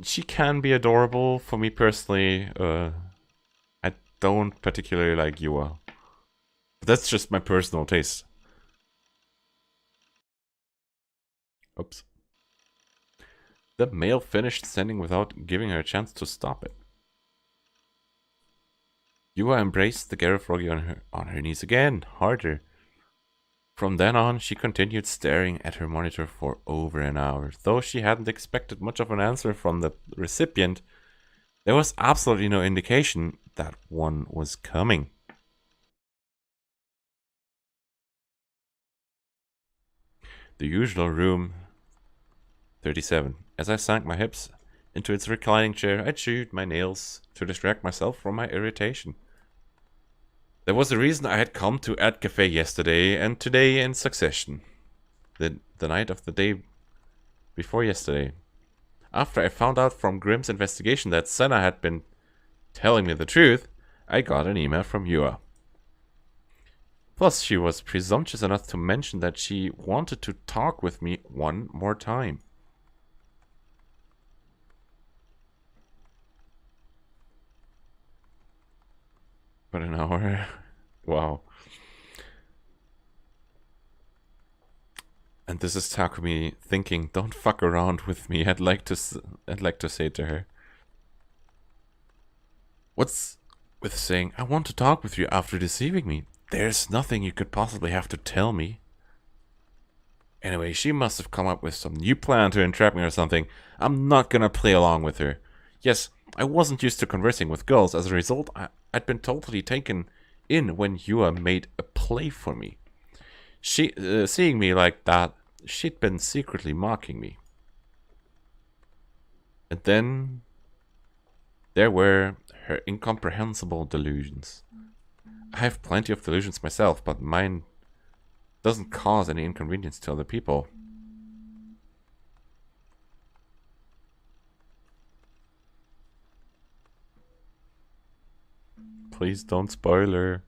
she can be adorable. For me personally, I don't particularly like Yua. But that's just my personal taste. Oops. The mail finished sending without giving her a chance to stop it. Yua embraced the Garofrogi on her knees again, harder. From then on, she continued staring at her monitor for over an hour. Though she hadn't expected much of an answer from the recipient, there was absolutely no indication that one was coming. The usual room 37. As I sank my hips into its reclining chair, I chewed my nails to distract myself from my irritation. There was a reason I had come to Ad Cafe yesterday and today in succession. The night of the day before yesterday. After I found out from Grimm's investigation that Senna had been telling me the truth, I got an email from Yua. Plus, she was presumptuous enough to mention that she wanted to talk with me one more time. But an hour? Wow. And this is Takumi thinking, "Don't fuck around with me." I'd like to say to her, "What's with saying I want to talk with you after deceiving me? There's nothing you could possibly have to tell me." Anyway, she must have come up with some new plan to entrap me or something. I'm not gonna play along with her. Yes, I wasn't used to conversing with girls. As a result, I'd been totally taken in when Yua made a play for me. She, seeing me like that, she'd been secretly mocking me. And then there were her incomprehensible delusions. I have plenty of delusions myself, but mine doesn't cause any inconvenience to other people. Please don't spoil her.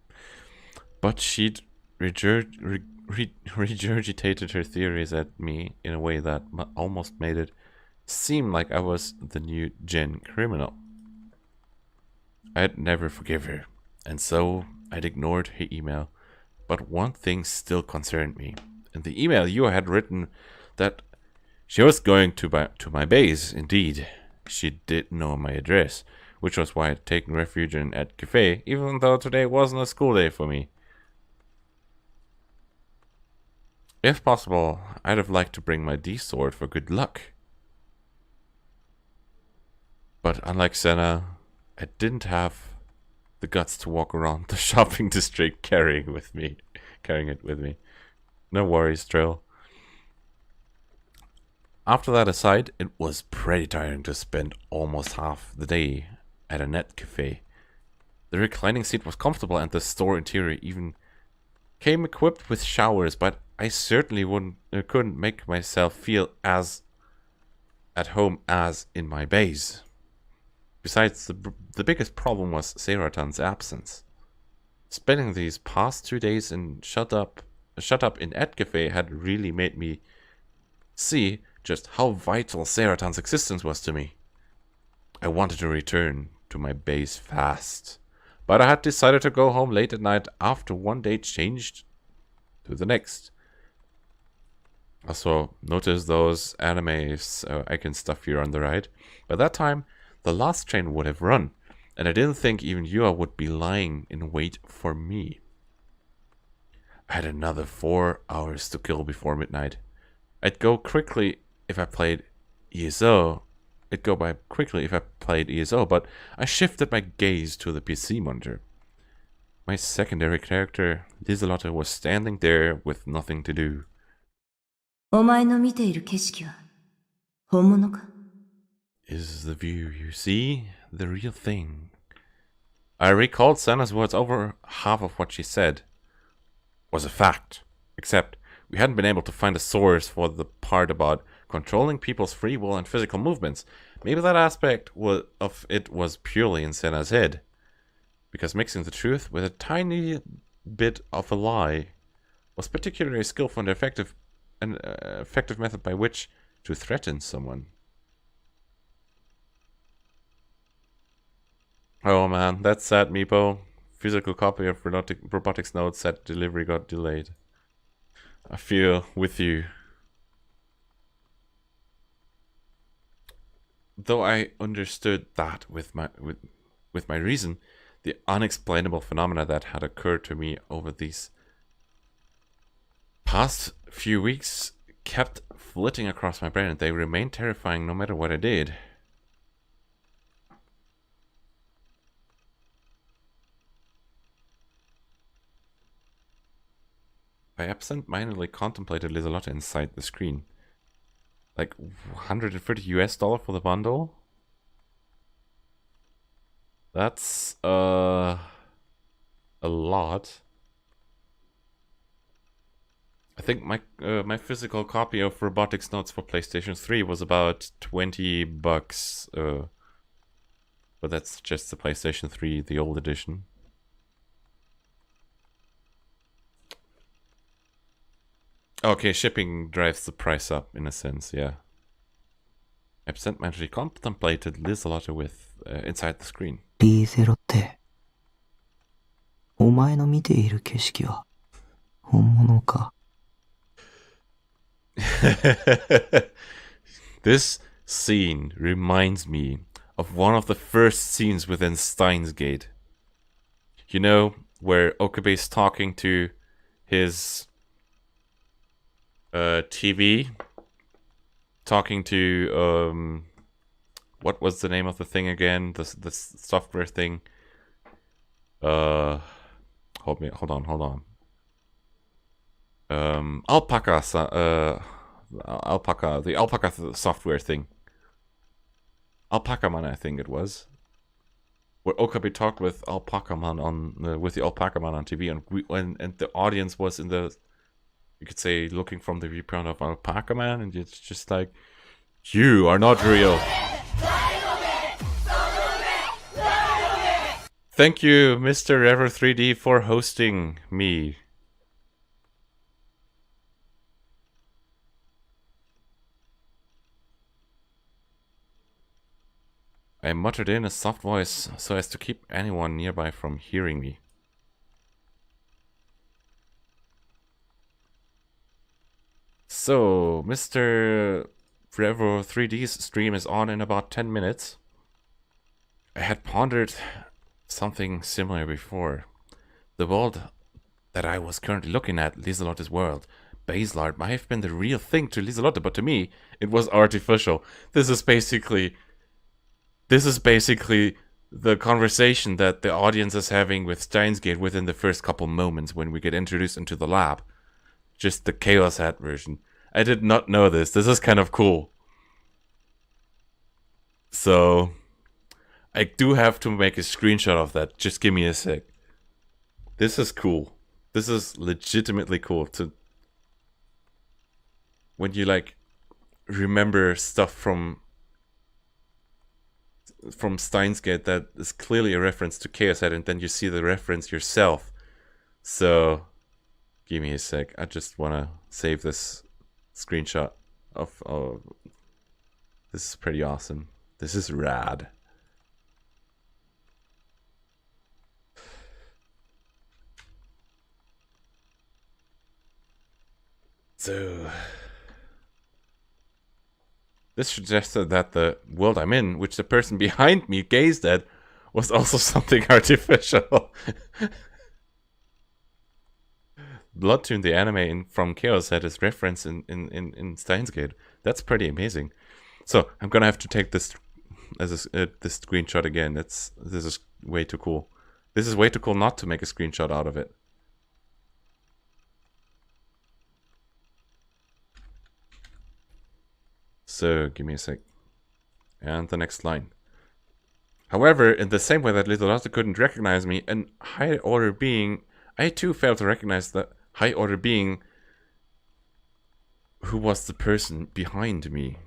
But she'd regurgitated her theories at me in a way that almost made it seem like I was the new gen criminal. I'd never forgive her, and so I'd ignored her email. But one thing still concerned me. In the email, Yua had written that she was going to my base. Indeed, she did know my address, which was why I'd taken refuge in Ad Cafe, even though today wasn't a school day for me. If possible, I'd have liked to bring my D-sword for good luck. But unlike Senna, I didn't have the guts to walk around the shopping district carrying it with me. No worries, Trill. After that aside, it was pretty tiring to spend almost half the day at a net cafe. The reclining seat was comfortable and the store interior even came equipped with showers, but I certainly couldn't make myself feel as at home as in my base. Besides, the biggest problem was Seratan's absence. Spending these past 2 days shut up in Ad Cafe had really made me see just how vital Seratan's existence was to me. I wanted to return to my base fast, but I had decided to go home late at night after one day changed to the next. Also, notice those animes icon stuff here on the right. By that time, the last train would have run, and I didn't think even Yua would be lying in wait for me. I had another 4 hours to kill before midnight. I'd go quickly if I played ESO. It'd go by quickly if I played ESO, but I shifted my gaze to the PC monitor. My secondary character, Liselotte, was standing there with nothing to do. お前の見ている景色は本物か? Is the view you see the real thing? I recalled Senna's words. Over half of what she said was a fact, except we hadn't been able to find a source for the part about controlling people's free will and physical movements. Maybe that aspect of it was purely in Senna's head, because mixing the truth with a tiny bit of a lie was particularly skillful and effective method by which to threaten someone. Oh man, that's sad, Meepo. Physical copy of robotics notes said delivery got delayed. I feel with you. Though I understood that with my reason, the unexplainable phenomena that had occurred to me over these past few weeks kept flitting across my brain, and they remained terrifying no matter what I did. I absent-mindedly contemplated Liselotte inside the screen. Like $130 for the bundle? That's a lot. I think my physical copy of robotics notes for PlayStation 3 was about $20. But that's just the PlayStation 3, the old edition. Okay, shipping drives the price up in a sense, yeah. Absent-mindedly contemplated Liselotte with inside the screen. リーゼロって、お前の見ている景色は本物か。This scene reminds me of one of the first scenes within Steins Gate. You know, where Okabe's talking to his TV, talking to what was the name of the thing again? The software thing. Hold on. Alpaca, the Alpaca software thing. Alpaca Man, I think it was. Where Okabe talked with Alpaca Man with the Alpaca Man on TV, and the audience was in the, you could say, looking from the viewpoint of Alpaca Man, and it's just like, you are not real. Thank you, Mr. Ever 3D, for hosting me. I muttered in a soft voice so as to keep anyone nearby from hearing me. So, Mr. Forever 3D's stream is on in about 10 minutes. I had pondered something similar before. The world that I was currently looking at, Liselotte's world, Baselard, might have been the real thing to Liselotte, but to me, it was artificial. This is basically the conversation that the audience is having with Steins Gate within the first couple moments when we get introduced into the lab. Just the ChäoS hat version. I did not know this. This is kind of cool. So, I do have to make a screenshot of that. Just give me a sec. This is cool. This is legitimately cool to, when you like remember stuff from Steins Gate that is clearly a reference to ChäoS hat, and then you see the reference yourself. So, give me a sec. I just want to save this screenshot of this is pretty awesome. This is rad. So, this suggested that the world I'm in, which the person behind me gazed at, was also something artificial. Bloodtune, the anime from ChäoS, had its reference in Steins Gate. That's pretty amazing. So I'm gonna have to take this as this screenshot again. This is way too cool. This is way too cool not to make a screenshot out of it. So give me a sec. And the next line. However, in the same way that Liselotte couldn't recognize me, an high order being, I too failed to recognize the high order being who was the person behind me.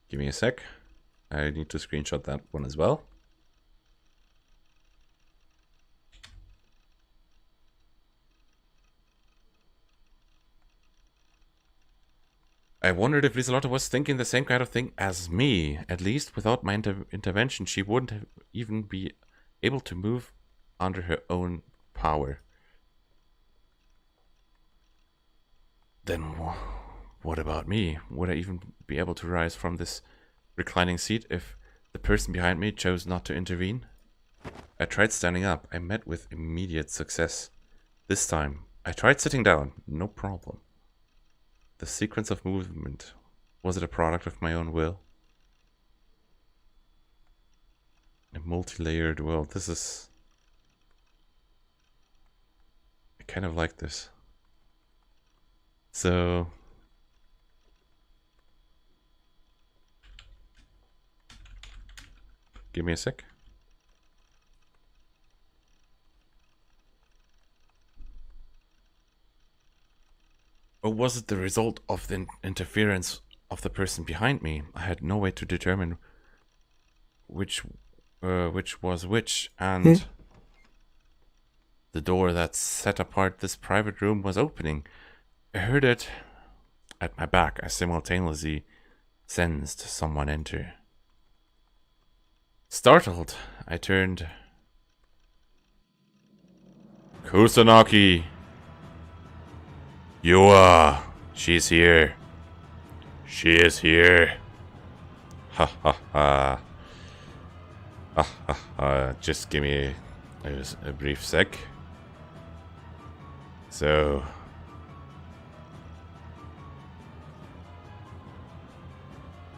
Give me a sec. I need to screenshot that one as well. I wondered if Lieselotte was thinking the same kind of thing as me. At least without my intervention, she wouldn't have even be able to move under her own power. Then what about me? Would I even be able to rise from this reclining seat if the person behind me chose not to intervene? I tried standing up. I met with immediate success. This time, I tried sitting down. No problem. The sequence of movement, was it a product of my own will? A multi-layered world. This is... I kind of like this. So... Give me a sec. Or was it the result of the interference of the person behind me? I had no way to determine which was which, and the door that set apart this private room was opening. I heard it at my back. I simultaneously sensed someone enter. Startled, I turned. Kusanagi! Yua! She's here. She is here. Ha ha ha. Ha ha ha. Just give me a brief sec. So...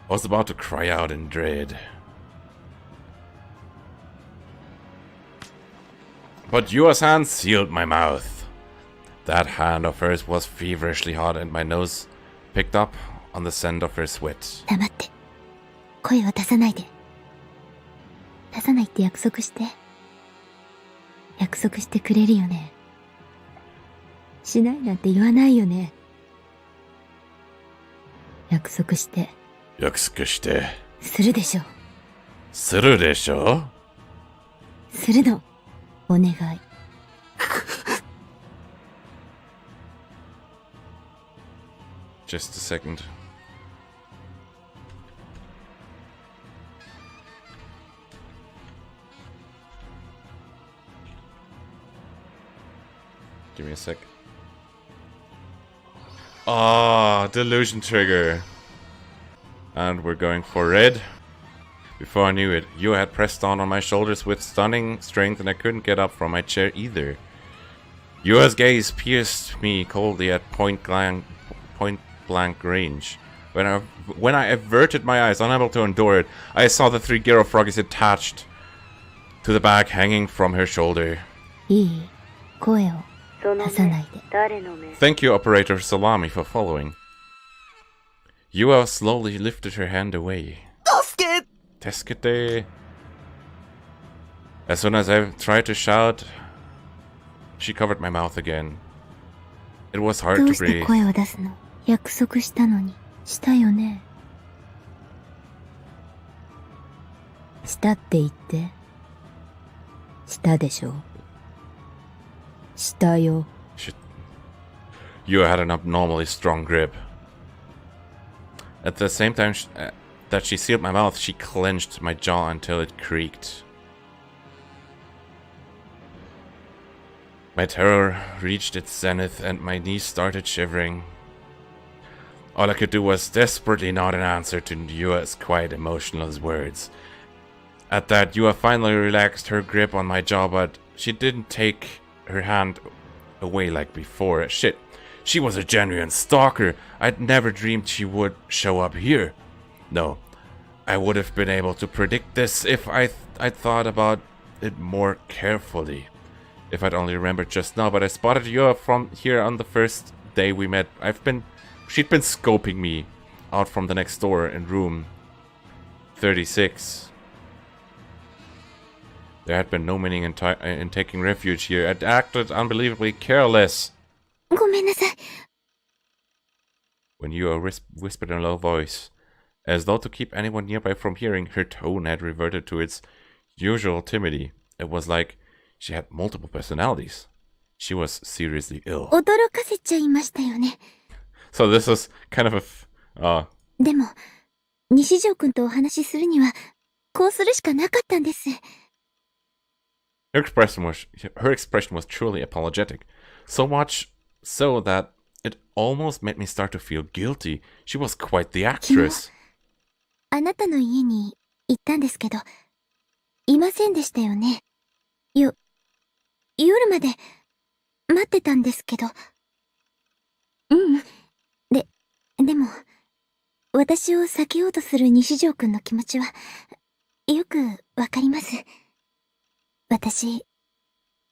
I was about to cry out in dread. But Yua's hand sealed my mouth. That hand of hers was feverishly hot, and my nose picked up on the scent of her sweat. 黙って。声を出さないで。出さないって約束して。約束してくれるよね。しないなんて言わないよね。約束して。約束して。するでしょ。するでしょ？するの。お願い。Just a second. Give me a sec. Ah, delusion trigger. And we're going for red. Before I knew it, Yua had pressed down on my shoulders with stunning strength, and I couldn't get up from my chair either. Yua's gaze pierced me coldly at point blank range. When I averted my eyes, unable to endure it, I saw the 3 Gero froggies attached to the bag hanging from her shoulder. Thank you, Operator Salami, for following. Yua slowly lifted her hand away. Teskete. As soon as I tried to shout, she covered my mouth again. It was hard to breathe. 約束したのに、したよね。したって言って。したでしょ。したよ。You had an abnormally strong grip. At the same time that she sealed my mouth, she clenched my jaw until it creaked. My terror reached its zenith and my knees started shivering. All I could do was desperately nod an answer to Yua's quite emotional words. At that, Yua finally relaxed her grip on my jaw, but she didn't take her hand away like before. Shit, she was a genuine stalker. I'd never dreamed she would show up here. No, I would have been able to predict this if I'd thought about it more carefully. If I'd only remembered just now, but I spotted Yua from here on the first day we met. She'd been scoping me out from the next door in room 36. There had been no meaning in taking refuge here. I'd acted unbelievably careless. ごめんなさい。When Yua whispered in a low voice, as though to keep anyone nearby from hearing, her tone had reverted to its usual timidity. It was like she had multiple personalities. She was seriously ill. 驚かせちゃいましたよね。So this is kind of Ah. でも、西条くんとお話しするには、こうするしかなかったんです。Her expression was truly apologetic. So much so that it almost made me start to feel guilty. She was quite the actress. あなたの家に行ったんですけど、いませんでしたよね。夜まで待ってたんですけど。うん。でも、私を避けようとする西条くんの気持ちは、よくわかります。私、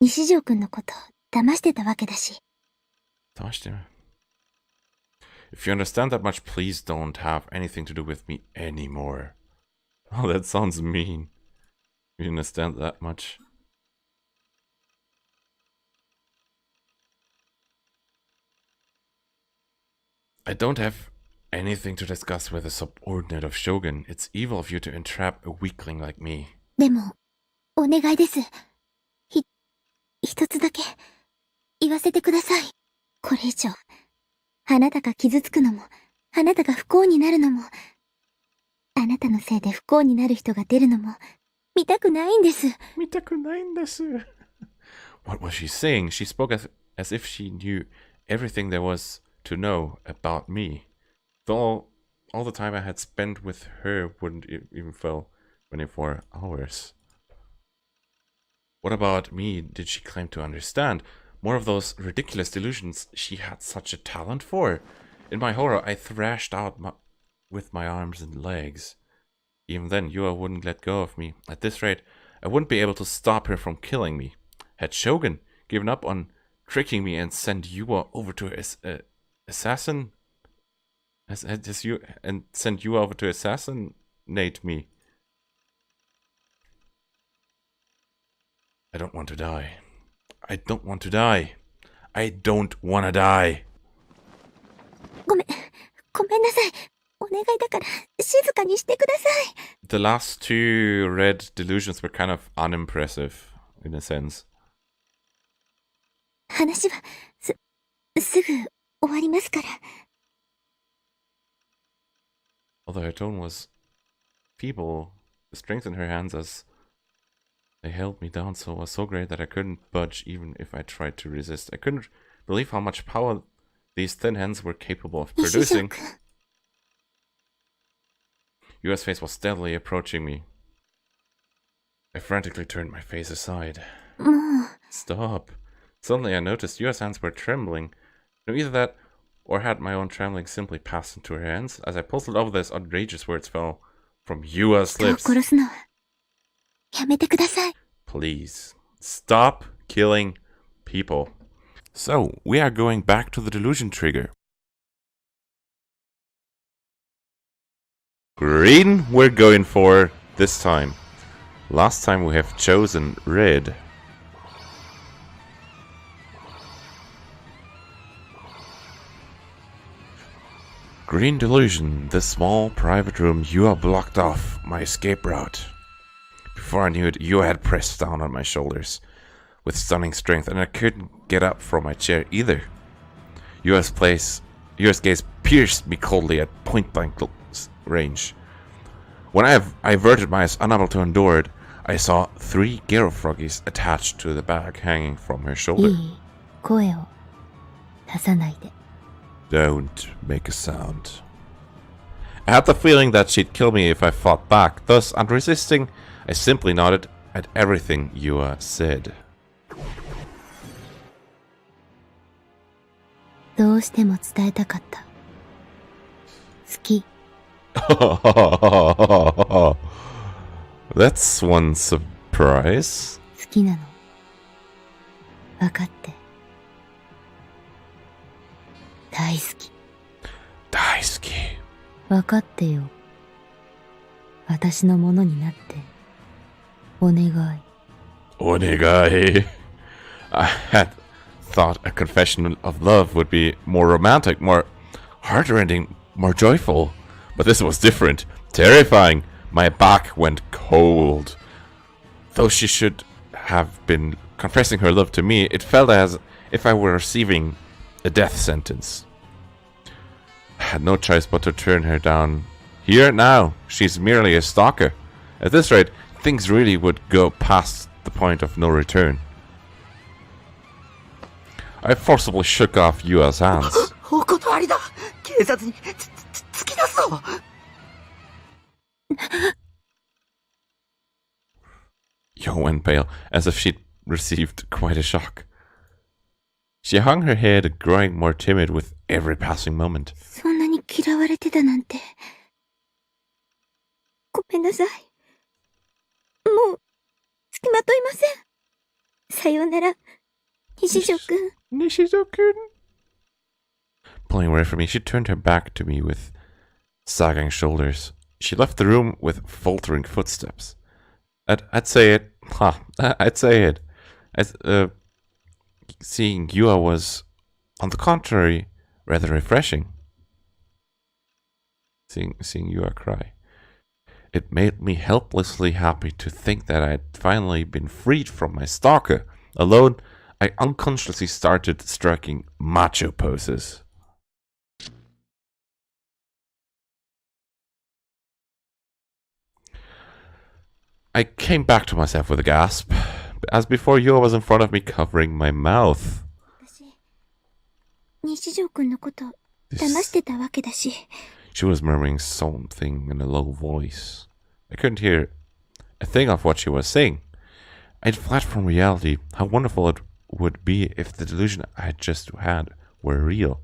西条くんのこと騙してたわけだし。騙してる? If you understand that much, please don't have anything to do with me anymore. Oh, that sounds mean. You understand that much? I don't have anything to discuss with a subordinate of Shogun. It's evil of you to entrap a weakling like me. でも、お願いです。一つだけ、言わせてください。これ以上、あなたが傷つくのも、あなたが不幸になるのも、あなたのせいで不幸になる人が出るのも、見たくないんです。見たくないんです。What was she saying? She spoke as if she knew everything there was to know about me. Though all the time I had spent with her wouldn't even fill 24 hours. What about me did she claim to understand? More of those ridiculous delusions she had such a talent for. In my horror, I thrashed out with my arms and legs. Even then, Yua wouldn't let go of me. At this rate, I wouldn't be able to stop her from killing me. Had Shogun given up on tricking me and sent Yua over to assassinate me. I don't want to die. I don't want to die. I don't want to die. ごめんなさい。お願いだから静かにしてください。The last two red delusions were kind of unimpressive, in a sense. 話はすぐ終わりますから。Although her tone was feeble, the strength in her hands as they held me down was so great that I couldn't budge even if I tried to resist. I couldn't believe how much power these thin hands were capable of producing. Yua's face was steadily approaching me. I frantically turned my face aside. Stop. Suddenly I noticed Yua's hands were trembling. No, either that or had my own trembling simply passed into her hands. As I puzzled over this, outrageous words fell from Yua's lips. Please, stop killing people. So, we are going back to the delusion trigger. Green we're going for this time. Last time we have chosen red. Green delusion. This small private room, Yua blocked off my escape route. Before I knew it, Yua had pressed down on my shoulders with stunning strength, and I couldn't get up from my chair either. Yua's gaze pierced me coldly at point-blank range. When I averted my eyes, unable to endure it, I saw 3 Gero froggies attached to the bag hanging from her shoulder. Don't make a sound. I had the feeling that she'd kill me if I fought back, thus, unresisting, I simply nodded at everything Yua said. どうしても伝えたかった。好き。That's one surprise. 好きなの。分かって。大好き。大好き。分かってよ。私のものになって。お願い。お願い。I had thought a confession of love would be more romantic, more heartrending, more joyful. But this was different, terrifying. My back went cold. Though she should have been confessing her love to me, it felt as if I were receiving a death sentence. had no choice but to turn her down. Here now, she's merely a stalker. At this rate, things really would go past the point of no return. I forcibly shook off Yua's hands. Yo went pale, as if she'd received quite a shock. She hung her head, growing more timid with every passing moment. そんなに嫌われてたなんて。ごめんなさい。もう、付きまといません。さようなら、西条くん。Nishizo-kun. Pulling away from me, she turned her back to me with sagging shoulders. She left the room with faltering footsteps. I'd say it. I'd say it. Seeing Yua was, on the contrary, rather refreshing. Seeing Yua cry. It made me helplessly happy to think that I had finally been freed from my stalker. Alone, I unconsciously started striking macho poses. I came back to myself with a gasp. As before, Yua was in front of me, covering my mouth. She was murmuring something in a low voice. I couldn't hear a thing of what she was saying. I'd fled from reality. How wonderful it would be if the delusion I had just had were real.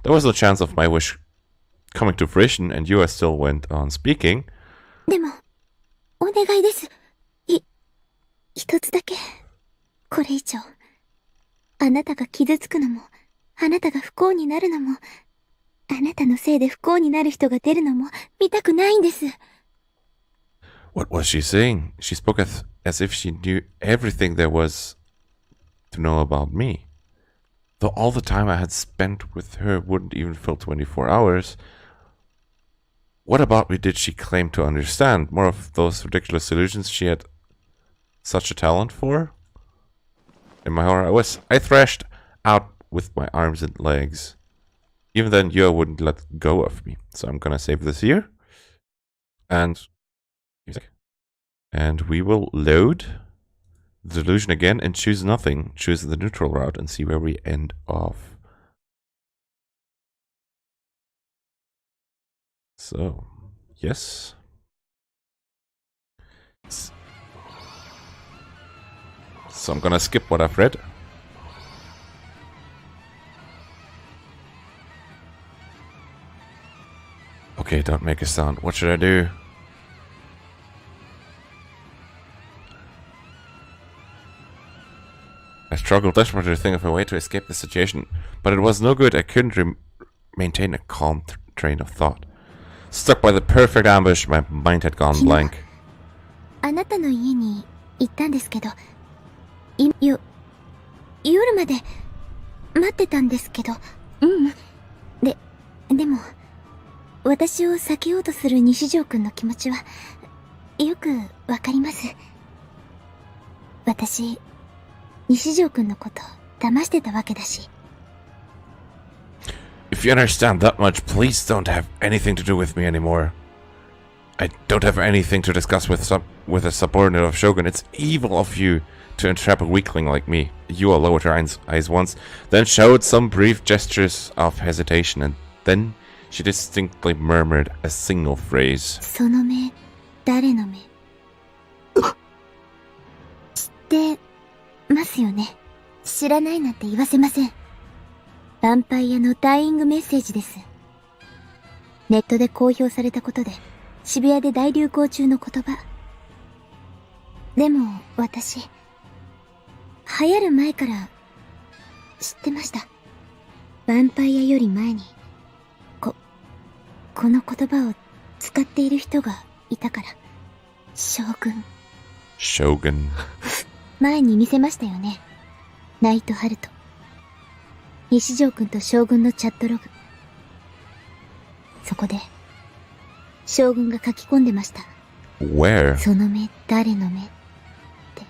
There was no chance of my wish coming to fruition, and Yua still went on speaking. でも、お願いです。一つだけ。これ以上、あなたが傷つくのも、あなたが不幸になるのも、あなたのせいで不幸になる人が出るのも見たくないんです。What was she saying? She spoke as if she knew everything there was to know about me. Though all the time I had spent with her wouldn't even fill 24 hours, what about me did she claim to understand? More of those ridiculous solutions she had such a talent for? In my horror, I thrashed out with my arms and legs. Even then, Yua wouldn't let go of me. So I'm gonna save this here. And we will load the delusion again and choose nothing. Choose the neutral route and see where we end off. So, yes. So I'm gonna skip what I've read. Okay, don't make a sound. What should I do? I struggled desperately to think of a way to escape the situation, but it was no good. I couldn't maintain a calm train of thought. Stuck by the perfect ambush, my mind had gone blank. あなたの家に行ったんですけど、夜まで待ってたんですけど、でも、私を避けようとする西条くんの気持ちは、よくわかります。私、西条くんのこと騙してたわけだし。If you understand that much, please don't have anything to do with me anymore. I don't have anything to discuss with a subordinate of Shogun. It's evil of you to entrap a weakling like me. Yua lowered her eyes once, then showed some brief gestures of hesitation, and then she distinctly murmured a single phrase. その目、誰の目？知ってますよね。知らないなんて言わせません。ヴァンパイアのダイイングメッセージです。ネットで公表されたことで、渋谷で大流行中の言葉。でも、私、流行る前から知ってました。ヴァンパイアより前に、この言葉を使っている人がいたから。将軍。Shogun. 前に見せましたよね。ナイトハルト。西条くんと将軍のチャットログ。そこで、将軍が書き込んでました。Where? その目、誰の目って。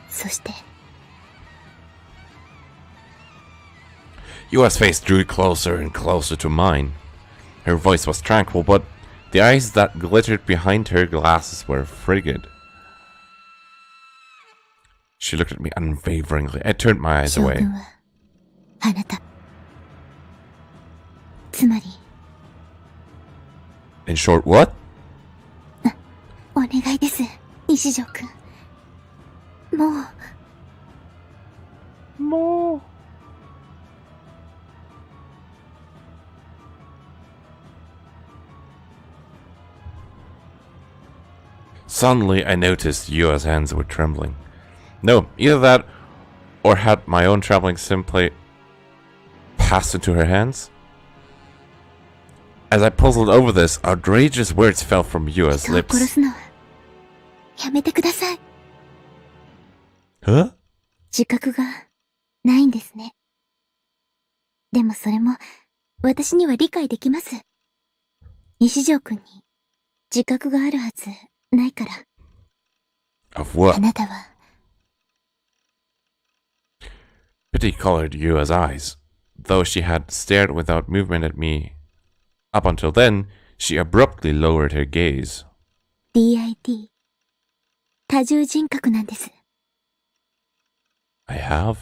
そして。Yua's face drew closer and closer to mine. Her voice was tranquil, but the eyes that glittered behind her glasses were frigid. She looked at me unwaveringly. I turned my eyes away. あなた。つまり。 In short, what? お願いです、西条くん。もう。Suddenly, I noticed Yua's hands were trembling. No, either that, or had my own trembling simply passed into her hands? As I puzzled over this, outrageous words fell from Yua's 人を lips. 殺すのはやめてください。 Huh? 自覚がないんですね。でもそれも私には理解できます。西条くんに自覚があるはずないから。 Of what? あなたは Pity colored Yua's eyes. Though she had stared without movement at me up until then, she abruptly lowered her gaze. DID 多重人格なんです。 I have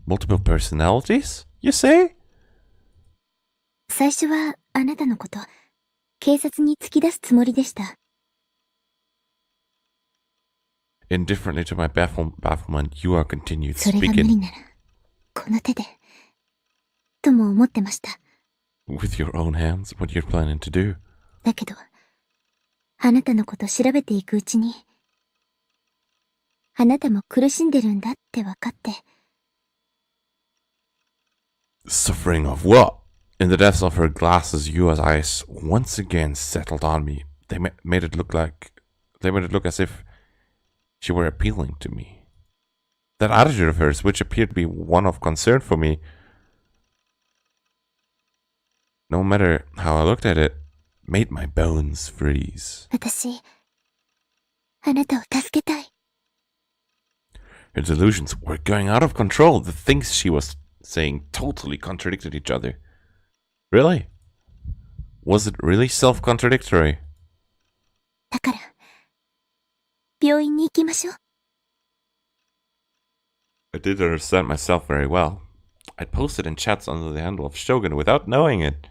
multiple personalities, you say? 最初はあなたのこと警察に突き出すつもりでした。 Indifferently to my bafflement, Yua continued それが無理 speaking. ならこの手でとも思ってました。 With your own hands, what you're planning to do? だけどあなたのこと調べていくうちにあなたも苦しんでるんだって分かって。 Suffering of what? In the depths of her glasses, Yua's eyes once again settled on me. They made it look as if she were appealing to me. That attitude of hers, which appeared to be one of concern for me, no matter how I looked at it, made my bones freeze. 私あなたを助けたい。 Her delusions were going out of control. The things she was saying totally contradicted each other. Really? Was it really self-contradictory? だから病院に行きましょう。 I did understand myself very well. I'd posted in chats under the handle of Shogun without knowing it.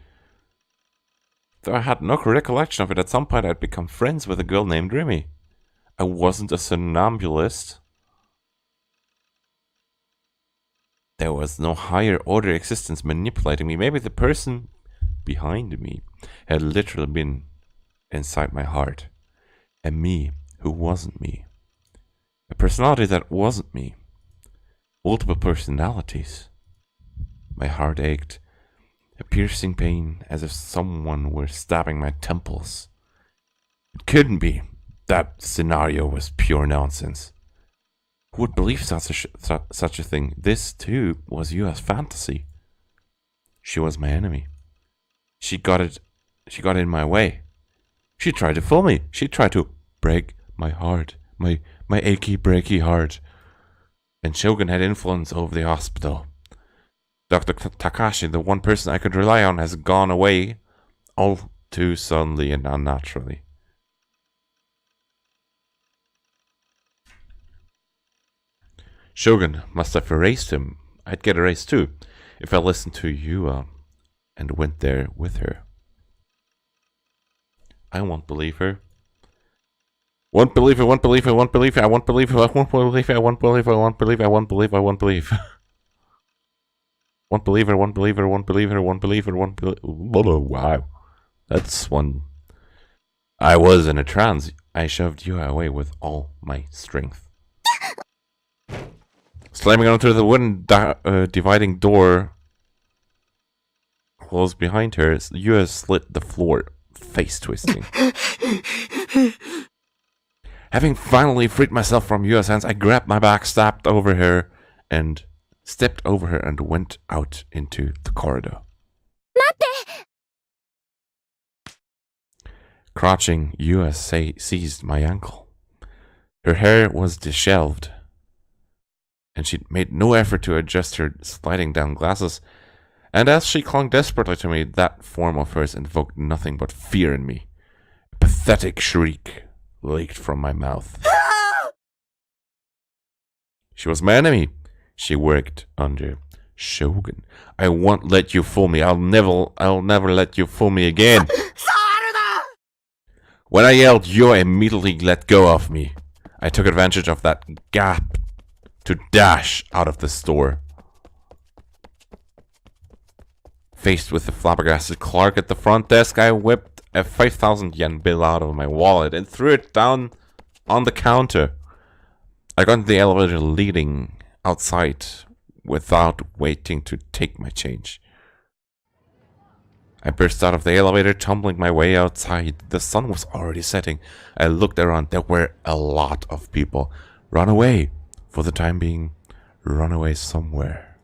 Though I had no recollection of it, at some point I'd become friends with a girl named Remy. I wasn't a somnambulist. There was no higher order existence manipulating me. Maybe the person behind me had literally been inside my heart. A me who wasn't me. A personality that wasn't me. Multiple personalities. My heart ached. A piercing pain as if someone were stabbing my temples. It couldn't be. That scenario was pure nonsense. Who would believe such a thing? This, too, was Yua's fantasy. She was my enemy. She got in my way. She tried to fool me. She tried to break my heart. My achy, breaky heart. And Shogun had influence over the hospital. Dr. Takashi, the one person I could rely on, has gone away all too suddenly and unnaturally. Shogun must have erased him. I'd get erased too, if I listened to Yua and went there with her. I won't believe her. Won't believe her, won't believe her, won't believe her, I won't believe her, I won't believe her, I won't believe her, I won't believe her, I won't believe, I won't believe. Won't believe her, won't believe her, won't believe her, won't believe her, won't believe. Wow. That's one. I was in a trance. I shoved Yua away with all my strength. Slamming onto the wooden dividing door closed behind her, Yua slid the floor, face twisting. Having finally freed myself from Yua's hands, I grabbed my bag, stepped over her, and went out into the corridor. Crouching, Yua seized my ankle. Her hair was disheveled, and she made no effort to adjust her sliding down glasses And as she clung desperately to me, that form of hers invoked nothing but fear in me. A pathetic shriek leaked from my mouth. She was my enemy. She worked under Shogun. I won't let you fool me. I'll never let you fool me again. When I yelled, you immediately let go of me. I took advantage of that gap to dash out of the store. Faced with the flabbergasted clerk at the front desk, I whipped a 5,000 yen bill out of my wallet and threw it down on the counter. I got into the elevator leading outside without waiting to take my change. I burst out of the elevator, tumbling my way outside. The sun was already setting. I looked around. There were a lot of people. Run away. For the time being, run away somewhere.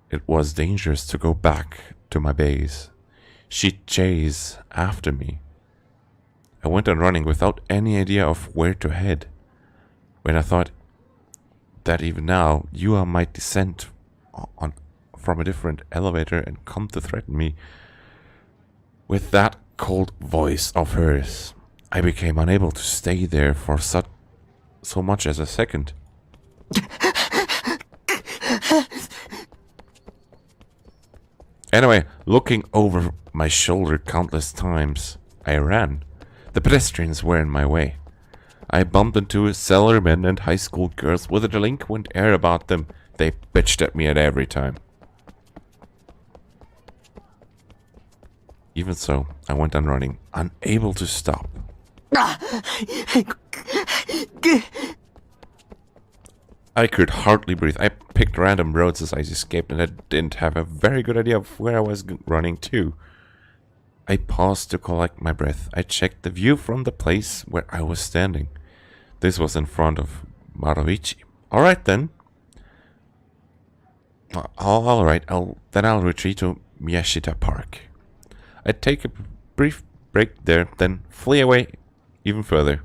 It was dangerous to go back to my base. She'd chase after me. I went on running without any idea of where to head. When I thought that even now Yua might descend from a different elevator and come to threaten me with that cold voice of hers, I became unable to stay there for so much as a second. Anyway, looking over my shoulder countless times, I ran. The pedestrians were in my way. I bumped into salarymen and high school girls with a delinquent air about them. They bitched at me at every time. Even so, I went on running, unable to stop. I could hardly breathe. I picked random roads as I escaped, and I didn't have a very good idea of where I was running to. I paused to collect my breath. I checked the view from the place where I was standing. This was in front of Maroichi. Alright then. Alright, I'll retreat to Miyashita Park. I'd take a brief break there, then flee away even further.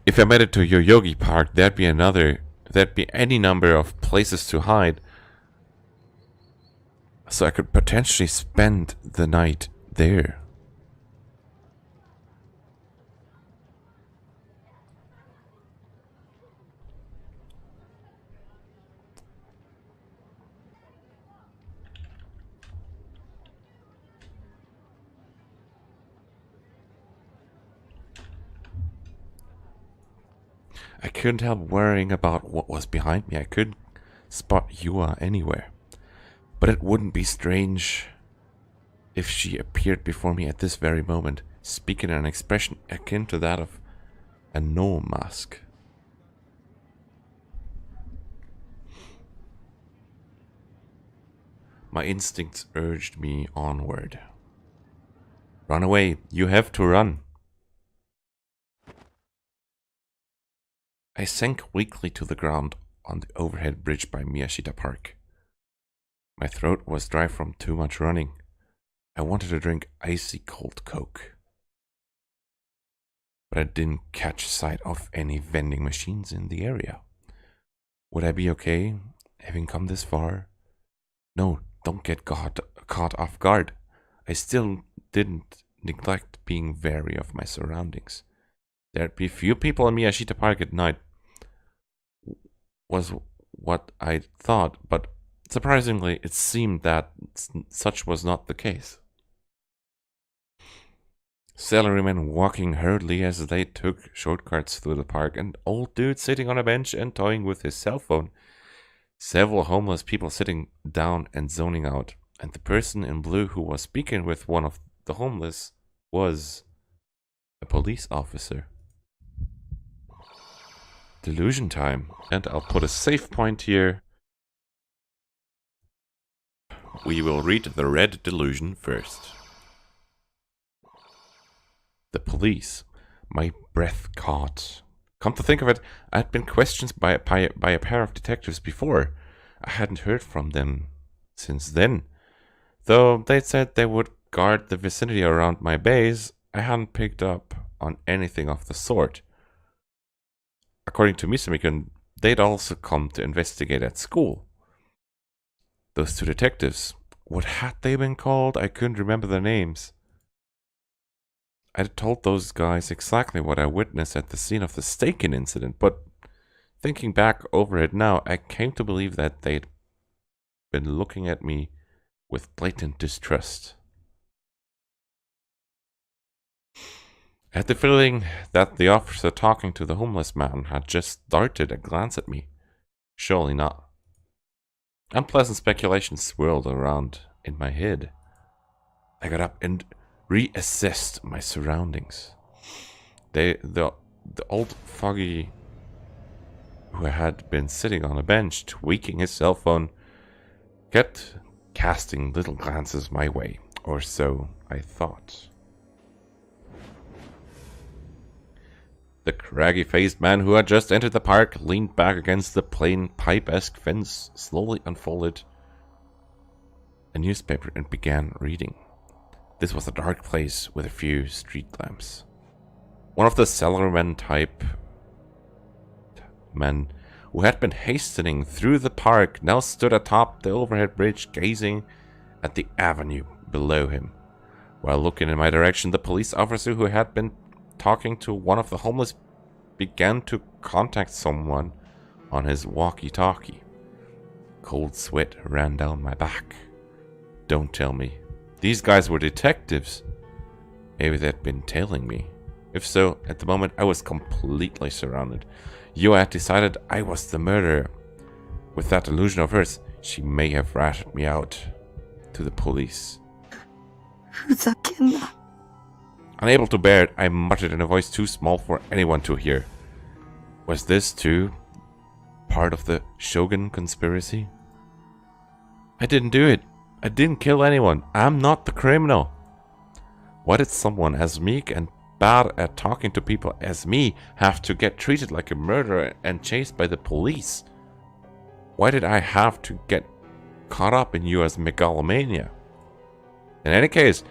If I made it to Yoyogi Park, there'd be any number of places to hide. So I could potentially spend the night there. I couldn't help worrying about what was behind me. I couldn't spot Yua anywhere. But it wouldn't be strange if she appeared before me at this very moment, speaking in an expression akin to that of a no mask. My instincts urged me onward. Run away, you have to run. I sank weakly to the ground on the overhead bridge by Miyashita Park. My throat was dry from too much running. I wanted to drink icy cold Coke. But I didn't catch sight of any vending machines in the area. Would I be okay, having come this far? No, don't get caught off guard. I still didn't neglect being wary of my surroundings. There'd be few people in Miyashita Park at night, was what I thought, but surprisingly, it seemed that such was not the case. Salarymen walking hurriedly as they took shortcuts through the park, an old dude sitting on a bench and toying with his cell phone, several homeless people sitting down and zoning out, and the person in blue who was speaking with one of the homeless was a police officer. Delusion time, and I'll put a save point here. We will read the red delusion first. The police. My breath caught. Come to think of it, I had been questioned by a pair of detectives before. I hadn't heard from them since then. Though they'd said they would guard the vicinity around my base, I hadn't picked up on anything of the sort. According to Misumikun, they'd also come to investigate at school. Those two detectives. What had they been called? I couldn't remember their names. I had told those guys exactly what I witnessed at the scene of the staking incident, but thinking back over it now, I came to believe that they'd been looking at me with blatant distrust. I had the feeling that the officer talking to the homeless man had just darted a glance at me. Surely not. Unpleasant speculations swirled around in my head. I got up and reassessed my surroundings. The old foggy who had been sitting on a bench tweaking his cell phone kept casting little glances my way, or so I thought. The craggy-faced man who had just entered the park leaned back against the plain pipe-esque fence, slowly unfolded a newspaper and began reading. This was a dark place with a few street lamps. One of the salaryman type men who had been hastening through the park now stood atop the overhead bridge gazing at the avenue below him. While looking in my direction, the police officer who had been talking to one of the homeless began to contact someone on his walkie-talkie. Cold sweat ran down my back. Don't tell me. These guys were detectives. Maybe they'd been tailing me. If so, at the moment I was completely surrounded. Yua had decided I was the murderer. With that illusion of hers, she may have ratted me out to the police. Unable to bear it, I muttered in a voice too small for anyone to hear. Was this, too, part of the Shogun conspiracy? I didn't do it. I didn't kill anyone. I'm not the criminal. Why did someone as meek and bad at talking to people as me have to get treated like a murderer and chased by the police? Why did I have to get caught up in Yua's megalomania? In any case,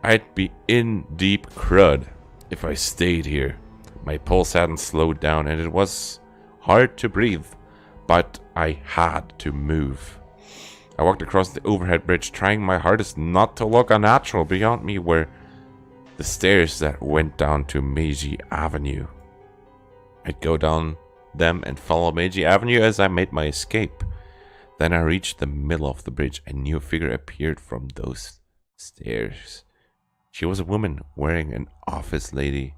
I'd be in deep crud if I stayed here. My pulse hadn't slowed down and it was hard to breathe, but I had to move. I walked across the overhead bridge, trying my hardest not to look unnatural. Beyond me were the stairs that went down to Meiji Avenue. I'd go down them and follow Meiji Avenue as I made my escape. Then I reached the middle of the bridge. A new figure appeared from those stairs. She was a woman wearing an office lady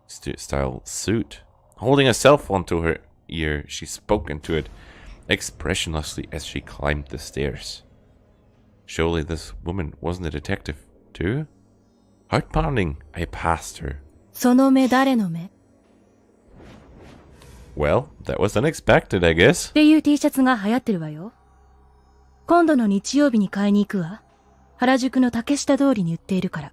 style suit. Holding a cell phone to her ear, she spoke into it expressionlessly as she climbed the stairs. Surely this woman wasn't a detective, too? Heart pounding, I passed her. Well, that was unexpected, I guess. っていう T シャツが流行ってるわよ。今度の日曜日に買いに行くわ。原宿の竹下通りに売っているから。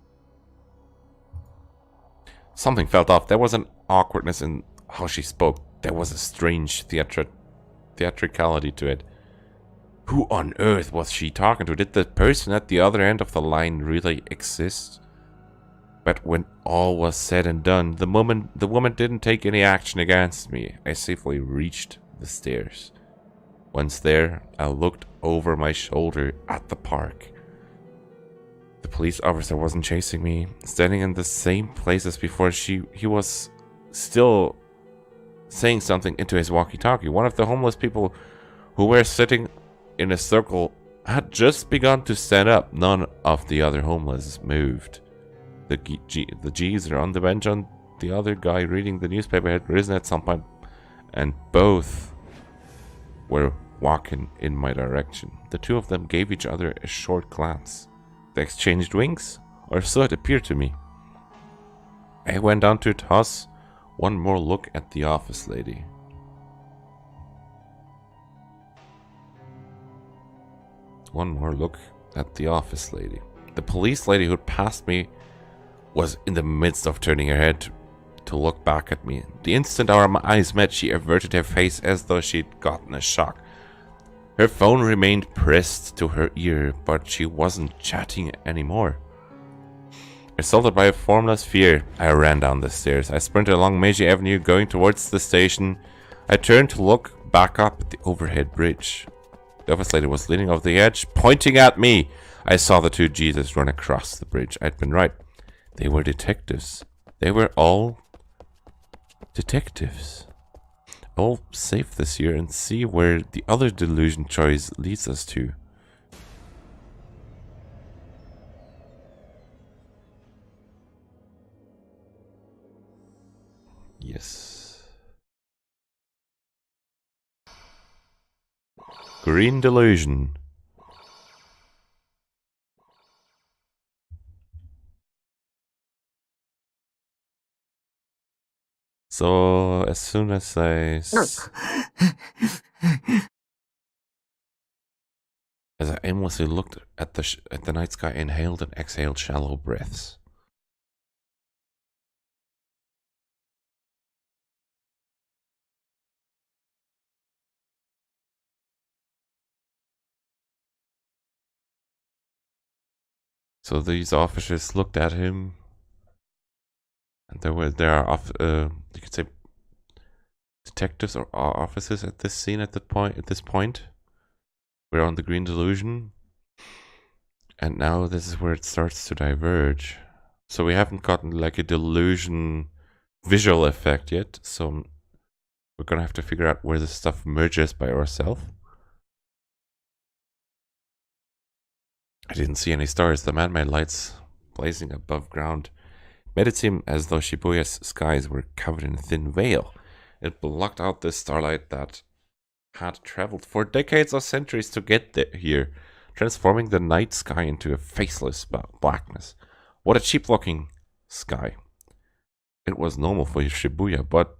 Something felt off. There was an awkwardness in how she spoke. There was a strange theatricality to it. Who on earth was she talking to? Did the person at the other end of the line really exist? But when all was said and done, the woman didn't take any action against me. I safely reached the stairs. Once there, I looked over my shoulder at the park. The police officer wasn't chasing me. Standing in the same place as before, he was still saying something into his walkie-talkie. One of the homeless people who were sitting in a circle had just begun to stand up. None of the other homeless moved. The geezer on the bench on the other guy reading the newspaper had risen at some point, and both were walking in my direction. The two of them gave each other a short glance. They exchanged winks, or so it appeared to me. I went down to toss one more look at the office lady. One more look at the office lady. The police lady who passed me was in the midst of turning her head to look back at me. The instant our eyes met, she averted her face as though she'd gotten a shock. Her phone remained pressed to her ear, but she wasn't chatting anymore. Assaulted by a formless fear, I ran down the stairs. I sprinted along Meiji Avenue, going towards the station. I turned to look back up at the overhead bridge. The office lady was leaning over the edge, pointing at me. I saw the two Jesus run across the bridge. I'd been right. They were detectives. They were all detectives. I'll save this here and see where the other delusion choice leads us to. Yes. Green delusion. So as soon as I aimlessly looked at the night sky, inhaled and exhaled shallow breaths. So these officers looked at him, and there are you could say detectives or officers at this scene at this point. We're on the green delusion, and now this is where it starts to diverge. So we haven't gotten like a delusion visual effect yet. So we're gonna have to figure out where this stuff merges by ourselves. I didn't see any stars. The man-made lights blazing above ground made it seem as though Shibuya's skies were covered in a thin veil. It blocked out the starlight that had traveled for decades or centuries to get here, transforming the night sky into a faceless blackness. What a cheap-looking sky. It was normal for Shibuya, but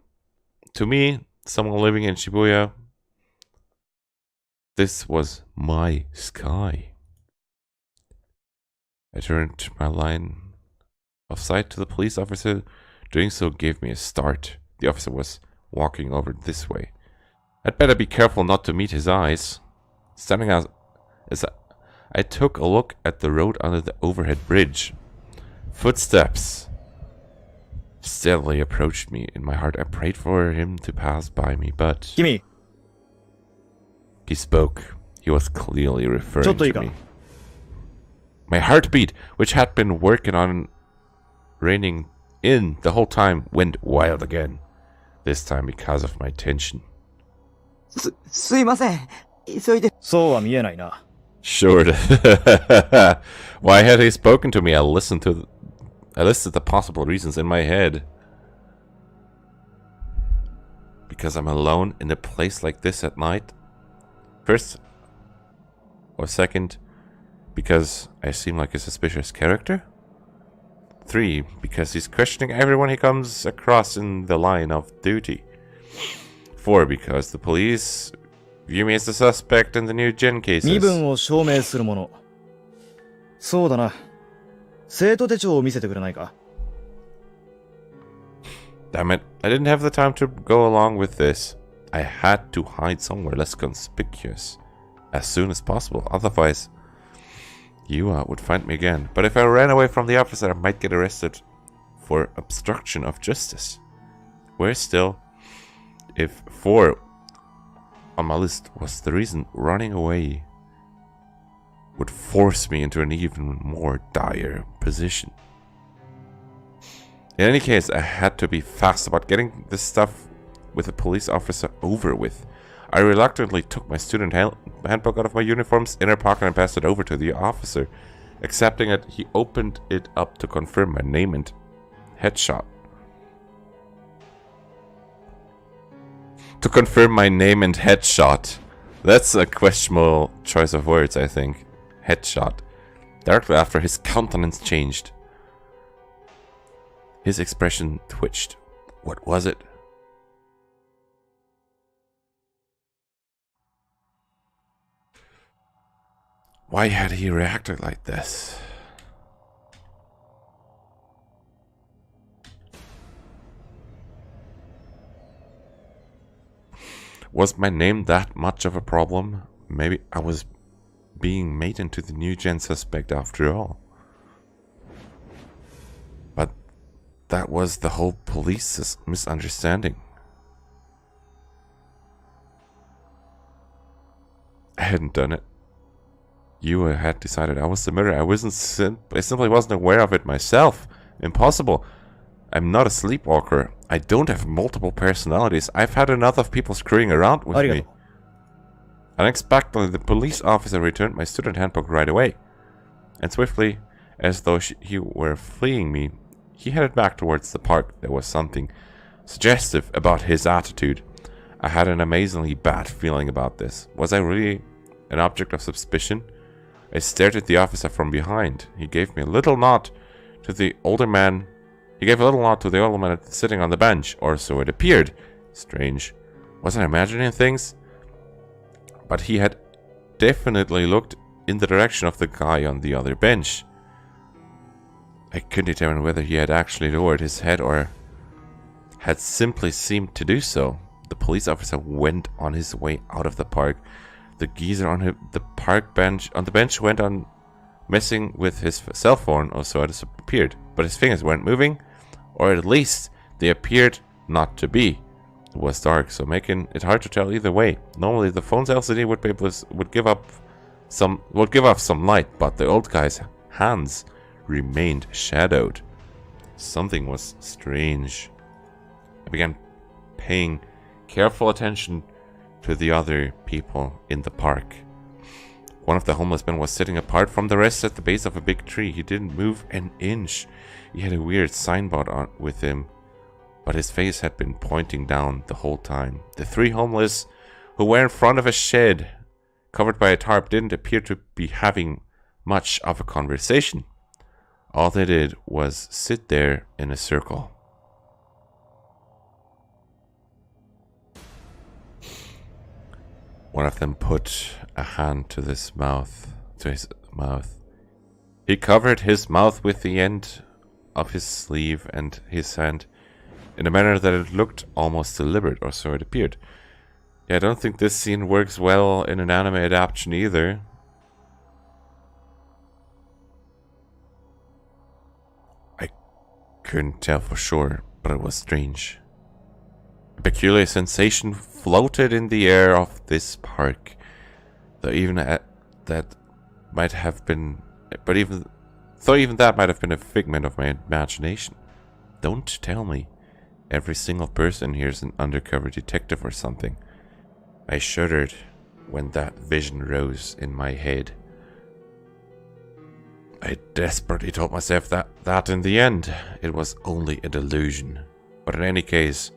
to me, someone living in Shibuya, this was my sky. I turned my line of sight to the police officer. Doing so gave me a start. The officer was walking over this way. I'd better be careful not to meet his eyes. Standing as I took a look at the road under the overhead bridge. Footsteps steadily approached me. In my heart, I prayed for him to pass by me, but... Kimi. He spoke. He was clearly referring to me. My heartbeat, which had been working on reining in the whole time, went wild again. This time because of my tension. So Sure. Why had he spoken to me? I listed the possible reasons in my head. Because I'm alone in a place like this at night. First, or second, because I seem like a suspicious character. 3, because he's questioning everyone he comes across in the line of duty. 4, because the police view me as the suspect in the new gen cases. 身分を証明するもの。そうだな。生徒手帳を見せてくれないか? Damn it, I didn't have the time to go along with this. I had to hide somewhere less conspicuous as soon as possible, otherwise Yua would find me again. But if I ran away from the officer, I might get arrested for obstruction of justice. Worse still, if 4 on my list was the reason, running away would force me into an even more dire position. In any case, I had to be fast about getting this stuff with a police officer over with. I reluctantly took my student handbook out of my uniform's inner pocket and passed it over to the officer. Accepting it, he opened it up to confirm my name and headshot. To confirm my name and headshot. That's a questionable choice of words, I think. Headshot. Directly after, his countenance changed. His expression twitched. What was it? Why had he reacted like this? Was my name that much of a problem? Maybe I was being made into the new gen suspect after all. But that was the whole police misunderstanding. I I hadn't done it. You had decided I was the murderer. I simply wasn't aware of it myself. Impossible. I'm not a sleepwalker. I don't have multiple personalities. I've had enough of people screwing around with me. Unexpectedly, the police officer returned my student handbook right away. And swiftly, as though he were fleeing me, he headed back towards the park. There was something suggestive about his attitude. I had an amazingly bad feeling about this. Was I really an object of suspicion? I stared at the officer from behind. He gave me a little nod to the older man. He gave a little nod to the older man sitting on the bench, or so it appeared. Strange. Was I imagining things? But he had definitely looked in the direction of the guy on the other bench. I couldn't determine whether he had actually lowered his head or had simply seemed to do so. The police officer went on his way out of the park. The geezer on the bench went on messing with his cell phone, or so it appeared. But his fingers weren't moving, or at least they appeared not to be. It was dark, so making it hard to tell either way. Normally, the phone's LCD would give off some light, but the old guy's hands remained shadowed. Something was strange. I began paying careful attention to the other people in the park. One of the homeless men was sitting apart from the rest at the base of a big tree. He didn't move an inch. He had a weird signboard on with him, but his face had been pointing down the whole time. The three homeless who were in front of a shed covered by a tarp didn't appear to be having much of a conversation. All they did was sit there in a circle. One of them put a hand to his mouth. He covered his mouth with the end of his sleeve and his hand in a manner that it looked almost deliberate, or so it appeared. Yeah, I don't think this scene works well in an anime adaptation either. I couldn't tell for sure, but it was strange. A peculiar sensation floated in the air of this park, though even that might have been a figment of my imagination. Don't tell me every single person here is an undercover detective or something. I shuddered when that vision rose in my head. I desperately told myself that in the end it was only a delusion. But in any case,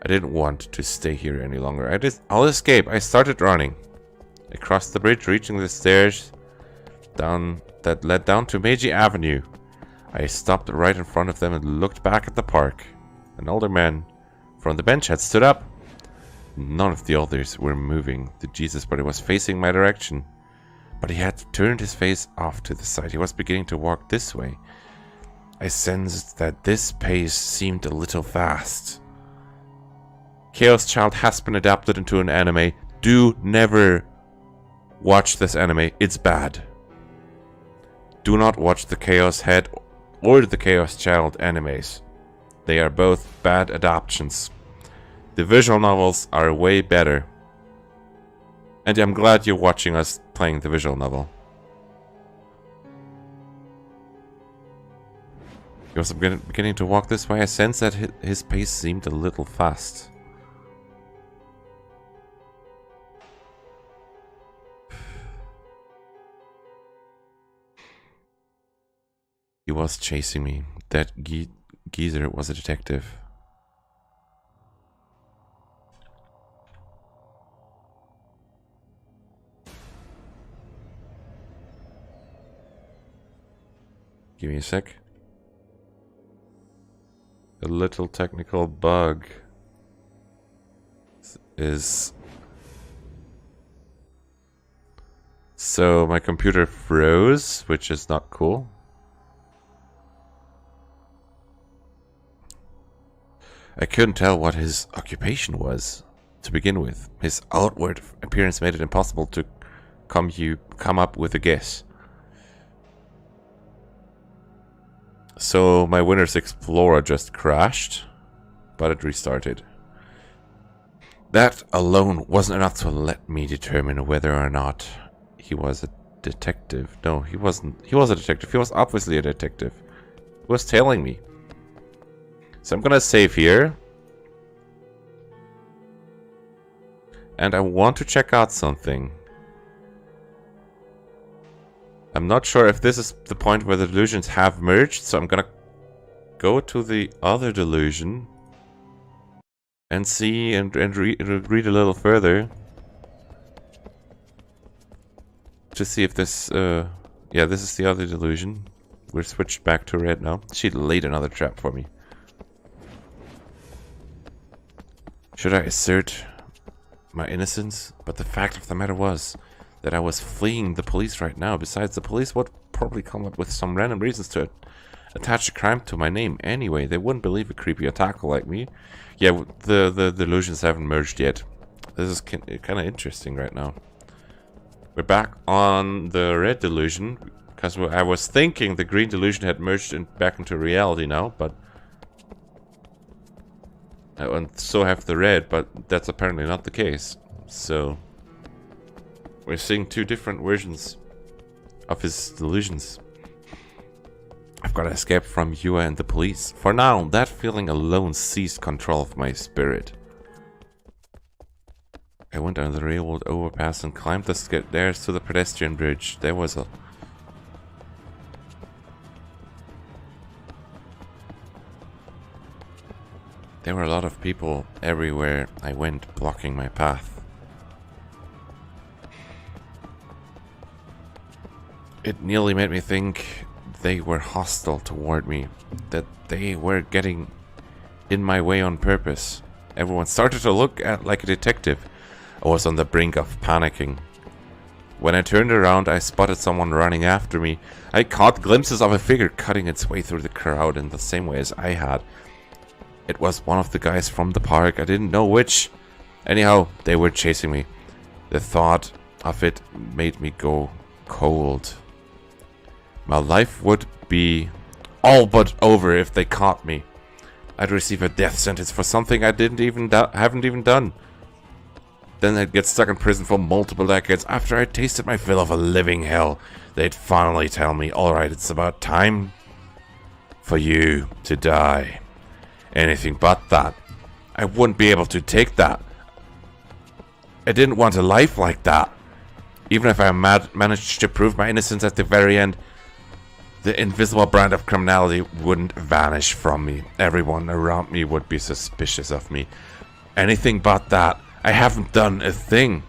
I didn't want to stay here any longer. I'll escape. I started running. I crossed the bridge, reaching the stairs that led down to Meiji Avenue. I stopped right in front of them and looked back at the park. An older man from the bench had stood up. None of the others were moving. The Jesus body was facing my direction, but he had turned his face off to the side. He was beginning to walk this way. I sensed that this pace seemed a little fast. ChäoS Child has been adapted into an anime. Do never watch this anime. It's bad. Do not watch the ChäoS Head or the ChäoS Child animes. They are both bad adaptations. The visual novels are way better. And I'm glad you're watching us playing the visual novel. He was beginning to walk this way. I sensed that his pace seemed a little fast. He was chasing me. That geezer was a detective. Give me a sec. A little technical bug is... So my computer froze, which is not cool. I couldn't tell what his occupation was to begin with. His outward appearance made it impossible to come up with a guess. So my Windows Explorer just crashed, but it restarted. That alone wasn't enough to let me determine whether or not he was a detective. No, he wasn't. He was a detective. He was obviously a detective. He was telling me. So I'm gonna save here. And I want to check out something. I'm not sure if this is the point where the delusions have merged, so I'm gonna go to the other delusion and see and read a little further to see if this yeah, this is the other delusion. We're switched back to red now. She laid another trap for me. Should I assert my innocence? But the fact of the matter was that I was fleeing the police right now. Besides, the police would probably come up with some random reasons to attach a crime to my name anyway. They wouldn't believe a creepy attacker like me. Yeah, the delusions haven't merged yet. This is kind of interesting right now. We're back on the red delusion because I was thinking the green delusion had merged back into reality now, but and so have the red, but that's apparently not the case. So we're seeing two different versions of his delusions. I've got to escape from Yua and the police. For now, that feeling alone seized control of my spirit. I went under the railroad overpass and climbed the stairs to the pedestrian bridge. There were a lot of people everywhere I went, blocking my path. It nearly made me think they were hostile toward me, that they were getting in my way on purpose. Everyone started to look like a detective. I was on the brink of panicking. When I turned around, I spotted someone running after me. I caught glimpses of a figure cutting its way through the crowd in the same way as I had. It was one of the guys from the park. I didn't know which. Anyhow, they were chasing me. The thought of it made me go cold. My life would be all but over if they caught me. I'd receive a death sentence for something I haven't even done. Then I'd get stuck in prison for multiple decades. After I tasted my fill of a living hell, they'd finally tell me, "Alright, it's about time for you to die." Anything but that. I wouldn't be able to take that. I didn't want a life like that. Even if I managed to prove my innocence at the very end, the invisible brand of criminality wouldn't vanish from me. Everyone around me would be suspicious of me. Anything but that. I haven't done a thing.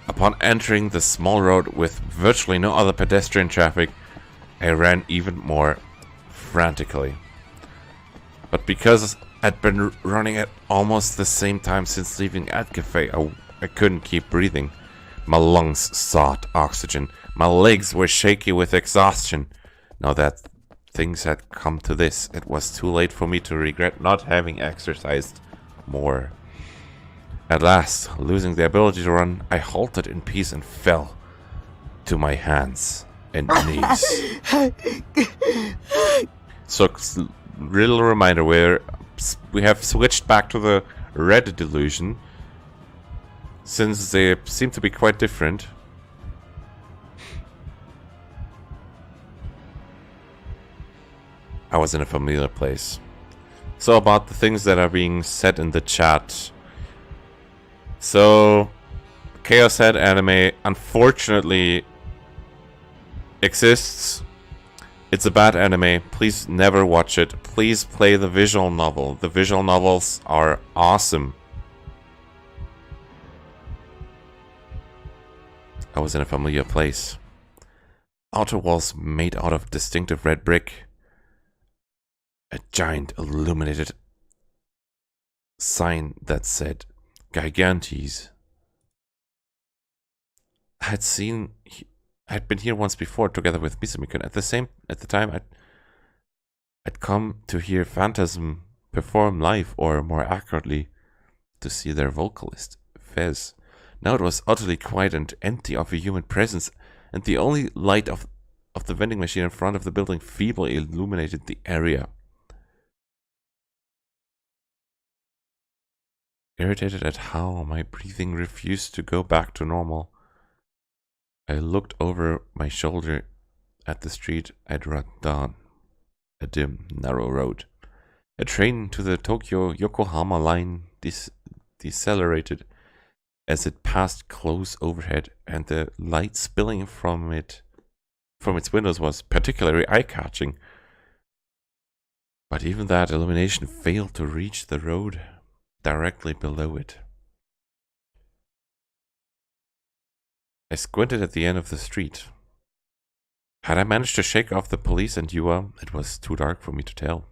Upon entering the small road with virtually no other pedestrian traffic, I ran even more frantically. But because I'd been running at almost the same time since leaving Ad Cafe, I couldn't keep breathing. My lungs sought oxygen. My legs were shaky with exhaustion. Now that things had come to this, it was too late for me to regret not having exercised more. At last, losing the ability to run, I halted in peace and fell to my hands and knees. So, little reminder, we have switched back to the red delusion, since they seem to be quite different. I was in a familiar place. So about the things that are being said in the chat. So, ChäoS Head anime unfortunately exists. It's a bad anime. Please never watch it. Please play the visual novel. The visual novels are awesome. I was in a familiar place. Outer walls made out of distinctive red brick. A giant illuminated sign that said Gigantes. I'd been here once before together with Misumiko. At the time I'd come to hear Phantasm perform live, or more accurately, to see their vocalist, Fez. Now it was utterly quiet and empty of a human presence, and the only light of the vending machine in front of the building feebly illuminated the area. Irritated at how my breathing refused to go back to normal, I looked over my shoulder at the street I'd run down. A dim, narrow road. A train to the Tokyo-Yokohama line decelerated as it passed close overhead, and the light spilling from its windows was particularly eye-catching. But even that illumination failed to reach the road directly below it. I squinted at the end of the street. Had I managed to shake off the police and Yua, it was too dark for me to tell.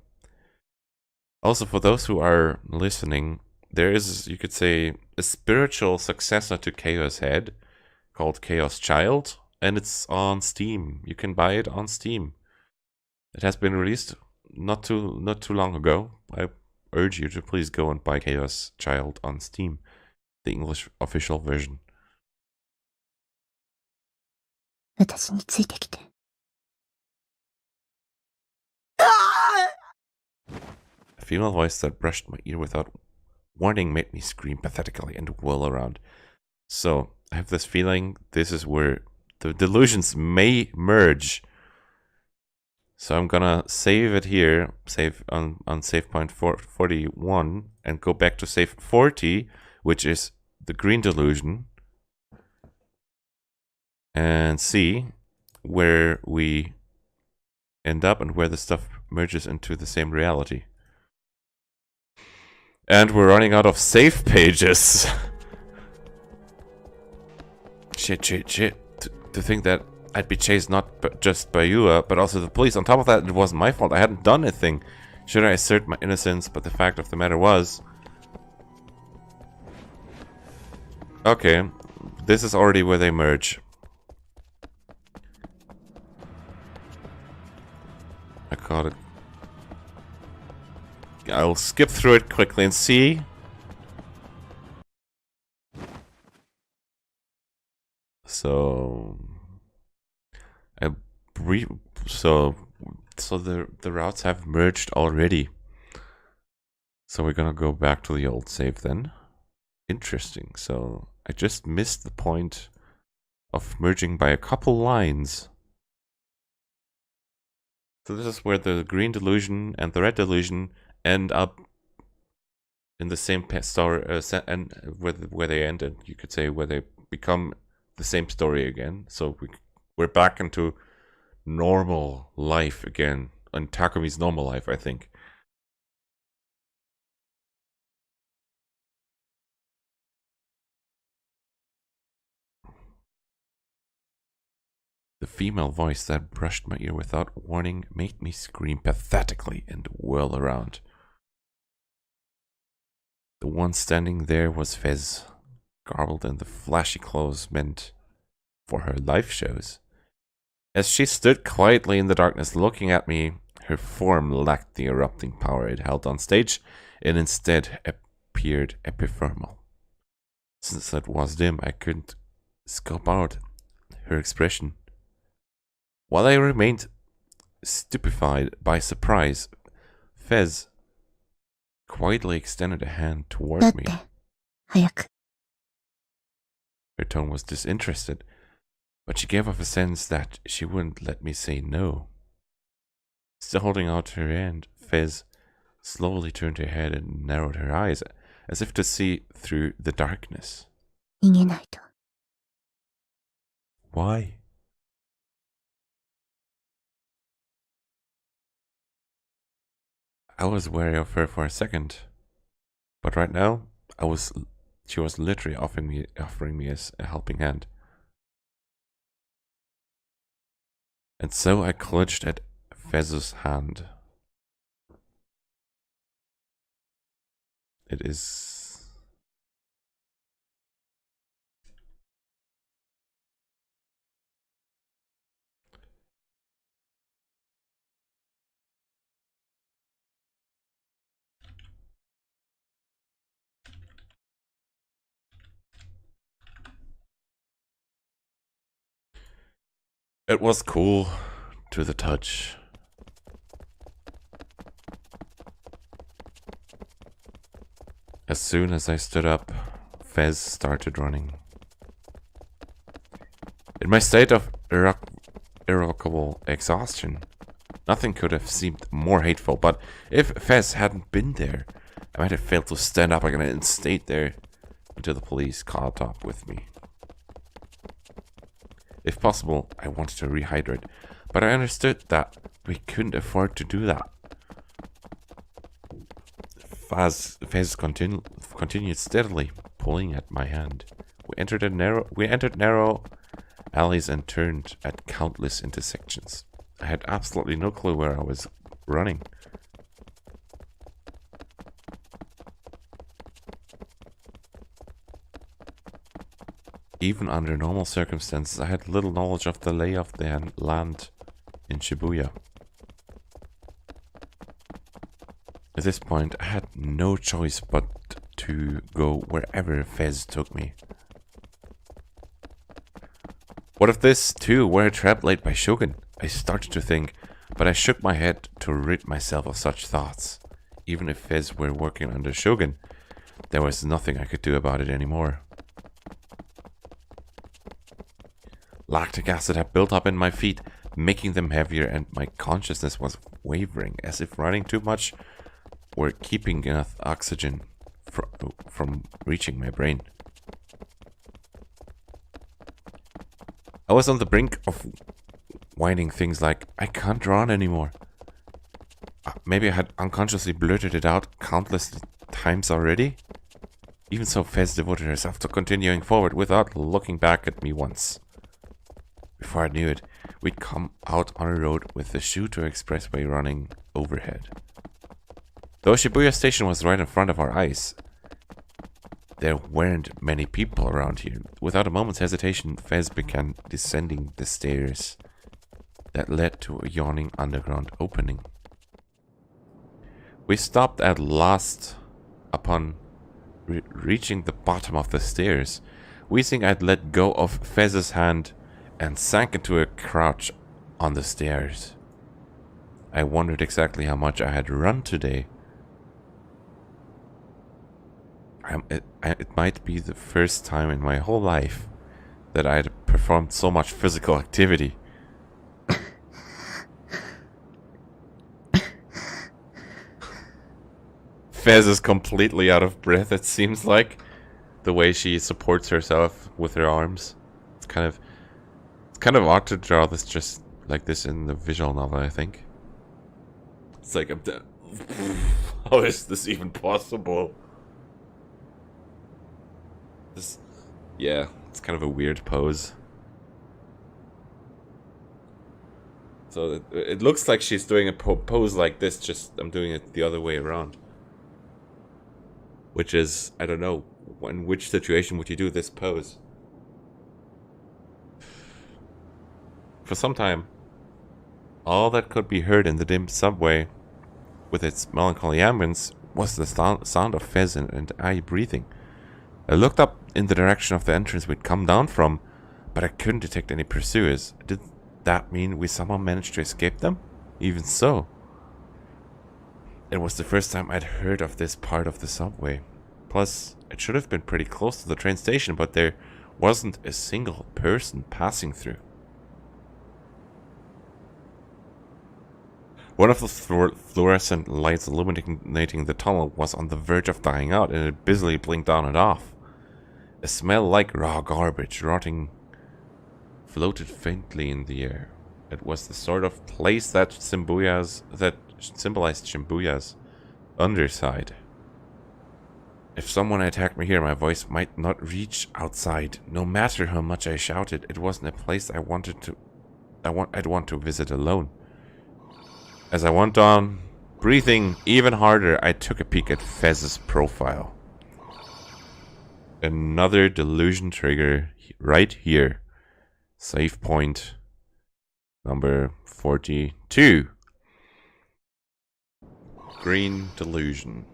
Also, for those who are listening, there is, you could say, a spiritual successor to ChäoS Head called ChäoS Child, and it's on Steam. You can buy it on Steam. It has been released not too long ago. I urge you to please go and buy ChäoS Child on Steam, the English official version. 私についてきて。A female voice that brushed my ear without warning made me scream pathetically and whirl around. So, I have this feeling this is where the delusions may merge. So I'm gonna save it here, save on save point 41, and go back to save 40, which is the green delusion, and see where we end up and where the stuff merges into the same reality. And we're running out of save pages. Shit. To think that I'd be chased not just by you, but also the police. On top of that, it wasn't my fault. I hadn't done anything. Should I assert my innocence? But the fact of the matter was... Okay, this is already where they merge. I got it. I'll skip through it quickly and see. So... So the routes have merged already. So we're gonna go back to the old save then. Interesting. So I just missed the point of merging by a couple lines. So this is where the green delusion and the red delusion end up in the same story, and where they end, and you could say where they become the same story again. So we're back into normal life again, on Takumi's normal life, I think. The female voice that brushed my ear without warning made me scream pathetically and whirl around. The one standing there was Fez, garbled in the flashy clothes meant for her live shows. As she stood quietly in the darkness looking at me, her form lacked the erupting power it held on stage, and instead appeared epithermal. Since it was dim, I couldn't scope out her expression. While I remained stupefied by surprise, Fez quietly extended a hand toward me. Her tone was disinterested, but she gave off a sense that she wouldn't let me say no. Still holding out her hand, Fez slowly turned her head and narrowed her eyes, as if to see through the darkness. Why? I was wary of her for a second, but right now, she was literally offering me a helping hand. And so I clutched at Fez's hand. It is... It was cool to the touch. As soon as I stood up, Fez started running. In my state of irrevocable exhaustion, nothing could have seemed more hateful, but if Fez hadn't been there, I might have failed to stand up again and stayed there until the police caught up with me. If possible, I wanted to rehydrate, but I understood that we couldn't afford to do that. Fez continued steadily pulling at my hand. We entered narrow alleys and turned at countless intersections. I had absolutely no clue where I was running. Even under normal circumstances, I had little knowledge of the lay of the land in Shibuya. At this point, I had no choice but to go wherever Fez took me. What if this, too, were a trap laid by Shogun? I started to think, but I shook my head to rid myself of such thoughts. Even if Fez were working under Shogun, there was nothing I could do about it anymore. Lactic acid had built up in my feet, making them heavier, and my consciousness was wavering, as if running too much were keeping enough oxygen from reaching my brain. I was on the brink of whining things like, I can't run anymore. Maybe I had unconsciously blurted it out countless times already? Even so, Fez devoted herself to continuing forward without looking back at me once. Before I knew it, we'd come out on a road with the Shuto Expressway running overhead. Though Shibuya Station was right in front of our eyes, there weren't many people around here. Without a moment's hesitation, Fez began descending the stairs that led to a yawning underground opening. We stopped at last upon reaching the bottom of the stairs. Wheezing, I'd let go of Fez's hand and sank into a crouch on the stairs. I wondered exactly how much I had run today. It might be the first time in my whole life that I had performed so much physical activity. Fez is completely out of breath, it seems like. The way she supports herself with her arms. It's kind of odd to draw this just like this in the visual novel, I think. It's like, how is this even possible? Yeah, it's kind of a weird pose. So it looks like she's doing a pose like this, just I'm doing it the other way around. Which is, I don't know, in which situation would you do this pose? For some time, all that could be heard in the dim subway, with its melancholy ambience, was the sound of Fez and I breathing. I looked up in the direction of the entrance we'd come down from, but I couldn't detect any pursuers. Did that mean we somehow managed to escape them? Even so, it was the first time I'd heard of this part of the subway. Plus, it should have been pretty close to the train station, but there wasn't a single person passing through. One of the fluorescent lights illuminating the tunnel was on the verge of dying out, and it busily blinked on and off. A smell like raw garbage rotting floated faintly in the air. It was the sort of place that symbolized Shibuya's underside. If someone attacked me here, my voice might not reach outside. No matter how much I shouted, it wasn't a place I'd want to visit alone. As I went on, breathing even harder, I took a peek at Fez's profile. Another delusion trigger right here. Save point number 42. Green delusion.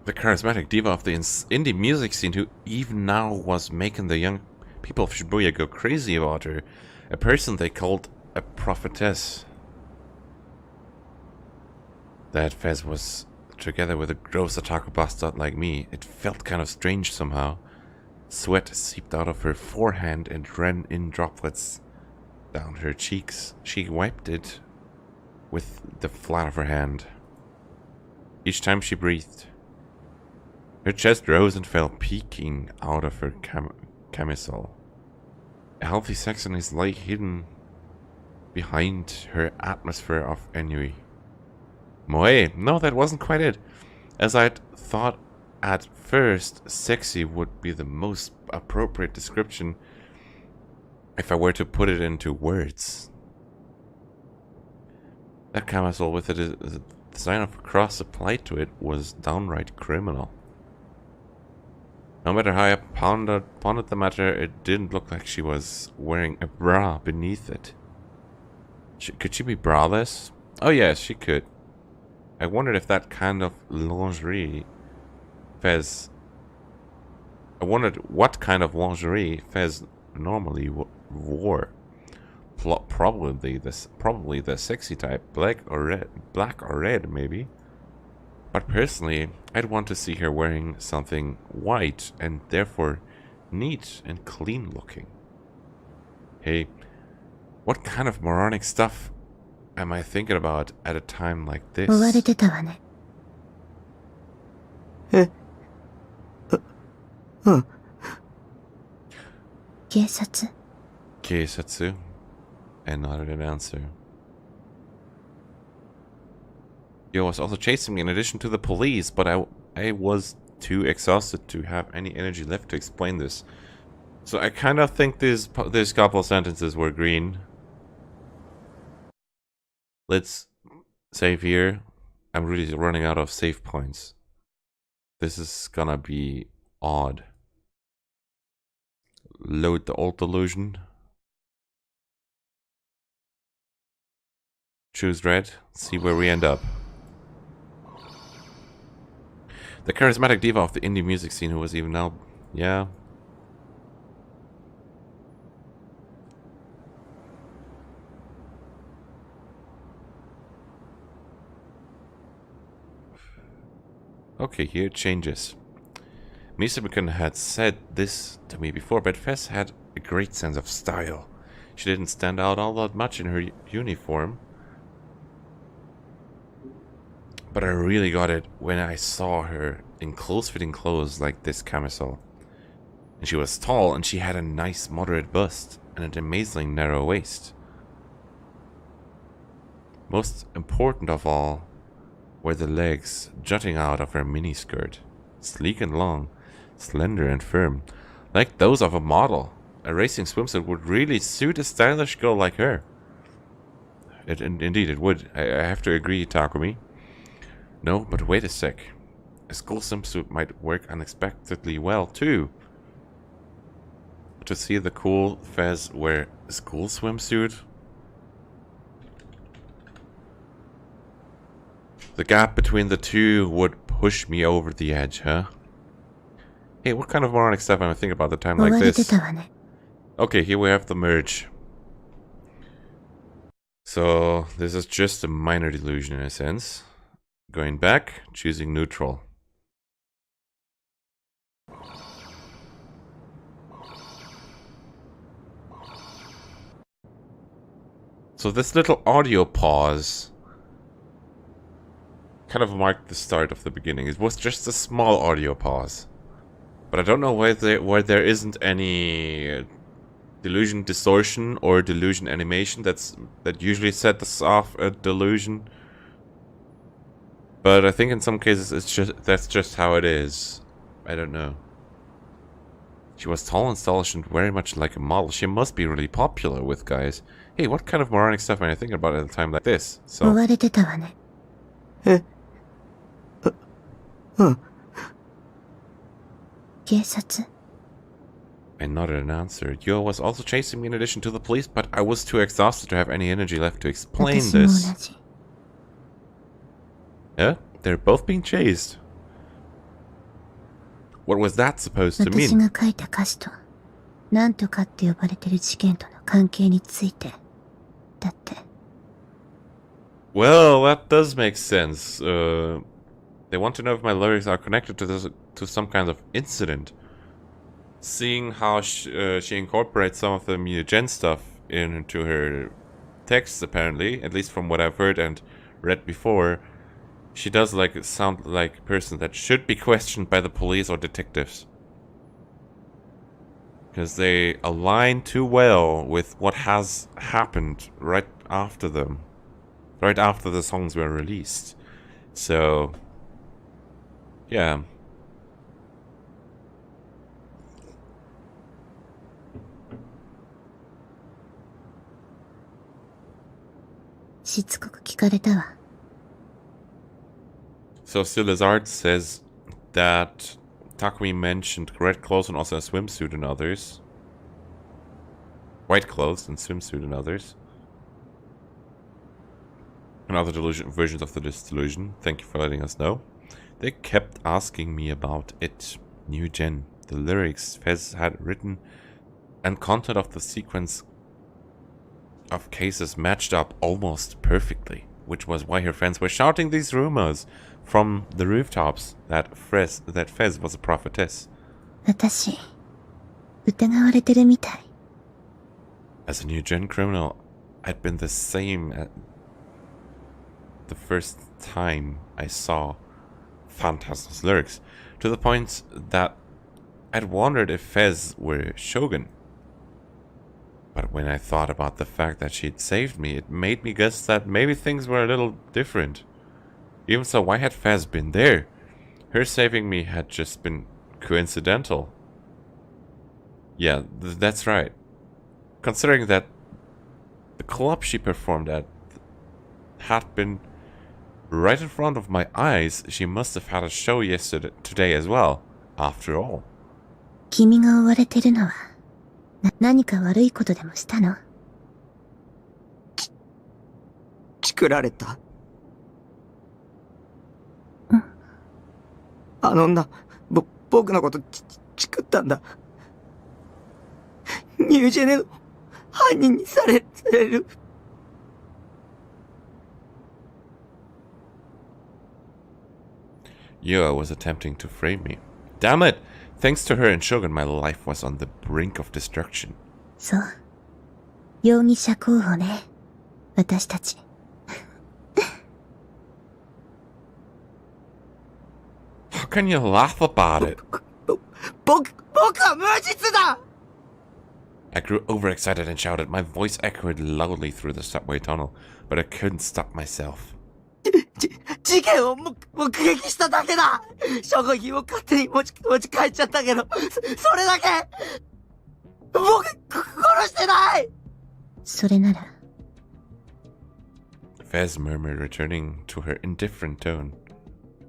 The charismatic diva of the indie music scene, who even now was making the young people of Shibuya go crazy about her. A person they called a prophetess. That Fez was together with a gross otaku bastard like me, it felt kind of strange somehow. Sweat seeped out of her forehead and ran in droplets down her cheeks. She wiped it with the flat of her hand. Each time she breathed, her chest rose and fell, peeking out of her camisole. A healthy sexiness lay hidden behind her atmosphere of ennui. Moe, no, that wasn't quite it. As I'd thought at first, sexy would be the most appropriate description if I were to put it into words. That camisole with the sign of a cross applied to it was downright criminal. No matter how I pondered the matter, it didn't look like she was wearing a bra beneath it. Could she be braless? Oh yes, she could. I wondered if that kind of lingerie Fez... I wondered what kind of lingerie Fez normally wore. Probably the sexy type, black or red maybe. But personally, I'd want to see her wearing something white and therefore neat and clean looking. Hey, what kind of moronic stuff am I thinking about at a time like this? 追われてたわね。警察？ Keisatsu. I nodded an answer. Yo was also chasing me in addition to the police, but I was too exhausted to have any energy left to explain this. So I kind of think these couple of sentences were green. Let's save here. I'm really running out of save points. This is gonna be odd. Load the alt illusion. Choose red. See where we end up. The charismatic diva of the indie music scene who was even now... Yeah. Okay, here it changes. Misabuken had said this to me before, but Fess had a great sense of style. She didn't stand out all that much in her uniform. But I really got it when I saw her in close-fitting clothes like this camisole. And she was tall, and she had a nice moderate bust and an amazingly narrow waist. Most important of all were the legs jutting out of her miniskirt. Sleek and long, slender and firm, like those of a model. A racing swimsuit would really suit a stylish girl like her. Indeed it would. I have to agree, Takumi. No, but wait a sec. A school swimsuit might work unexpectedly well, too. To see the cool Fez wear a school swimsuit? The gap between the two would push me over the edge, huh? Hey, what kind of moronic stuff am I thinking about at a time like this? Okay, here we have the merge. So, this is just a minor delusion in a sense. Going back, choosing neutral. So this little audio pause kind of marked the start of the beginning. It was just a small audio pause. But I don't know why there isn't any delusion distortion or delusion animation that usually sets off a delusion. But I think in some cases that's just how it is. I don't know. She was tall and stylish and very much like a model. She must be really popular with guys. Hey, what kind of moronic stuff am I thinking about at a time like this? So. I nodded an answer. Yo was also chasing me in addition to the police, but I was too exhausted to have any energy left to explain this. Yeah, they're both being chased. What was that supposed to mean? Well, that does make sense. They want to know if my lyrics are connected to some kind of incident. Seeing how she incorporates some of the Mutagen stuff into her texts, apparently, at least from what I've heard and read before, she does like sound like a person that should be questioned by the police or detectives. Because they align too well with what has happened right after them. Right after the songs were released. So, yeah. So Silazard says that Takumi mentioned red clothes and also a swimsuit and others. White clothes and swimsuit and others. And other versions of this delusion. Thank you for letting us know. They kept asking me about it. New Gen. The lyrics Fez had written and content of the sequence of cases matched up almost perfectly, which was why her friends were shouting these rumors from the rooftops that Fez was a prophetess. As a New Gen criminal, I'd been the same at the first time I saw Phantasma's lyrics, to the point that I'd wondered if Fez were Shogun. But when I thought about the fact that she'd saved me, it made me guess that maybe things were a little different. Even so, why had Fez been there? Her saving me had just been coincidental. Yeah, that's right. Considering that the club she performed at had been right in front of my eyes, she must have had a show today as well, after all. 君が追われてるのは何か悪いことでもしたの？作られた。あの女、僕のこと作ったんだ。ニュージェネの犯人にされる。Yua was attempting to frame me. Damn it! Thanks to her and Shogun, my life was on the brink of destruction. そう。容疑者候補ね。私たち。How can you laugh about it? 僕は無実だ! I grew overexcited and shouted. My voice echoed loudly through the subway tunnel, but I couldn't stop myself. 事件を目撃しただけだ。証拠品を勝手に持ち帰っちゃったけど、それだけ。僕殺してない。それなら。Fez murmured, returning to her indifferent tone.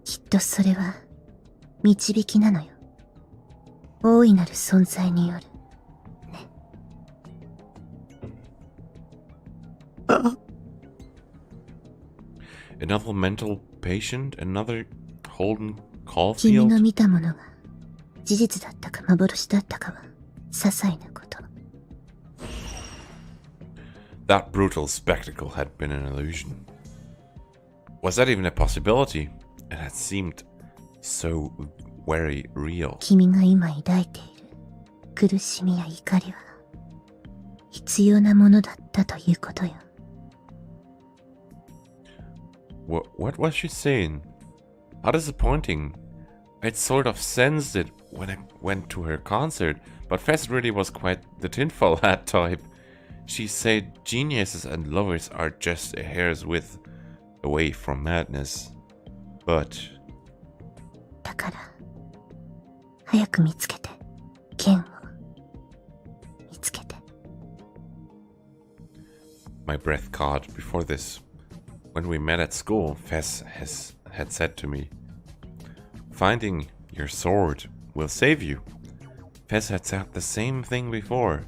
きっとそれは導きなのよ。大いなる存在による。ね。Another mental patient, another Holden 君 Caulfield. が見たものが事実だったか幻だったかは些細なこと。That brutal spectacle had been an illusion. Was that even a possibility? It had seemed so very real. 君が今抱いている苦しみや怒りは必要なものだったということよ。What was she saying? How disappointing. I'd sort of sensed it when I went to her concert, but Fez really was quite the tinfoil hat type. She said geniuses and lovers are just a hair's width away from madness. But... だから、早く見つけて、剣を見つけて。My breath caught before this. When we met at school, Fez had said to me, "Finding your sword will save you." Fez had said the same thing before.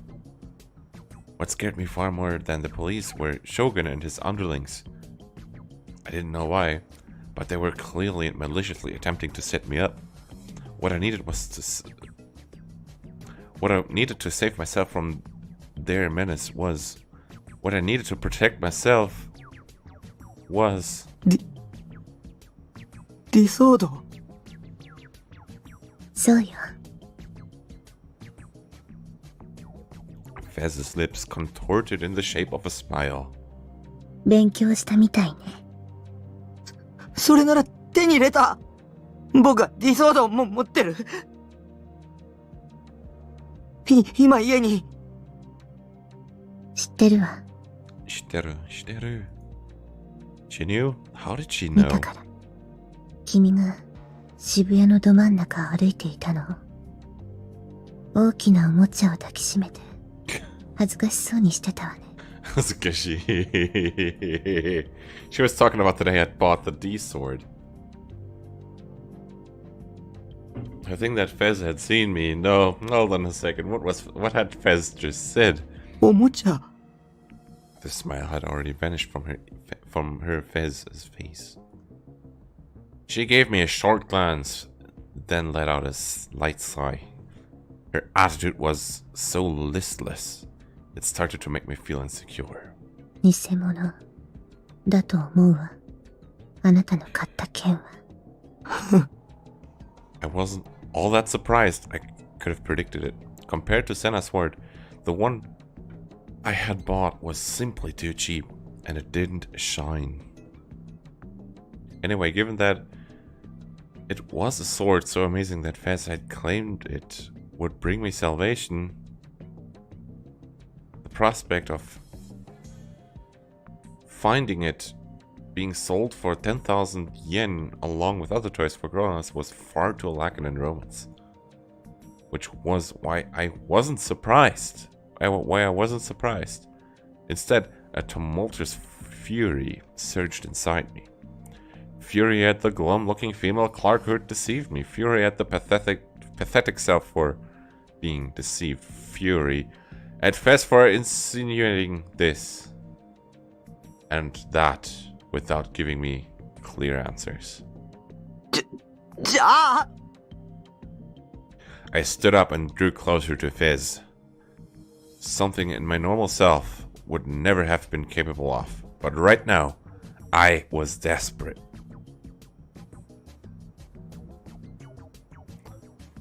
What scared me far more than the police were Shogun and his underlings. I didn't know why, but they were clearly and maliciously attempting to set me up. What I needed to save myself from their menace was... What I needed to protect myself was... 理想度。そうよ。Fez's lips contorted in the shape of a smile. 勉強したみたいね。それなら手に入れた。僕は理想度も持ってる。今家に。知ってるわ。Shiteru. She knew? How did she 見 know? たから。君が渋谷のど真ん中を歩いていたの。大きなおもちゃを抱きしめて恥ずかしそうにしてたわね。She was talking about that I had bought the D sword. I think that Fez had seen me. No, hold on a second. What had Fez just said? おもちゃ。 The smile had already vanished from her Fez's face. She gave me a short glance, then let out a light sigh. Her attitude was so listless, it started to make me feel insecure. 偽物だと思うわ。あなたの買った剣は。I wasn't all that surprised. I could have predicted it. Compared to Senna's sword, the one I had bought was simply too cheap, and it didn't shine. Anyway, given that it was a sword so amazing that Fez had claimed it would bring me salvation, the prospect of finding it being sold for 10,000 yen along with other toys for grown-ups was far too lacking in romance. Which was why I wasn't surprised. Why I wasn't surprised. Instead, a tumultuous fury surged inside me. Fury at the glum-looking female Clark who had deceived me. Fury at the pathetic self for being deceived. Fury at Fez for insinuating this and that without giving me clear answers. じゃあ I stood up and drew closer to Fez. Something in my normal self would never have been capable of. But right now, I was desperate.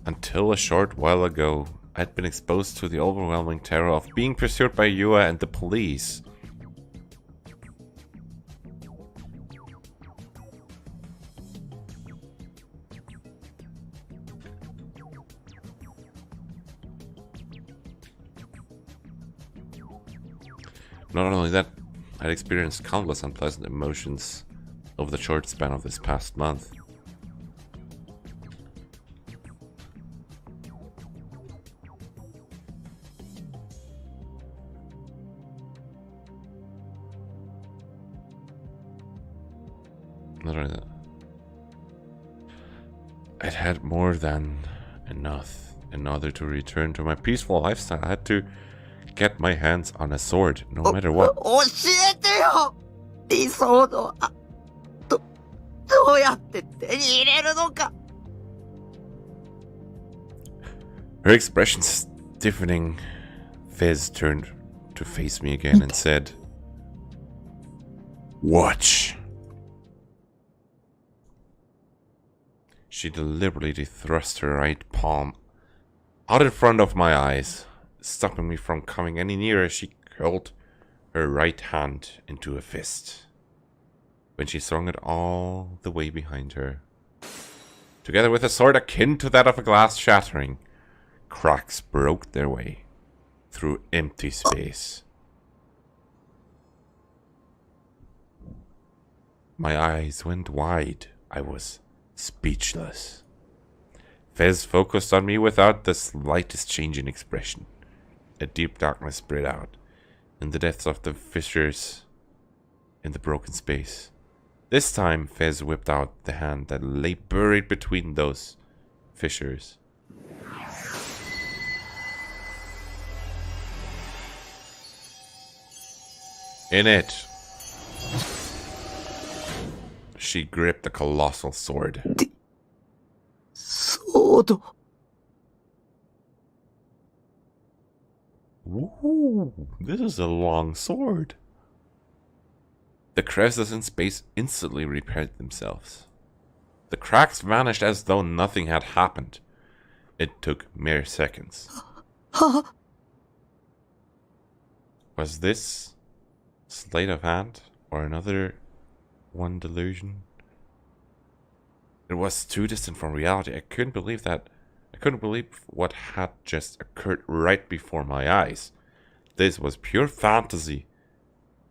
Until a short while ago, I'd been exposed to the overwhelming terror of being pursued by Yua and the police. Not only that, I'd experienced countless unpleasant emotions over the short span of this past month. Not only that, I'd had more than enough in order to return to my peaceful lifestyle. I had to get my hands on a sword, no matter what. 教えてよ理想度はどうやって手に入れるのか Her expression stiffening, Fez turned to face me again and said, "Watch." She deliberately thrust her right palm out in front of my eyes, stopping me from coming any nearer. She curled her right hand into a fist. When she swung it all the way behind her, together with a sword akin to that of a glass shattering, cracks broke their way through empty space. My eyes went wide. I was speechless. Fez focused on me without the slightest change in expression. A deep darkness spread out in the depths of the fissures in the broken space. This time, Fez whipped out the hand that lay buried between those fissures. In it, she gripped a colossal sword. ソード Ooh, this is a long sword. The crevices in space instantly repaired themselves. The cracks vanished as though nothing had happened. It took mere seconds. Was this sleight of hand or another one delusion? It was too distant from reality. I couldn't believe what had just occurred right before my eyes. This was pure fantasy.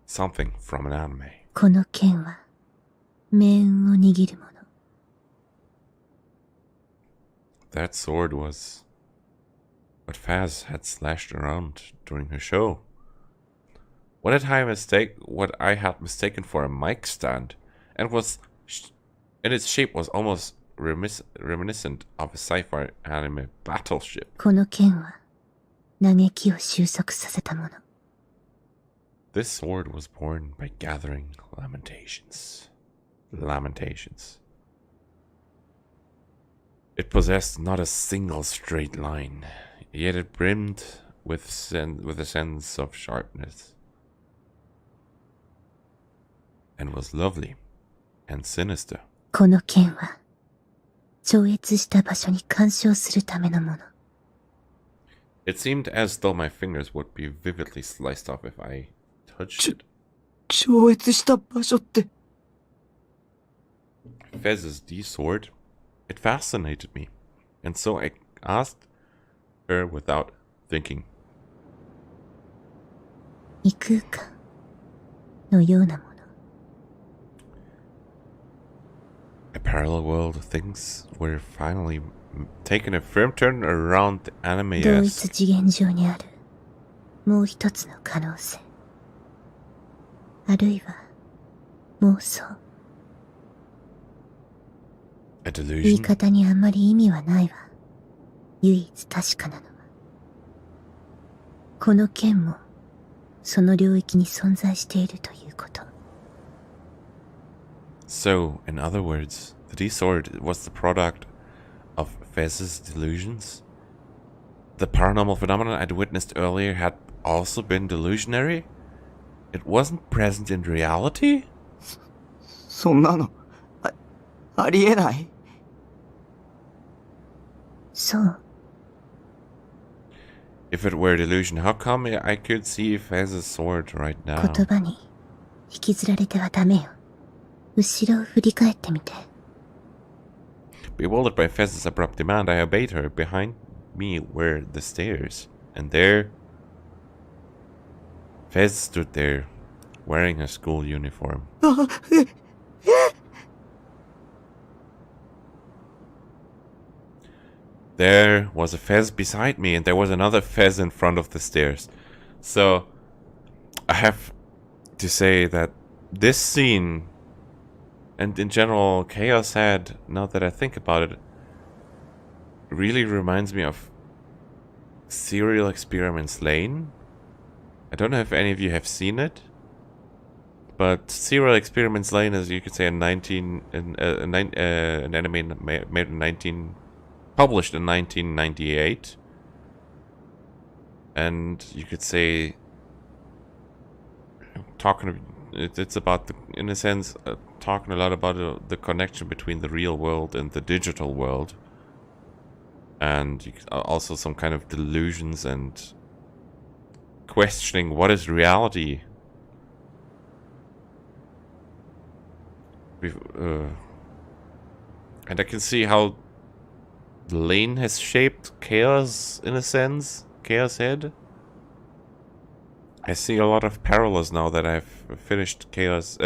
Something from an anime. この剣は命運を握るもの。That sword was what Faz had slashed around during her show. What I had mistaken for a mic stand, and its shape was almost reminiscent of a sci-fi anime battleship. この剣は嘆きを収束させたもの。This sword was born by gathering lamentations. It possessed not a single straight line, yet it brimmed with a sense of sharpness, and was lovely and sinister. この剣は超越した場所に干渉するためのもの。It seemed as though my fingers would be vividly sliced off if I touched it. 超越した場所って。Fez's D sword, it fascinated me, and so I asked her without thinking. 異空間のようなもの。A parallel world, things were finally taking a firm turn around the 同 anime 一次元上にあるもう一つの可能性。あるいは妄想。a 言い delusion. 方にあんまり意味はないわ。唯一確かなのは。この剣もその領域に存在しているということ。So, in other words, the D sword was the product of Fez's delusions. The paranormal phenomenon I'd witnessed earlier had also been delusionary. It wasn't present in reality. そんなの、ありえない。そう。If it were a delusion, how come I could see Fez's sword right 言 now? 葉に引きずられてはダメよ。後ろを振り返ってみて。Bewildered by Fez's abrupt demand, I obeyed her. Behind me were the stairs, and there Fez stood there, wearing a school uniform. There was a Fez beside me, and there was another Fez in front of the stairs. So, I have to say that this scene, and in general, ChäoS had, now that I think about it, really reminds me of Serial Experiments Lane. I don't know if any of you have seen it, but Serial Experiments Lane is, you could say, an anime made in published in 1998, and you could say, it's about in a sense, talking a lot about the connection between the real world and the digital world, and also some kind of delusions and questioning what is reality. And I can see how Lane has shaped ChäoS in a sense, ChäoS Head. I see a lot of parallels now that I've finished ChäoS,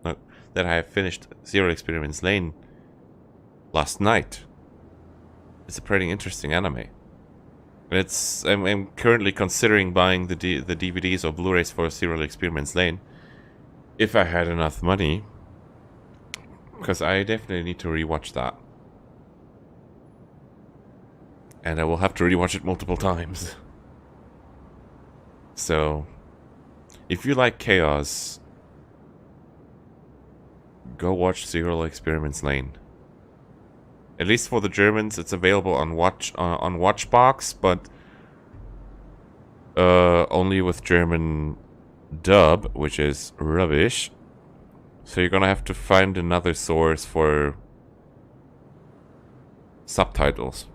that I have finished Serial Experiments Lane last night. It's a pretty interesting anime. And I'm currently considering buying the DVDs or Blu-rays for Serial Experiments Lane if I had enough money, because I definitely need to rewatch that. And I will have to rewatch it multiple times. So, if you like ChäoS, go watch Serial Experiments Lane. At least for the Germans, it's available on Watchbox, but only with German dub, which is rubbish. So you're gonna have to find another source for subtitles.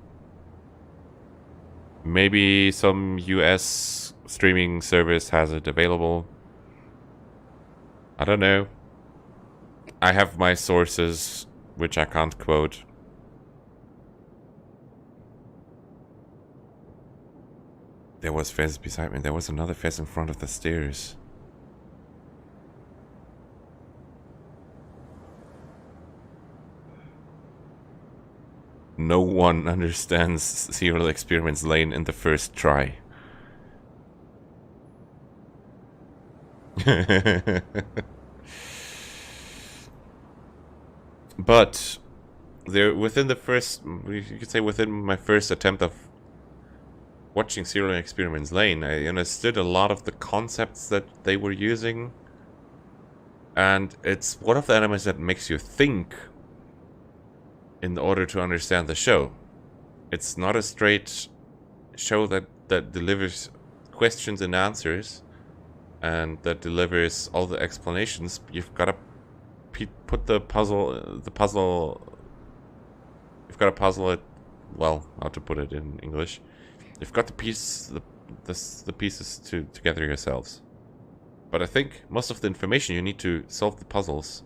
Maybe some US streaming service has it available. I don't know. I have my sources, which I can't quote. There was Fez beside me. There was another Fez in front of the stairs. No one understands Serial Experiments Lane in the first try. But there, within the first, you could say within my first attempt of watching Serial Experiments Lane, I understood a lot of the concepts that they were using. And it's one of the animes that makes you think in order to understand the show. It's not a straight show that delivers questions and answers and that delivers all the explanations. You've got to put the puzzle, you've got to puzzle it, well, how to put it in English. You've got to piece the pieces together yourselves. But I think most of the information you need to solve the puzzles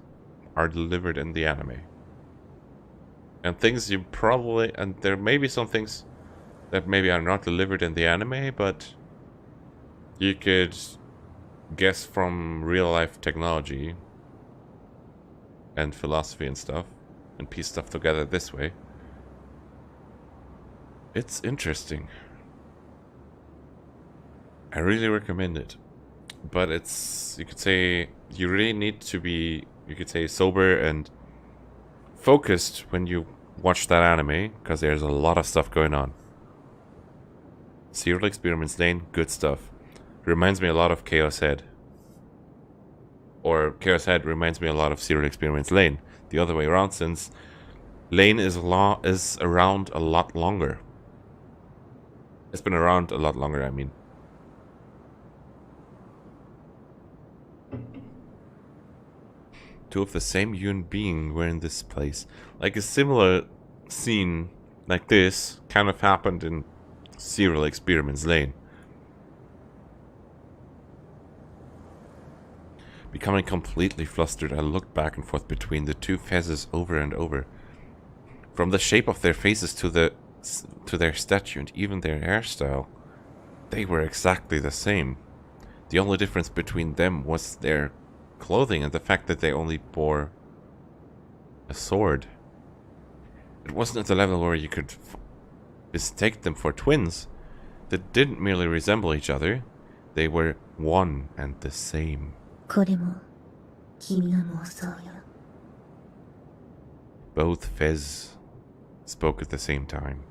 are delivered in the anime. And things you probably, and there may be some things that maybe are not delivered in the anime, but you could guess from real life technology and philosophy and stuff, and piece stuff together this way. It's interesting. I really recommend it. But it's, you could say, you really need to be, you could say, sober and focused when you watch that anime, because there's a lot of stuff going on. Serial Experiments Lane, good stuff. Reminds me a lot of ChäoS Head. Or ChäoS Head reminds me a lot of Serial Experiments Lane. The other way around, since Lane is around a lot longer. It's been around a lot longer, I mean. Two of the same human being were in this place. Like a similar scene like this kind of happened in Serial Experiments Lane. Becoming completely flustered, I looked back and forth between the two Fezes over and over. From the shape of their faces to their statue and even their hairstyle, they were exactly the same. The only difference between them was their clothing and the fact that they only bore a sword. It wasn't at the level where you could mistake them for twins. They didn't merely resemble each other, they were one and the same. Both Fez spoke at the same time.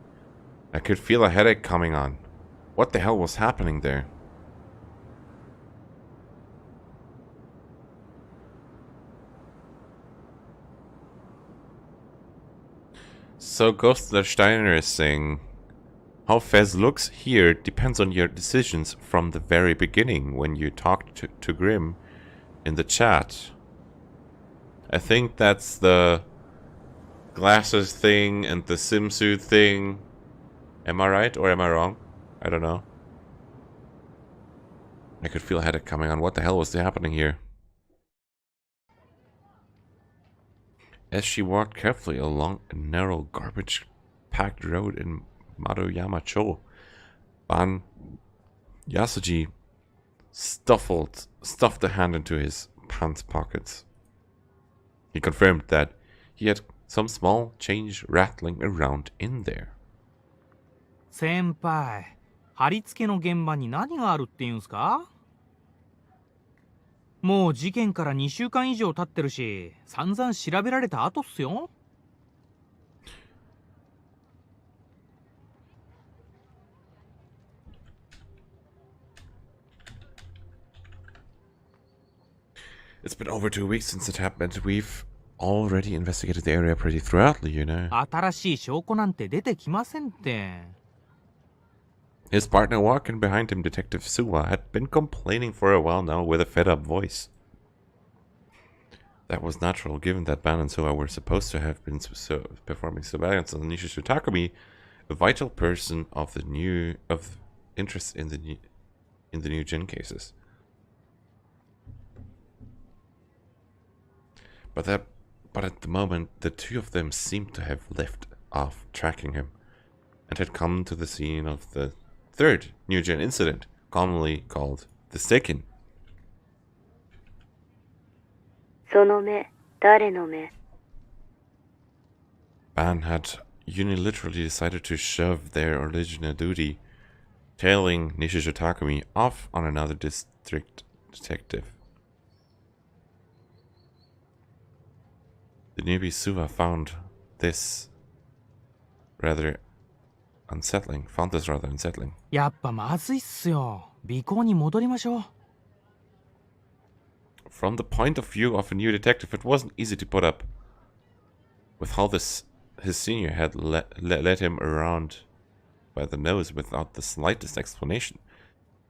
I could feel a headache coming on. What the hell was happening there? So Ghost the Steiner is saying, how Fez looks here depends on your decisions from the very beginning when you talked to Grim in the chat. I think that's the glasses thing and the swimsuit thing. Am I right or am I wrong? I don't know. I could feel a headache coming on. What the hell was happening here? As she walked carefully along a narrow, garbage-packed road in Madoyama-cho, Ban Yasuji stuffed a hand into his pants pockets. He confirmed that he had some small change rattling around in there. 先輩、貼り付けの現場に何があるっていうんすか？もう事件から2週間以上経ってるし、散々調べられた後っすよ。It's been over 2 weeks since it happened. We've already investigated the area pretty thoroughly, you know. 新しい証拠なんて出てきませんって。His partner walking behind him, Detective Suwa, had been complaining for a while now with a fed-up voice. That was natural, given that Ban and Suwa were supposed to have been performing surveillance on Nishizu Takumi, a vital person of interest in the new Jin cases. But at the moment, the two of them seemed to have left off tracking him, and had come to the scene of the third new Jin incident, commonly called the Seikin. その目、誰の目? Ban had unilaterally decided to shove their original duty, tailing Nishizu Takumi, off on another district detective. The newbie Suwa found this rather unsettling. やっぱまずいっすよ。尾行に戻りましょう。From the point of view of a new detective, it wasn't easy to put up with how his senior had led him around by the nose without the slightest explanation.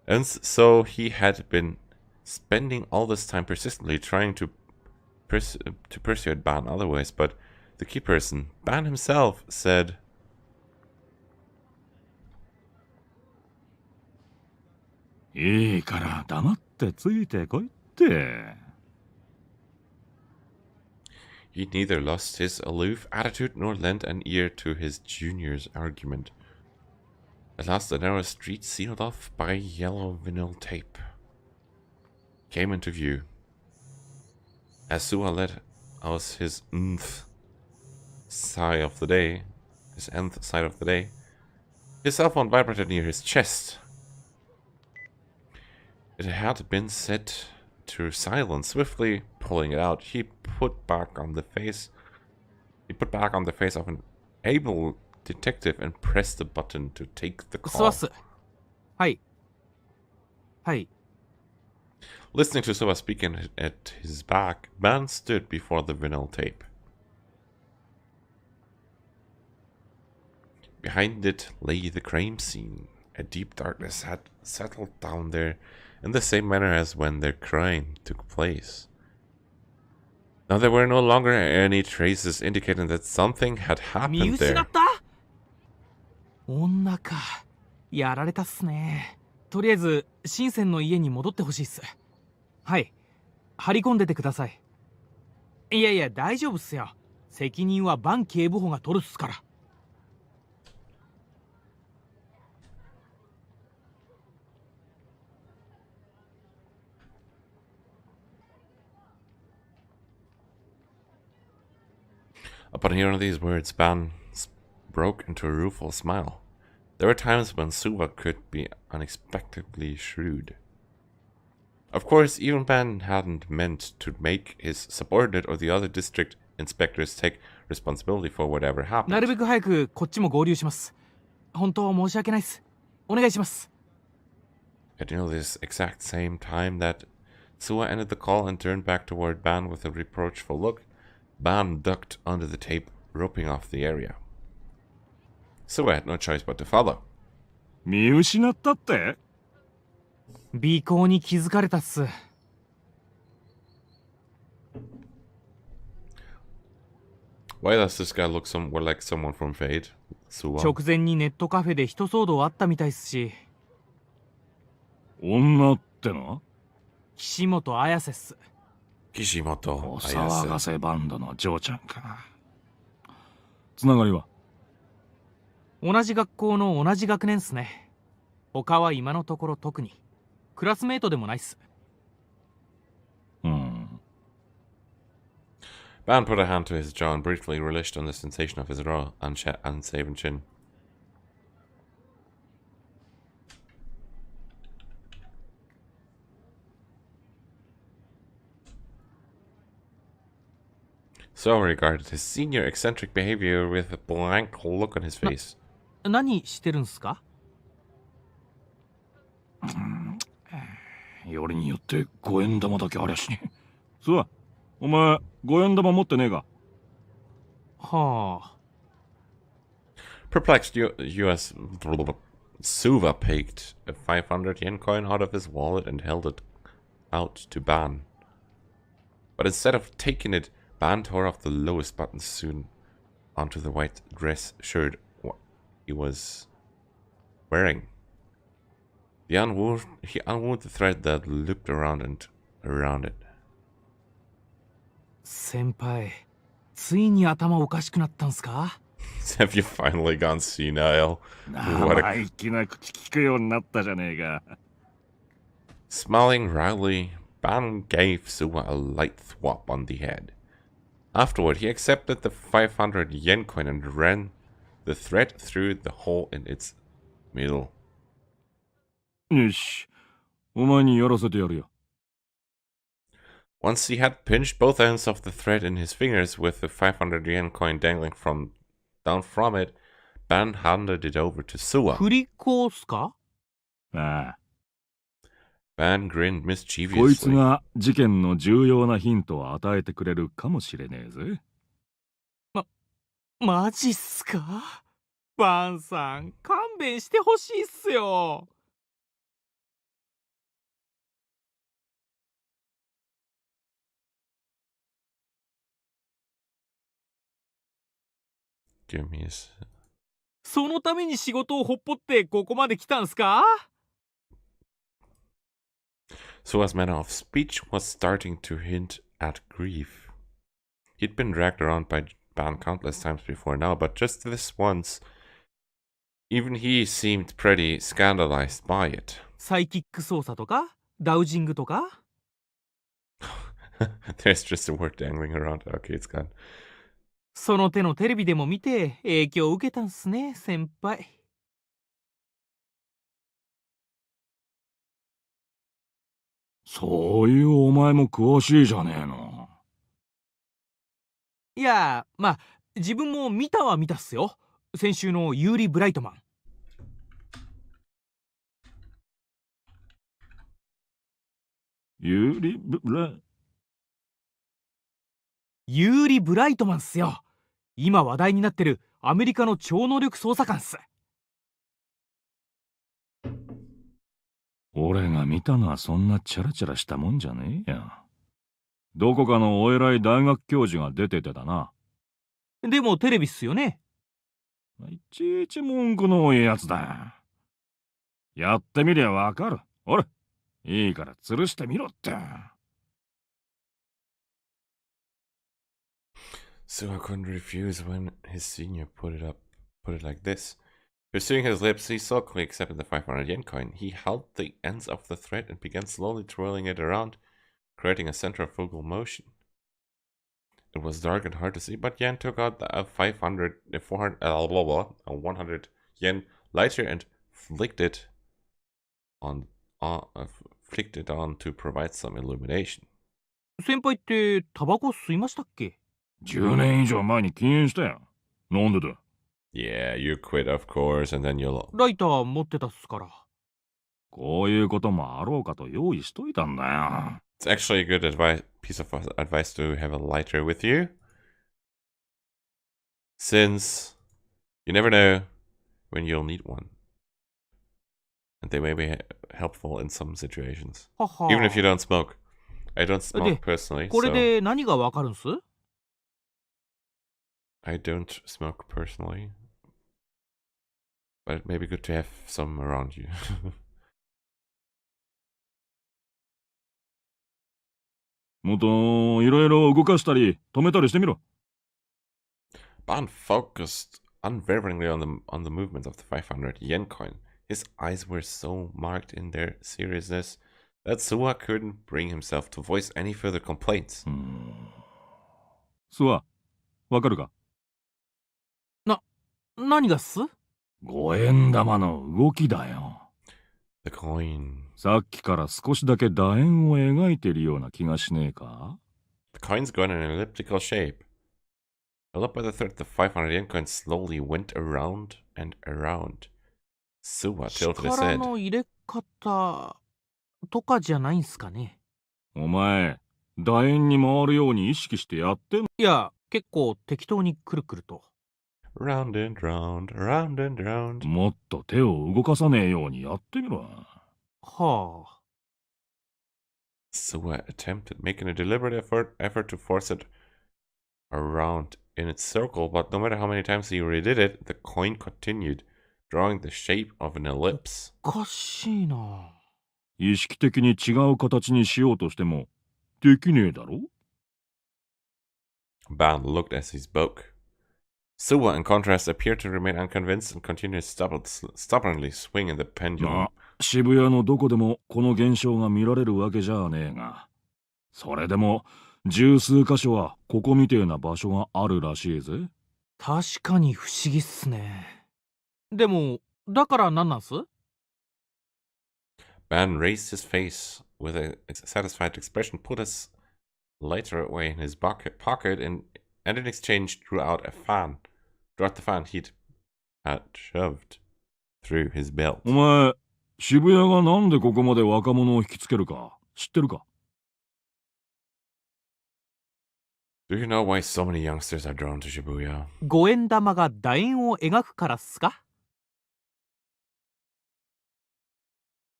And so he had been spending all this time persistently trying to persuade Ban otherwise, but the key person, Ban himself, said, いいから黙ってついてこいって。 He neither lost his aloof attitude nor lent an ear to his junior's argument. At last, a narrow street sealed off by yellow vinyl tape came into view. As Suwa let out his nth sigh of the day, his cell phone vibrated near his chest. It had been set to silence. Swiftly pulling it out, he put back on the face of an able detective and pressed the button to take the call. Listening to Suwa speaking at his back, Ban stood before the vinyl tape. Behind it lay the crime scene. A deep darkness had settled down there in the same manner as when their crime took place. Now there were no longer any traces indicating that something had happened there. 女か。やられたっすね。とりあえず、深センの家に戻ってほしいっす。はい。張り込んでてください。いやいや、大丈夫っすよ。責任はバン警部補が取るっすから。Upon hearing these words, Ban broke into a rueful smile. There were times when Suwa could be unexpectedly shrewd. Of course, even Ban hadn't meant to make his subordinate or the other district inspectors take responsibility for whatever happened. なるべく早くこっちも合流します。本当申し訳ないっす。お願いします。At this exact same time that Suwa ended the call and turned back toward Ban with a reproachful look, Ban ducked under the tape, roping off the area. Suwa had no choice but to follow. 見失ったって？尾行に気づかれたっす。Why does this guy look somewhat like someone from Fate? Suwa. 直前にネットカフェで人騒動あったみたいっすし。女っての？岸本綾瀬っす。岸本お騒がせバンドの嬢ちゃんか。つながりは？同じ学校の同じ学年っすね。他は今のところ特に。クラスメートでもないっす。Ban put a hand to his jaw and briefly relished on the sensation of his raw, unshaven chin. So regarded his senior eccentric behavior with a blank look on his face. 何してるんすか？よりによって5円玉だけありゃしね。そう、お前5円玉持ってねえか？はあ。Perplexed, US Suva picked a 500 yen coin out of his wallet and held it out to Ban. But instead of taking it, Ban tore off the lowest button soon onto the white dress shirt he was wearing. He unwound the thread that looped around and around it. 先輩、ついに頭おかしくなったんすか？ Have you finally gone senile? 生意気な口聞くようになったじゃねえか。Smiling wryly, Ban gave Suwa a light thwap on the head. Afterward, he accepted the 500 yen coin and ran the thread through the hole in its middle. よし、お前にやらせてやるよ。Once he had pinched both ends of the thread in his fingers with the 500 yen coin dangling down from it, Ban handed it over to Suwa. 振り子っすか？ああ。Ban grinned こいつ mischievously. が事件の重要なヒントを与えてくれるかもしれねえぜ。マジっすか？バンさん、勘弁してほしいっすよ。Give me his... そのために仕事をほっぽってここまで来たんすか？ Suwa's manner of speech was starting to hint at grief. He'd been dragged around by Ban countless times before now, but just this once, even he seemed pretty scandalized by it. サイキック操作とかダウジングとか There's just a word dangling around. Okay, it's gone. その手のテレビでも見て影響を受けたんすね、先輩。そういうお前も詳しいじゃねえの。いや、まあ、自分も見たは見たっすよ。先週のユーリ・ブライトマン。ユーリ・ブライトマンっすよ。今話題になってるアメリカの超能力捜査官っす。俺が見たのはそんなチャラチャラしたもんじゃねえや。どこかのお偉い大学教授が出ててだな。でもテレビっすよね。いちいち文句の多いやつだ。やってみりゃわかる。ほら、いいから吊るしてみろって。Suwa couldn't refuse when his senior put it like this. Pursuing his lips, he sulkily accepted the 500 yen coin. He held the ends of the thread and began slowly twirling it around, creating a centrifugal motion. It was dark and hard to see, but Yan took out a 100 yen lighter and flicked it on to provide some illumination. 先輩ってタバコ吸いましたっけ？10年以上前に禁煙したよ。なんでだ？ Yeah, you quit, of course, and then you'll... ライター持ってたっすから。こういうこともあろうかと用意しといたんだよ。It's actually a good piece of advice to have a lighter with you. Since you never know when you'll need one. And they may be helpful in some situations. Even if you don't smoke. I don't smoke personally, これで何がわかるんす？ I don't smoke personally. But it may be good to have some around you. もっといろいろ動かしたり止めたりしてみろ。Ban focused unwaveringly on the movements of the 500 yen coin. His eyes were so marked in their seriousness that Suwa couldn't bring himself to voice any further complaints. スワ、わかるか？何がっす？5円玉の動きだよ。The coin. さっきから少しだけ楕円を描いているような気がしねえか？ The coin's got an elliptical shape. Held up by the thread, the 500 yen coin slowly went around and around. Suwa tilted his 力 head. の入れ方とかじゃないんすかね。お前、楕円に回るように意識してやってんの？いや、結構適当にくるくると。Round and round, round and round. もっと手を動かさねえようにやってみろ。はあ。Suwa attempted making a deliberate effort to force it around in its circle, but no matter how many times he redid it, the coin continued, drawing the shape of an ellipse. おかしいな。意識的に違う形にしようとしてもできねえだろ。 Ban looked as he spoke. Suwa, in contrast, appeared to remain unconvinced and continued stubbornly swinging the pendulum. 渋谷のどこでもこの現象が見られるわけじゃねえが、それでも十数箇所はここみてえな場所があるらしいぜ。確かに不思議っすね。でも、だから何なんす？ Ban raised his face with a satisfied expression, put his lighter away in his pocket, and in exchange drew out the fan he'd had shoved through his belt. お前、渋谷がなんでここまで若者を引きつけるか知ってるか？ Do you know why so many youngsters are drawn to Shibuya? 5円玉が楕円を描くからっすか？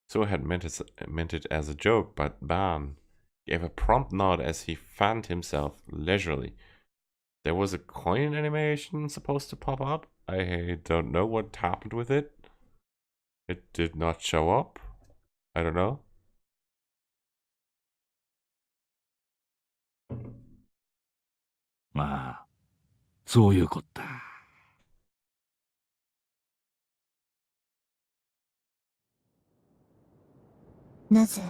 Suwa had meant it as a joke, but Ban gave a prompt nod as he fanned himself leisurely. There was a coin animation supposed to pop up. I don't know what happened with it. It did not show up. I don't know. まあ、そういうこった。なぜ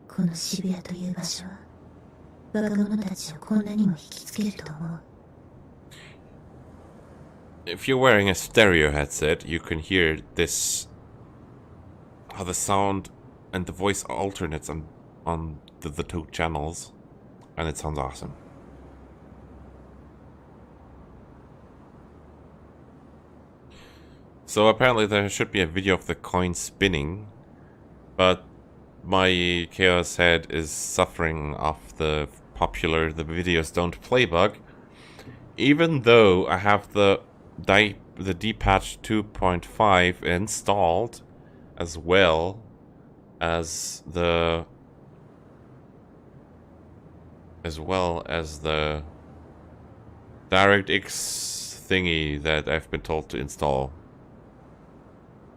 この渋谷という場所は若者たちをこんなにも引きつけると思う？ If you're wearing a stereo headset, you can hear this, how the sound and the voice alternates on the two channels, and it sounds awesome. So apparently there should be a video of the coin spinning, but my ChäoS head is suffering off the videos don't play bug, even though I have the D-patch 2.5 installed, as well as the DirectX thingy that I've been told to install.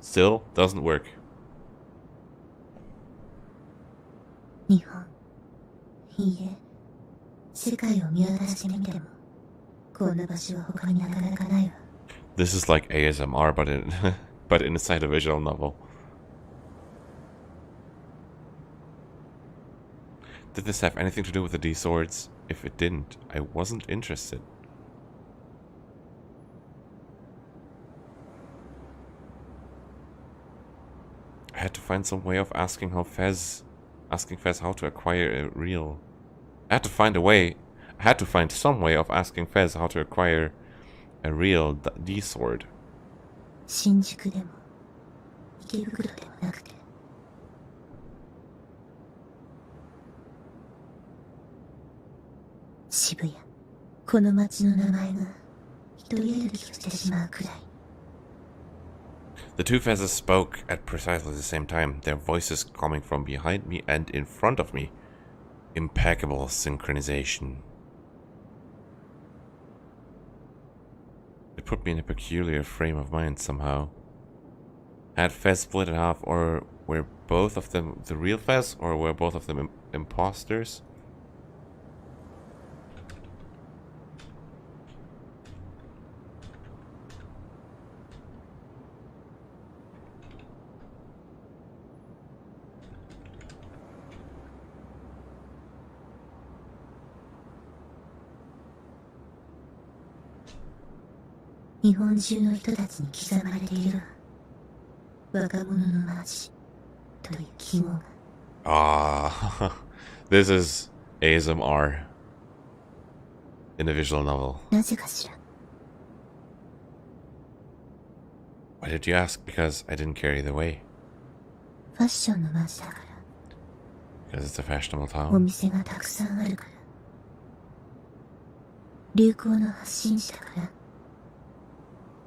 Still doesn't work. 日本、いいえ、世界を見渡してみても、こんな場所は他になかなかないわ。This is like ASMR, but inside a visual novel. Did this have anything to do with the D swords? If it didn't, I wasn't interested. I had to find some way of asking Fez how to acquire a real. I had to find some way of asking Fez how to acquire a real D sword. 新宿でも池袋でもなくて、渋谷、この街の名前が一人歩きをしてしまうくらい。 The two Fezzes spoke at precisely the same time, their voices coming from behind me and in front of me. Impeccable synchronization. It put me in a peculiar frame of mind somehow. Had Fez split in half, or were both of them the real Fez, or were both of them imposters? Ah, this is ASMR in a visual novel. Why did you ask? Because I didn't care either way. Because it's a fashionable town. 流行の発信者から、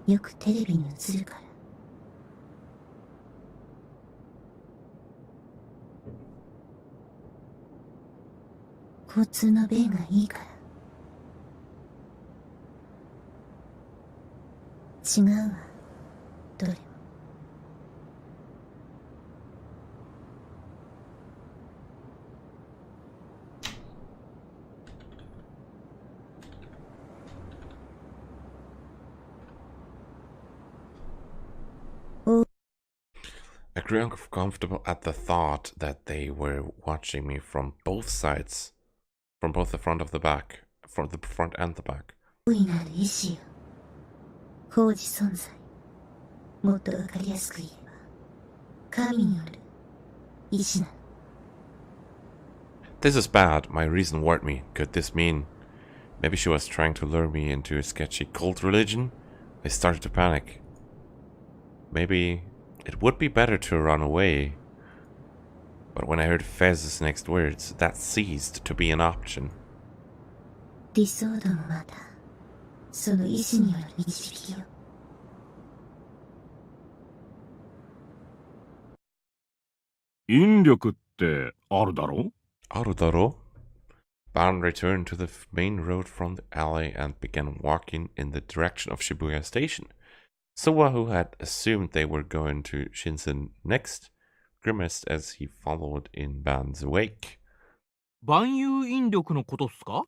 よくテレビに映るから。交通の便がいいから。違うわ、どれも。I grew uncomfortable at the thought that they were watching me from both sides, from both the front of the back, from the front and the back. 大いなる意志よ。法治存在。もっとわかりやすく言えば、神による意志なの。This is bad, my reason warned me. Could this mean maybe she was trying to lure me into a sketchy cult religion? I started to panic. Maybe it would be better to run away. But when I heard Fez's next words, that ceased to be an option. 理想度もまた、その意志による導きよ。引力ってあるだろ？あるだろ? Ban returned to the main road from the alley and began walking in the direction of Shibuya Station. Suwa, who had assumed they were going to Shinsen next, grimaced as he followed in Ban's wake. 万有引力のことっすか？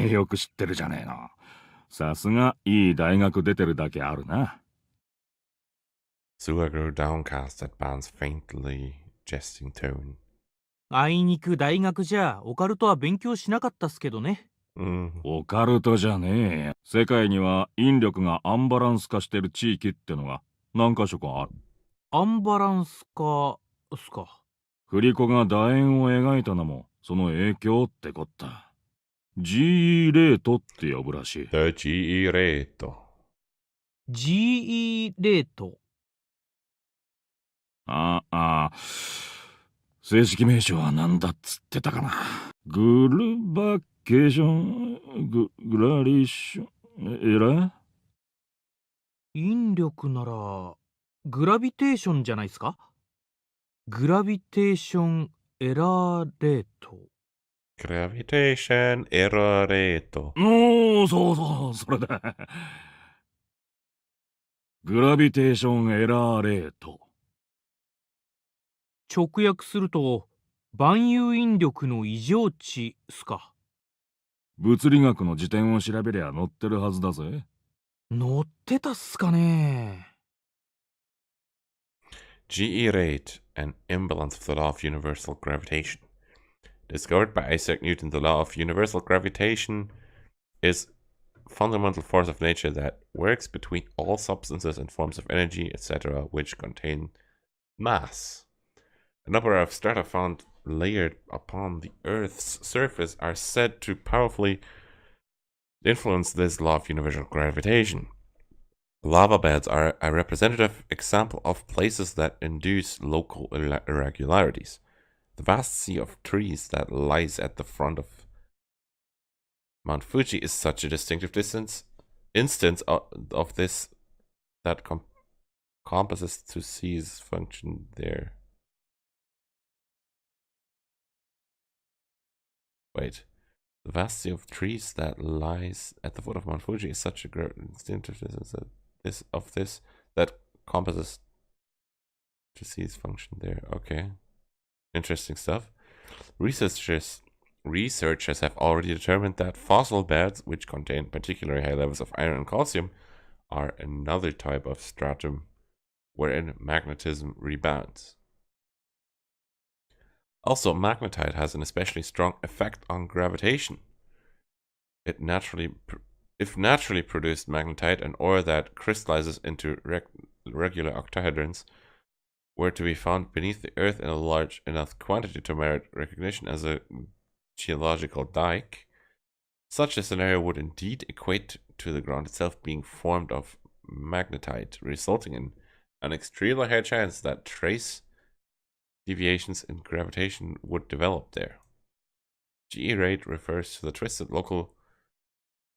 よく知ってるじゃねえの。さすがいい大学出てるだけあるな。Suwa grew downcast at Ban's faintly jesting tone. あいにく大学じゃオカルトは勉強しなかったっすけどね。オカルトじゃねえ。世界には引力がアンバランス化してる地域ってのが何か所かある。アンバランス化っすか。振り子が楕円を描いたのもその影響ってこった。GE レートって呼ぶらしい。The GE レート。GE レート。正式名称は何だっつってたかな。グルバケーション、グラリッション、引力なら、グラビテーションじゃないですか？グラビテーションエラーレート。グラビテーションエラーレート。そう、それだ。グラビテーションエラーレート。直訳すると、万有引力の異常値っすか。物理学の辞典を調べりゃ載ってるはずだぜ。載ってたっすかね。GE rate, an imbalance of the law of universal gravitation. Discovered by Isaac Newton, the law of universal gravitation is a fundamental force of nature that works between all substances and forms of energy, etc., which contain mass. A number of strata found layered upon the Earth's surface are said to powerfully influence this law of universal gravitation. Lava beds are a representative example of places that induce local irregularities. The vast sea of trees that lies at the front of Mount Fuji is such a distinctive instance of this that compasses to sea's function there. Wait. The vast sea of trees that lies at the foot of Mount Fuji is such a distinctive distance that compasses to see its function there. Okay. Interesting stuff. Researchers have already determined that fossil beds, which contain particularly high levels of iron and calcium, are another type of stratum wherein magnetism rebounds. Also, magnetite has an especially strong effect on gravitation. If naturally produced magnetite, an ore that crystallizes into regular octahedrons, were to be found beneath the earth in a large enough quantity to merit recognition as a geological dike, such a scenario would indeed equate to the ground itself being formed of magnetite, resulting in an extremely high chance that trace deviations in gravitation would develop there. GE rate refers to the twisted local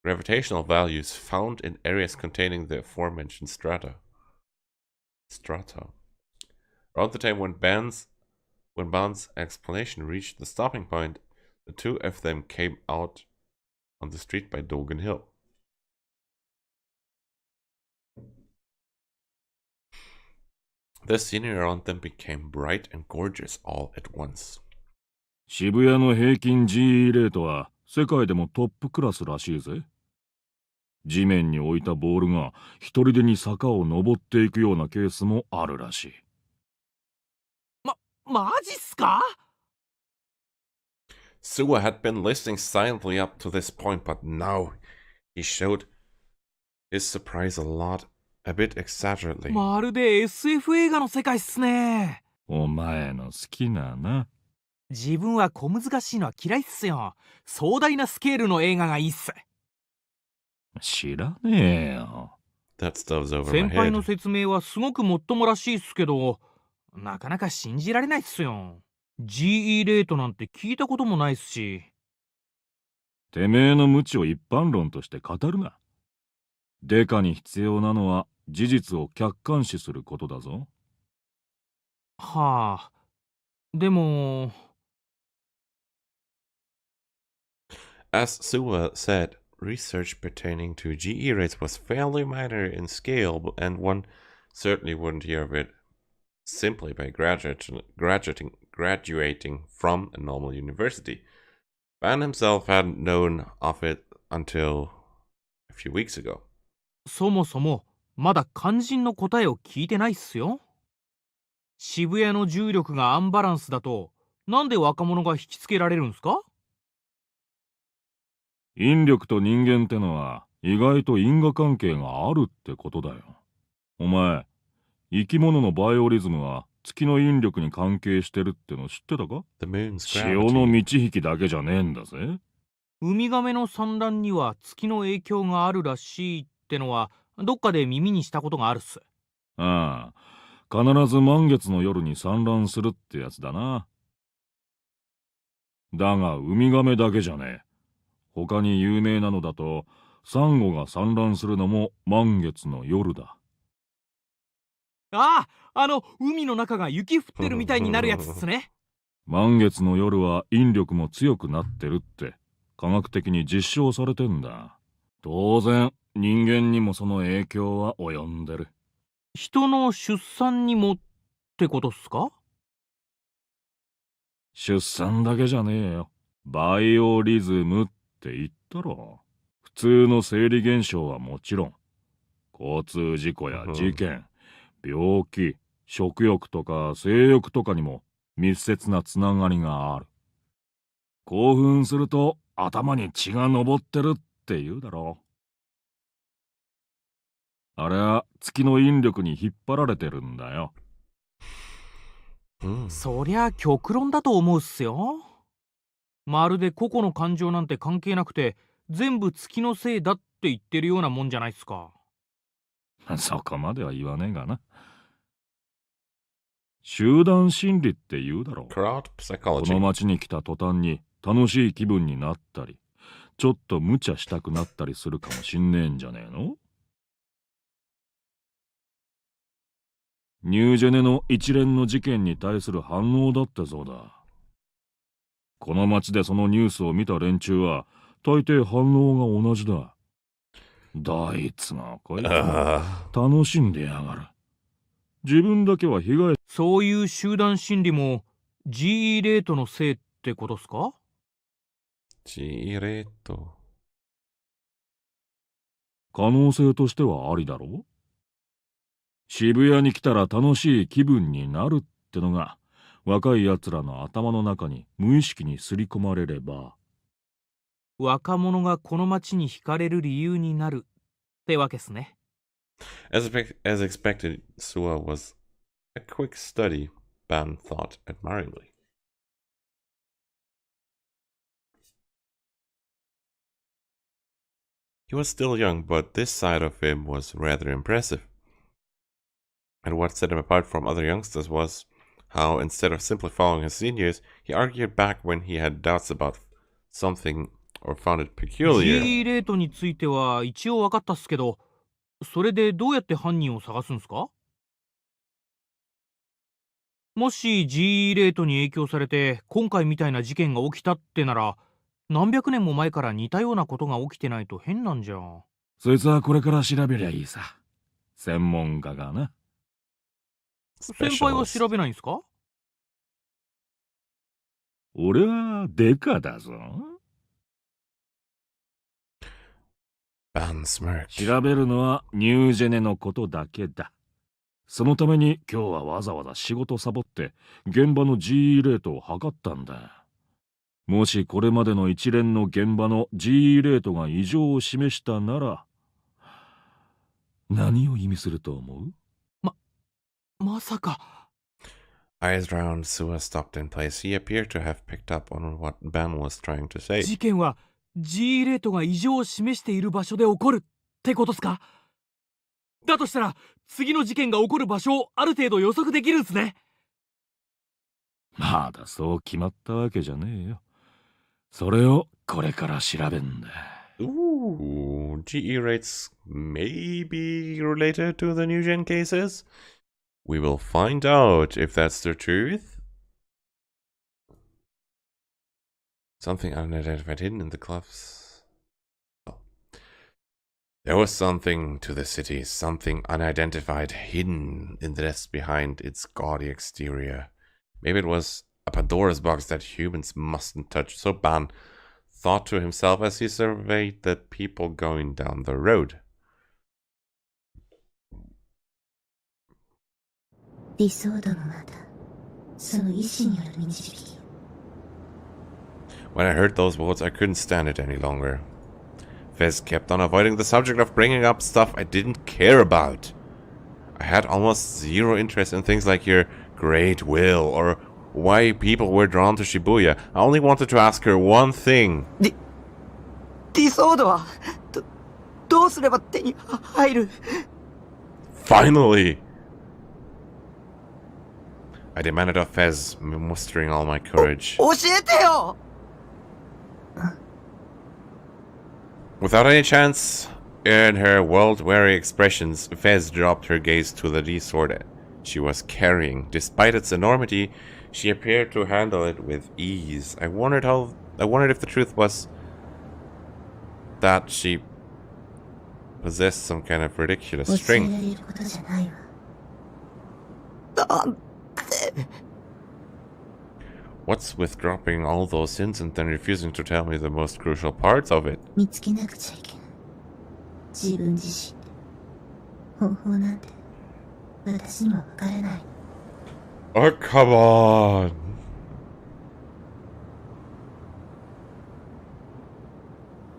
gravitational values found in areas containing the aforementioned strata. Around the time when Ban's When Bond's explanation reached the stopping point, the two of them came out on the street by Dogan Hill. The scenery around them became bright and gorgeous all at once. 渋谷の平均 GE レートは世界でもトップクラスらしいぜ。地面に置いたボールが一人でに坂を登っていくようなケースもあるらしい。マジっすか? Suwa had been listening silently up to this point, but now he showed his surprise a bit exaggeratedly. まるで SF 映画の世界っすね。お前の好きなな。自分は小難しいのは嫌いっすよ。壮大なスケールの映画がいいっす。知らねえよ。That stuff's over my 先輩 head. の説明はすごくもっともらしいっすけど、なかなか信じられないっすよ。GE レートなんて聞いたこともないっすし。てめえの無知を一般論として語るな。デカに必要なのは事実を客観視することだぞ。はあ。でも。As Suwa said, research pertaining to GE rates was fairly minor in scale, and one certainly wouldn't hear of it simply by graduating from a normal university. Ban himself hadn't known of it until a few weeks ago. そもそもまだ肝心の答えを聞いてないっすよ。渋谷の重力がアンバランスだとなんで若者が引きつけられるんすか？引力と人間ってのは意外と因果関係があるってことだよ。お前、生き物のバイオリズムは月の引力に関係してるっての知ってたか？潮の満ち引きだけじゃねえんだぜ。ウミガメの産卵には月の影響があるらしいってのはどっかで耳にしたことがあるっす。ああ、必ず満月の夜に産卵するってやつだな。だがウミガメだけじゃねえ。他に有名なのだとサンゴが産卵するのも満月の夜だ。ああ、海の中が雪降ってるみたいになるやつっすね。満月の夜は引力も強くなってるって科学的に実証されてんだ。当然人間にもその影響は及んでる。人の出産にもってことっすか？出産だけじゃねえよ。バイオリズムって言ったろ。普通の生理現象はもちろん、交通事故や事件、病気、食欲とか性欲とかにも密接なつながりがある。興奮すると頭に血が上ってるって言うだろう。あれは月の引力に引っ張られてるんだよ。そりゃ極論だと思うっすよ。まるで個々の感情なんて関係なくて全部月のせいだって言ってるようなもんじゃないっすか。そこまでは言わねえがな。集団心理って言うだろう。この町に来た途端に楽しい気分になったり、ちょっと無茶したくなったりするかもしんねえんじゃねえの？ニュージェネの一連の事件に対する反応だってそうだ。この町でそのニュースを見た連中は大抵反応が同じだ。どいつがこいつが楽しんでやがる。自分だけは被害。そういう集団心理も GE レートのせいってことっすか？ GE レート。可能性としてはありだろう。渋谷に来たら楽しい気分になるってのが若いやつらの頭の中に無意識にすり込まれれば、若者がこの街に惹かれる理由になるってわけっすね。As expected, Suwa was a quick study, Ban thought admiringly. He was still young, but this side of him was rather impressive. And what set him apart from other youngsters was how, instead of simply following his seniors, he argued back when he had doubts about something or found it peculiar. GE レートについては一応分かったっすけど、それでどうやって犯人を探すんすか？もし G レートに影響されて今回みたいな事件が起きたってなら、何百年も前から似たようなことが起きてないと変なんじゃ。そいつはこれから調べりゃいいさ。専門家がな。先輩は調べないんすか？俺はデカだぞ。調べるのはニュージェネのことだけだ。そのために今日はわざわざ仕事サボって現場の G レートを測ったんだ。もしこれまでの一連の現場の G レートが異常を示したなら、何を意味すると思う？まさか。Eyes round, Sua stopped in place. He appeared to have picked up on what Ben was trying to say. 事件は G レートが異常を示している場所で起こるってことっすか？だとしたら次の事件が起こる場所をある程度予測できるんすね。まだそう決まったわけじゃねえよ。それをこれから調べんだ。Ooh, GE rates may be related to the new gen cases. We will find out if that's the truth. Something unidentified hidden in the cliffs. Oh. There was something to the city, something unidentified hidden in the depths behind its gaudy exterior. Maybe it was a Pandora's box that humans mustn't touch. So Ban thought to himself as he surveyed the people going down the road. When I heard those words, I couldn't stand it any longer. Fez kept on avoiding the subject of bringing up stuff I didn't care about. I had almost zero interest in things like your great will or why people were drawn to Shibuya. I only wanted to ask her one thing. ディソードはどうすれば手に入る？ Finally! I demanded of Fez, mustering all my courage. 教えてよ! Without any chance in her world-weary expressions, Fez dropped her gaze to the D-sword she was carrying. Despite its enormity, she appeared to handle it with ease. I wondered if the truth was that she possessed some kind of ridiculous strength. What's with dropping all those hints and then refusing to tell me the most crucial parts of it? Oh, come on!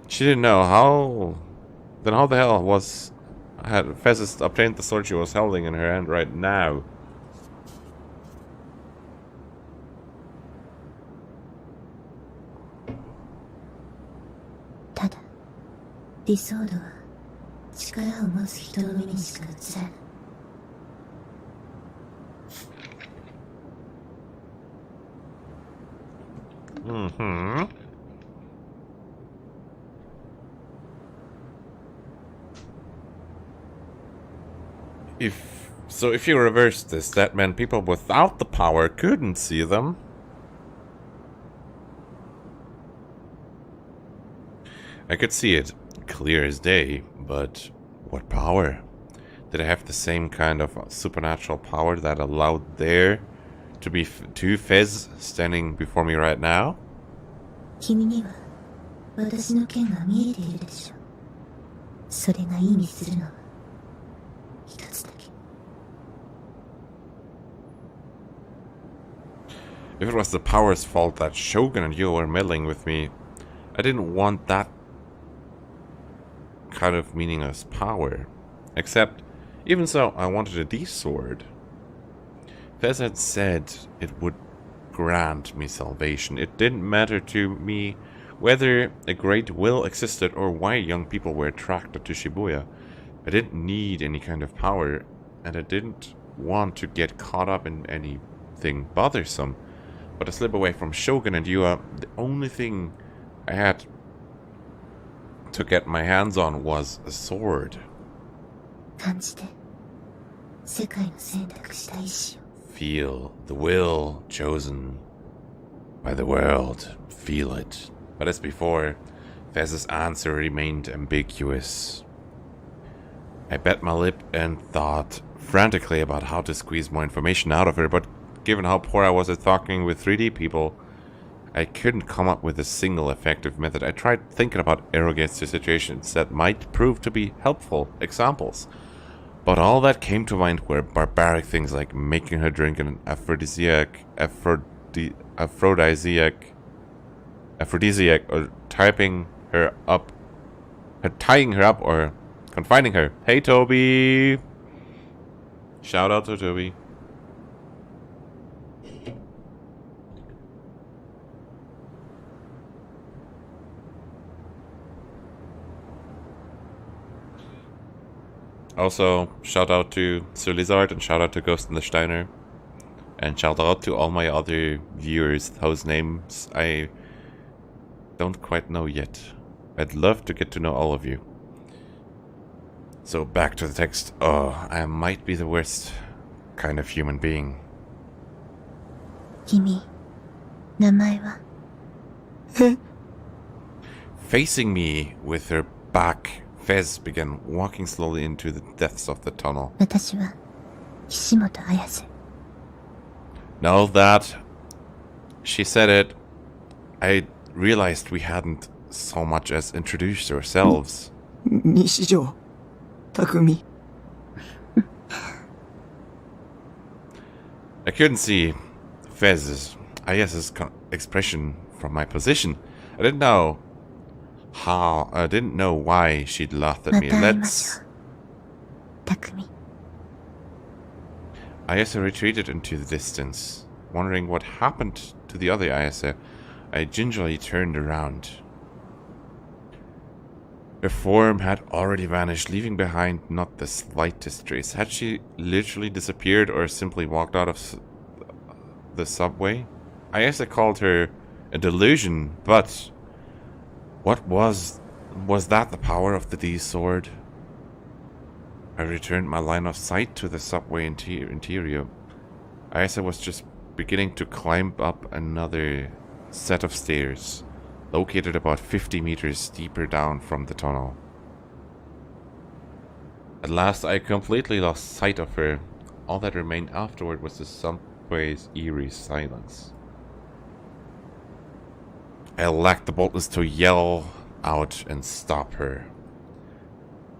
She didn't know how... Then how the hell had Fez obtained the sword she was holding in her hand right now? Mm-hmm. If you reverse this, that meant people without the power couldn't see them. I could see it clear as day, but what power? Did I have the same kind of supernatural power that allowed there to be two Fez standing before me right now? If it was the power's fault that Shogun and you were meddling with me, I didn't want that kind of meaningless power. Except, even so, I wanted a D-sword. Fez had said it would grant me salvation. It didn't matter to me whether a great will existed or why young people were attracted to Shibuya. I didn't need any kind of power, and I didn't want to get caught up in anything bothersome. But to slip away from Shogun and Yua, the only thing I had to get my hands on was a Feel the will chosen by the world. Feel it. But as before, Fez's answer remained ambiguous. I bit my lip and thought frantically about how to squeeze more information out of her, but given how poor I was at talking with 3D people, I couldn't come up with a single effective method. I tried thinking about arrogance to situations that might prove to be helpful examples, but all that came to mind were barbaric things like making her drink an aphrodisiac, or tying her up, or confining her. Hey, Toby! Shout out to Toby. Also, shout out to Sir Lizard and shout out to Ghost in the Steiner. And shout out to all my other viewers whose names I don't quite know yet. I'd love to get to know all of you. So back to the text. Oh, I might be the worst kind of human being. 君、名前は? Facing me with her back, Fez began walking slowly into the depths of the tunnel. 私は岸本綾瀬. Now that she said it, I realized we hadn't so much as introduced ourselves. 西條匠. I couldn't see Fez's, Ayase's expression from my position. I didn't know why she'd laughed at me. Let's... Ayase retreated into the distance, wondering what happened to the other Ayase. I gingerly turned around. Her form had already vanished, leaving behind not the slightest trace. Had she literally disappeared or simply walked out of the subway? Ayase called her a delusion, but what was that the power of the D sword? I returned my line of sight to the subway interior. Ayase was just beginning to climb up another set of stairs, located about 50 meters deeper down from the tunnel. At last, I completely lost sight of her. All that remained afterward was the subway's eerie silence. I lacked the boldness to yell out and stop her.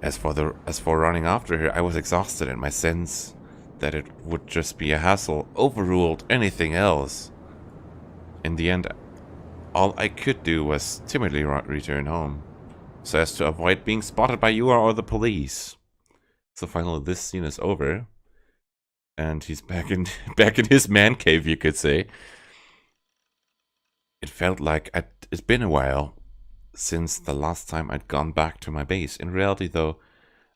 As for running after her, I was exhausted, and my sense that it would just be a hassle overruled anything else. In the end, all I could do was timidly return home, so as to avoid being spotted by you or the police. So finally, this scene is over, and he's back in his man cave, you could say. It felt like it's been a while since the last time I'd gone back to my base. In reality, though,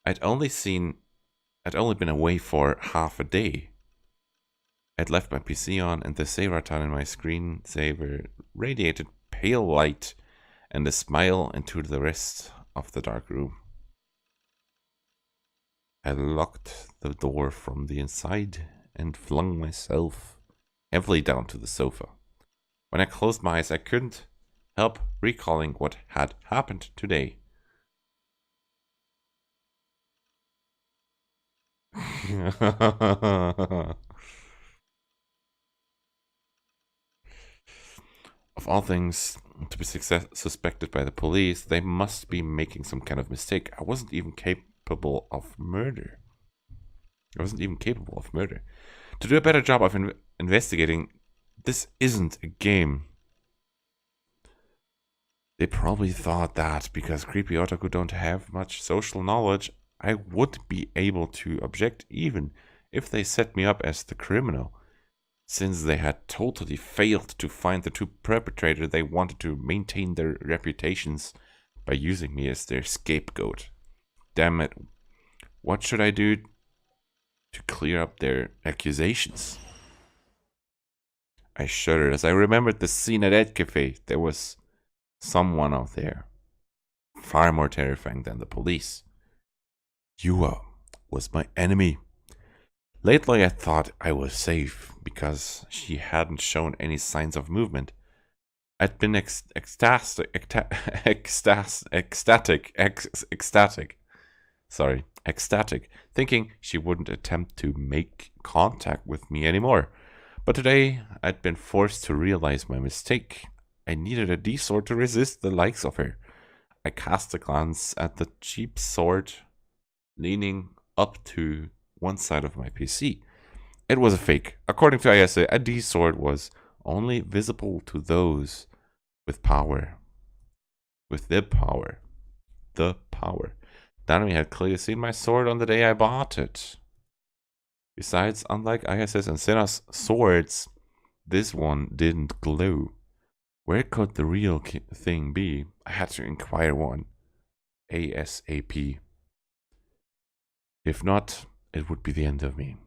I'd only been away for half a day. I'd left my PC on, and the save button in my screensaver radiated pale light and a smile into the rest of the dark room. I locked the door from the inside and flung myself heavily down to the sofa. When I closed my eyes, I couldn't help recalling what had happened today. Of all things to be suspected by the police, they must be making some kind of mistake. I wasn't even capable of murder. To do a better job of investigating, this isn't a game. They probably thought that because creepy otaku don't have much social knowledge, I would be able to object even if they set me up as the criminal. Since they had totally failed to find the two perpetrators, they wanted to maintain their reputations by using me as their scapegoat. Damn it. What should I do to clear up their accusations? I shuddered as I remembered the scene at Ed Cafe. There was someone out there, far more terrifying than the police. Yua was my enemy. Lately I thought I was safe because she hadn't shown any signs of movement. I'd been ecstatic, thinking she wouldn't attempt to make contact with me anymore. But today, I'd been forced to realize my mistake. I needed a D-sword to resist the likes of her. I cast a glance at the cheap sword leaning up to one side of my PC. It was a fake. According to ISA, a D-sword was only visible to those with power. With the power. The power. Danami had clearly seen my sword on the day I bought it. Besides, unlike ISS and Senna's swords, this one didn't glow. Where could the real thing be? I had to inquire one. ASAP. If not, it would be the end of me.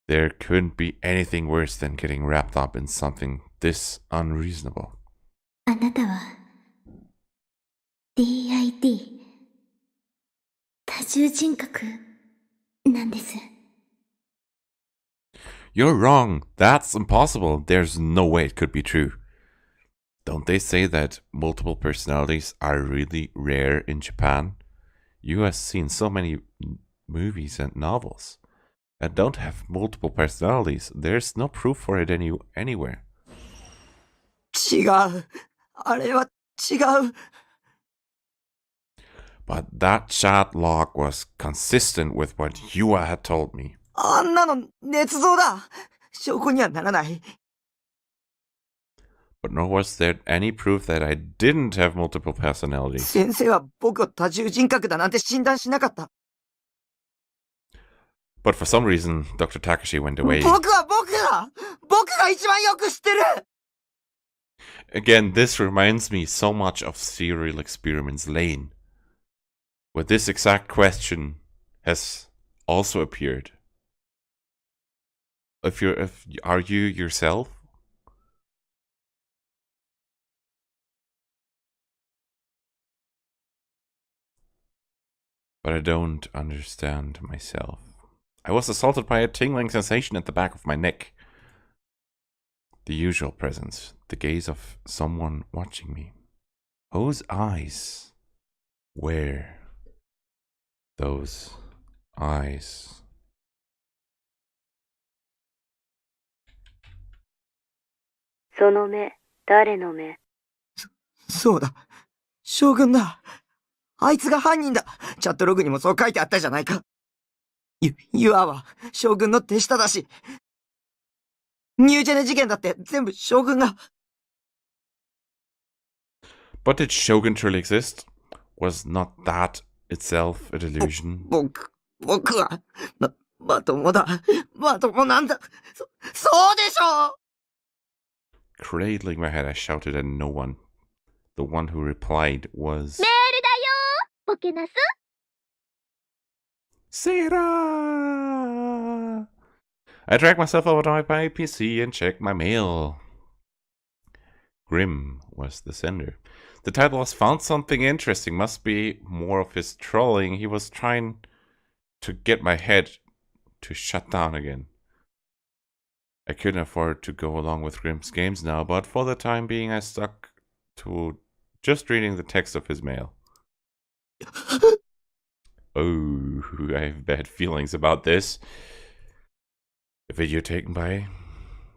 There couldn't be anything worse than getting wrapped up in something this unreasonable. あなたは DID 多重人格なんです。 You're wrong. That's impossible. There's no way it could be true. Don't they say that multiple personalities are really rare in Japan? You have seen so many movies and novels that don't have multiple personalities. There's no proof for it anywhere. 違う。あれは違う。 But that chat log was consistent with what Yua had told me. あんなの捏造だ。証拠にはならない。 But nor was there any proof that I didn't have multiple personalities. 先生は僕を多重人格だなんて診断しなかった。 But for some reason, Dr. Takashi went away. 僕は僕だ。僕が一番よく知ってる。 Again, this reminds me so much of Serial Experiments Lane, where this exact question has also appeared. Are you yourself? But I don't understand myself. I was assaulted by a tingling sensation at the back of my neck. The usual presence, the gaze of someone watching me. Whose eyes? Where? Those eyes.そうだ。将軍だ。あいつが犯人だ。チャットログにもそう書いてあったじゃないか。ユアは将軍の手下だし。ニュージェネ事件だって全部将軍が。But did Shogun truly exist? Was not that itself a delusion? 僕は、まともだ。まともなんだ。そうでしょう Cradling my head, I shouted at no one. The one who replied was... メールだよボケナス Sarah! I dragged myself over to my PC and checked my mail. Grim was the sender. The title was "Found Something Interesting." Must be more of his trolling. He was trying to get my head to shut down again. I couldn't afford to go along with Grim's games now, but for the time being I stuck to just reading the text of his mail. Oh, I have bad feelings about this. A video taken by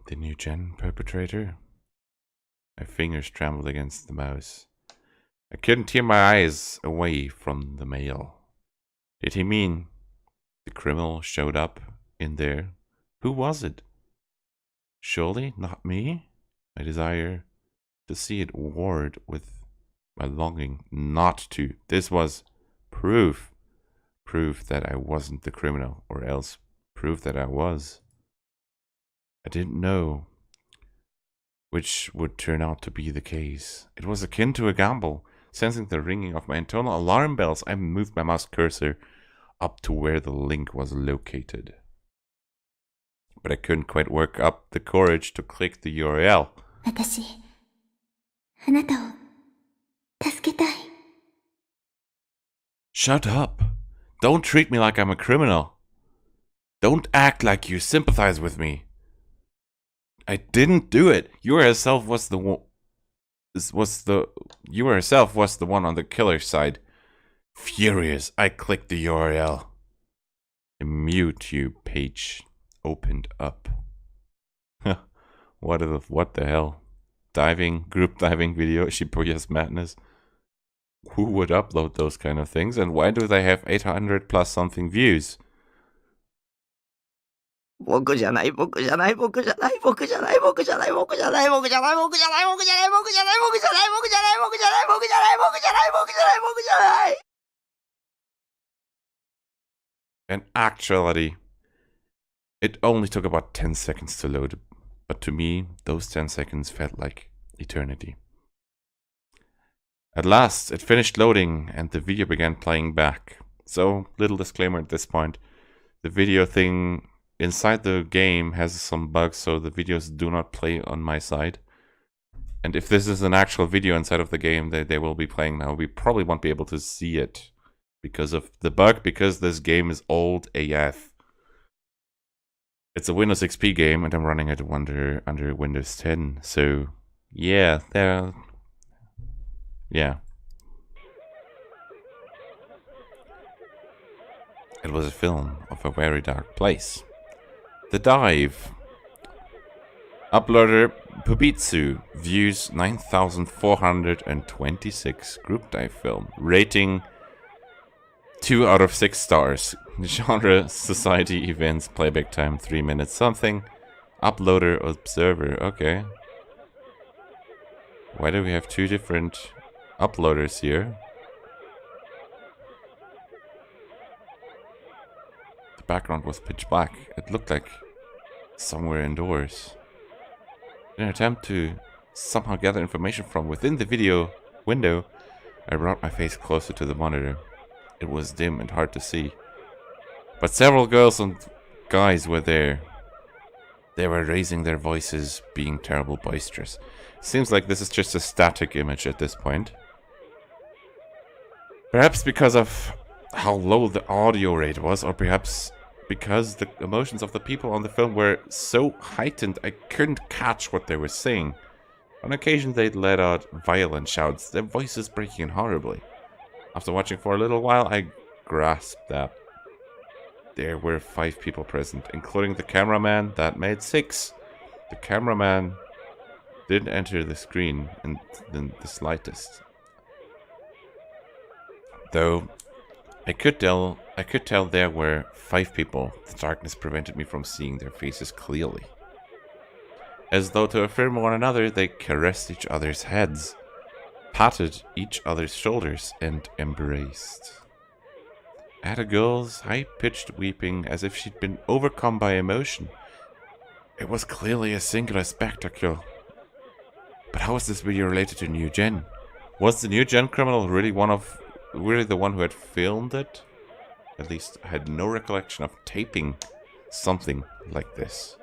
the new gen perpetrator. My fingers trembled against the mouse. I couldn't tear my eyes away from the mail. Did he mean the criminal showed up in there? Who was it? Surely not me? My desire to see it warred with my longing not to. This was proof. Proof that I wasn't the criminal, or else proof that I was. I didn't know which would turn out to be the case. It was akin to a gamble. Sensing the ringing of my internal alarm bells, I moved my mouse cursor up to where the link was located. But I couldn't quite work up the courage to click the URL. 私、あなたを助けたい。 Shut up. Don't treat me like I'm a criminal. Don't act like you sympathize with me. I didn't do it. You herself was the one. You herself was the one on the killer's side. Furious, I clicked the URL. A YouTube page opened up. What the hell? Group diving video, Shibuya's madness. Who would upload those kind of things, and why do they have 800 plus something views? 僕じゃない僕じゃない僕じゃない僕じゃない僕じゃない僕じゃない僕じゃない僕じゃない僕じゃない僕じゃない僕じゃない僕じゃない僕じゃない僕じゃない僕じゃない僕じゃない僕じゃない。 In actuality, it only took about 10 seconds to load, but to me, those 10 seconds felt like eternity. At last, it finished loading and the video began playing back. So, little disclaimer at this point, the video thing inside the game has some bugs, so the videos do not play on my side. And if this is an actual video inside of the game, they will be playing now. We probably won't be able to see it because of the bug, because this game is old AF. It's a Windows XP game and I'm running it under Windows 10. So, yeah, yeah. It was a film of a very dark place. The Dive. Uploader Pubitsu views 9,426. Group dive film. Rating 2 out of 6 stars. Genre society events. Playback time 3 minutes something. Uploader observer. Okay. Why do we have 2 different uploaders here? The background was pitch black. It looked like somewhere indoors. In an attempt to somehow gather information from within the video window, I brought my face closer to the monitor. It was dim and hard to see. But several girls and guys were there. They were raising their voices, being terrible boisterous. Seems like this is just a static image at this point. Perhaps because of how low the audio rate was, or perhaps because the emotions of the people on the film were so heightened I couldn't catch what they were saying. On occasion they'd let out violent shouts, their voices breaking horribly. After watching for a little while, I grasped that there were 5 people present, including the cameraman. That made 6. The cameraman didn't enter the screen in the slightest. Though I could tell there were 5 people. The darkness prevented me from seeing their faces clearly. As though to affirm one another, they caressed each other's heads, patted each other's shoulders, and embraced. I had a girl's high-pitched weeping as if she'd been overcome by emotion. It was clearly a singular spectacle. But how is this video related to New Gen? Was the New Gen criminal really the one who had filmed it? At least I had no recollection of taping something like this.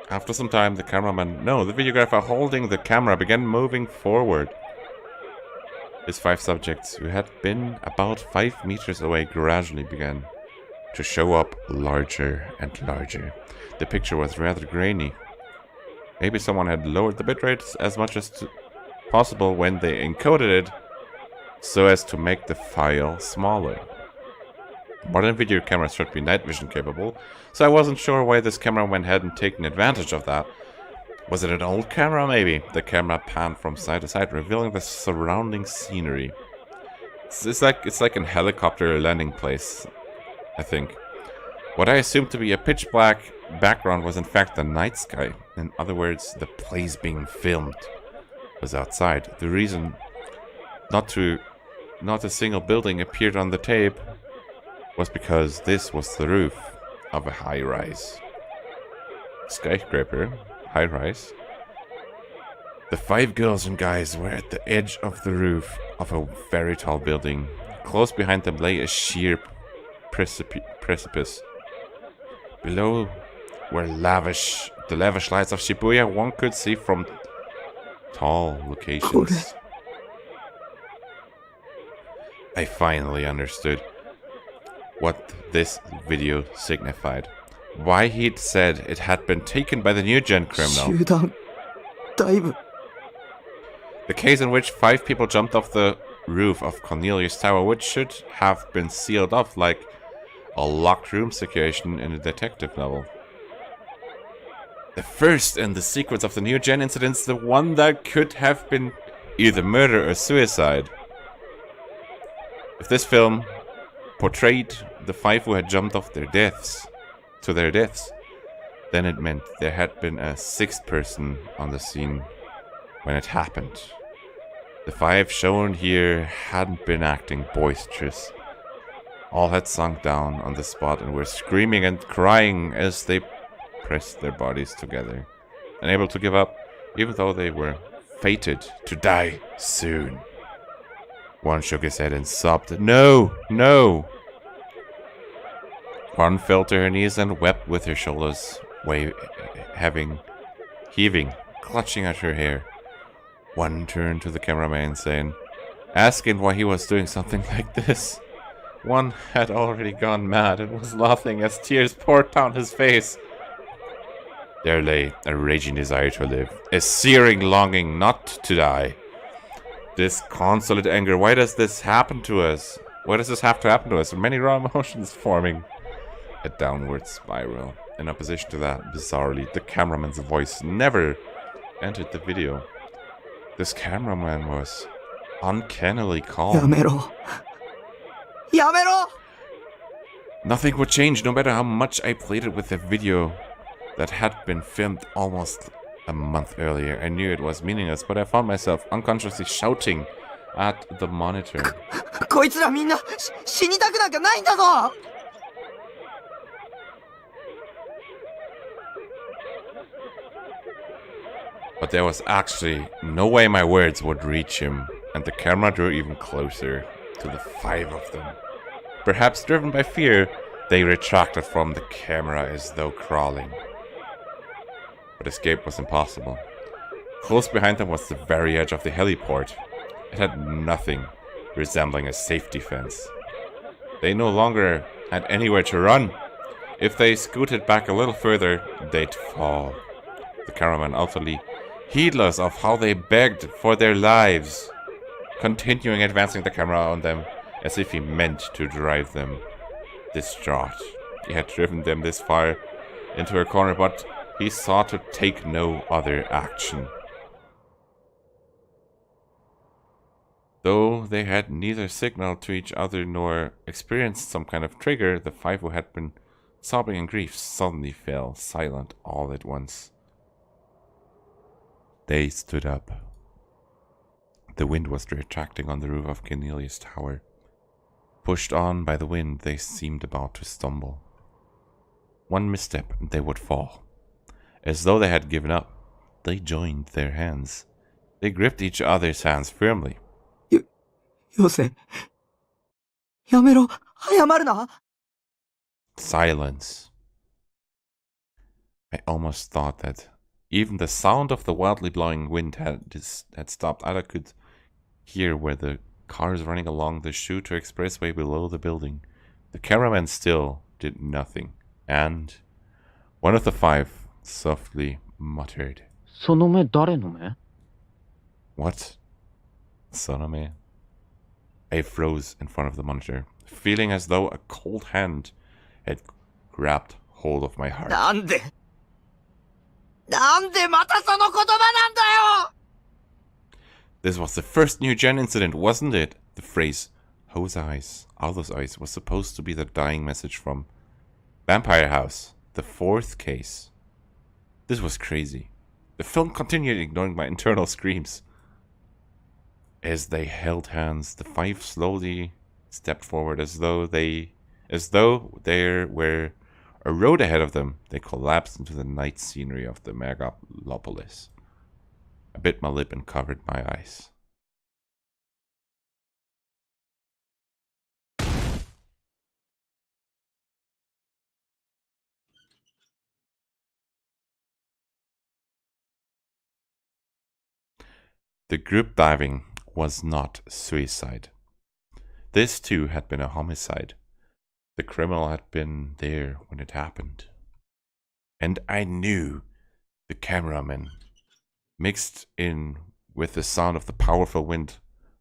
After some time, the videographer holding the camera began moving forward. His 5 subjects, who had been about 5 meters away, gradually began to show up larger and larger. The picture was rather grainy. Maybe someone had lowered the bitrate as much as possible when they encoded it, so as to make the file smaller. Modern video cameras should be night vision capable, so I wasn't sure why this cameraman hadn't taken advantage of that. Was it an old camera maybe? The camera panned from side to side, revealing the surrounding scenery. It's like a helicopter landing place, I think. What I assumed to be a pitch black background was in fact the night sky. In other words, the place being filmed was outside. The reason not a single building appeared on the tape was because this was the roof of a high-rise skyscraper. High-rise. The 5 girls and guys were at the edge of the roof of a very tall building. Close behind them lay a sheer precipice. Below were the lavish lights of Shibuya one could see from tall locations. I finally understood what this video signified. Why he'd said it had been taken by the new gen criminal. The case in which 5 people jumped off the roof of Cornelius Tower, which should have been sealed off like a locked room situation in a detective novel. The first in the sequence of the new gen incidents, the one that could have been either murder or suicide. If this film portrayed the 5 who had jumped off their deaths, then it meant there had been a 6th person on the scene when it happened. The 5 shown here hadn't been acting boisterous. All had sunk down on the spot and were screaming and crying as they pressed their bodies together, unable to give up, even though they were fated to die soon. One shook his head and sobbed, "No, no!" One fell to her knees and wept with her shoulders heaving, clutching at her hair. One turned to the cameraman, saying, asking why he was doing something like this. One had already gone mad and was laughing as tears poured down his face. There lay a raging desire to live, a searing longing not to die. This consolate anger, why does this happen to us? Why does this have to happen to us? Many raw emotions forming a downward spiral. In opposition to that, bizarrely, the cameraman's voice never entered the video. This cameraman was uncannily calm. Yamero. Nothing would change no matter how much I played it with the video that had been filmed almost a month earlier. I knew it was meaningless, but I found myself unconsciously shouting at the monitor. こいつらみんな死にたくなんかないんだぞ! But there was actually no way my words would reach him, and the camera drew even closer to the 5 of them. Perhaps driven by fear, they retracted from the camera as though crawling. But escape was impossible. Close behind them was the very edge of the heliport. It had nothing resembling a safety fence. They no longer had anywhere to run. If they scooted back a little further, they'd fall. The cameraman, utterly heedless of how they begged for their lives, continuing advancing the camera on them as if he meant to drive them distraught. He had driven them this far into a corner, but he sought to take no other action. Though they had neither signaled to each other nor experienced some kind of trigger, the 5 who had been sobbing in grief suddenly fell silent all at once. They stood up. The wind was retracting on the roof of Cornelius Tower. Pushed on by the wind, they seemed about to stumble. One misstep and they would fall. As though they had given up, they joined their hands. They gripped each other's hands firmly. Yose. Yamero. Hayamaru na. Silence. I almost thought that even the sound of the wildly blowing wind had stopped. I could hear where the cars running along the Shuto Expressway below the building. The cameraman still did nothing, and one of the 5 softly muttered, "Sonome dare no me?" What? Sonome? I froze in front of the monitor, feeling as though a cold hand had grabbed hold of my heart. なんでまたその言葉なんだよ! This was the first new gen incident, wasn't it? The phrase, "Whose eyes? Are those eyes?" was supposed to be the dying message from Vampire House, the 4th case. This was crazy. The film continued ignoring my internal screams. As they held hands, the 5 slowly stepped forward as though there were a road ahead of them. They collapsed into the night scenery of the megalopolis. I bit my lip and covered my eyes. The group diving was not suicide. This too had been a homicide. The criminal had been there when it happened. And I knew the cameraman, mixed in with the sound of the powerful wind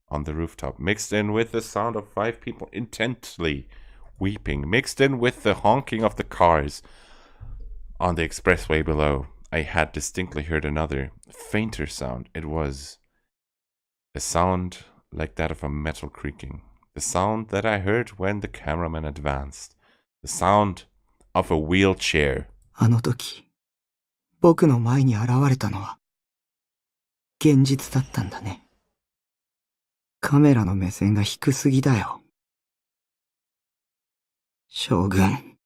on the rooftop, mixed in with the sound of 5 people intently weeping, mixed in with the honking of the cars on the expressway below, I had distinctly heard another, fainter sound. It was a sound like that of a metal creaking. The sound that I heard when the cameraman advanced. The sound of a wheelchair. あの時、僕の前に現れたのは、現実だったんだね。カメラの目線が低すぎだよ。将軍、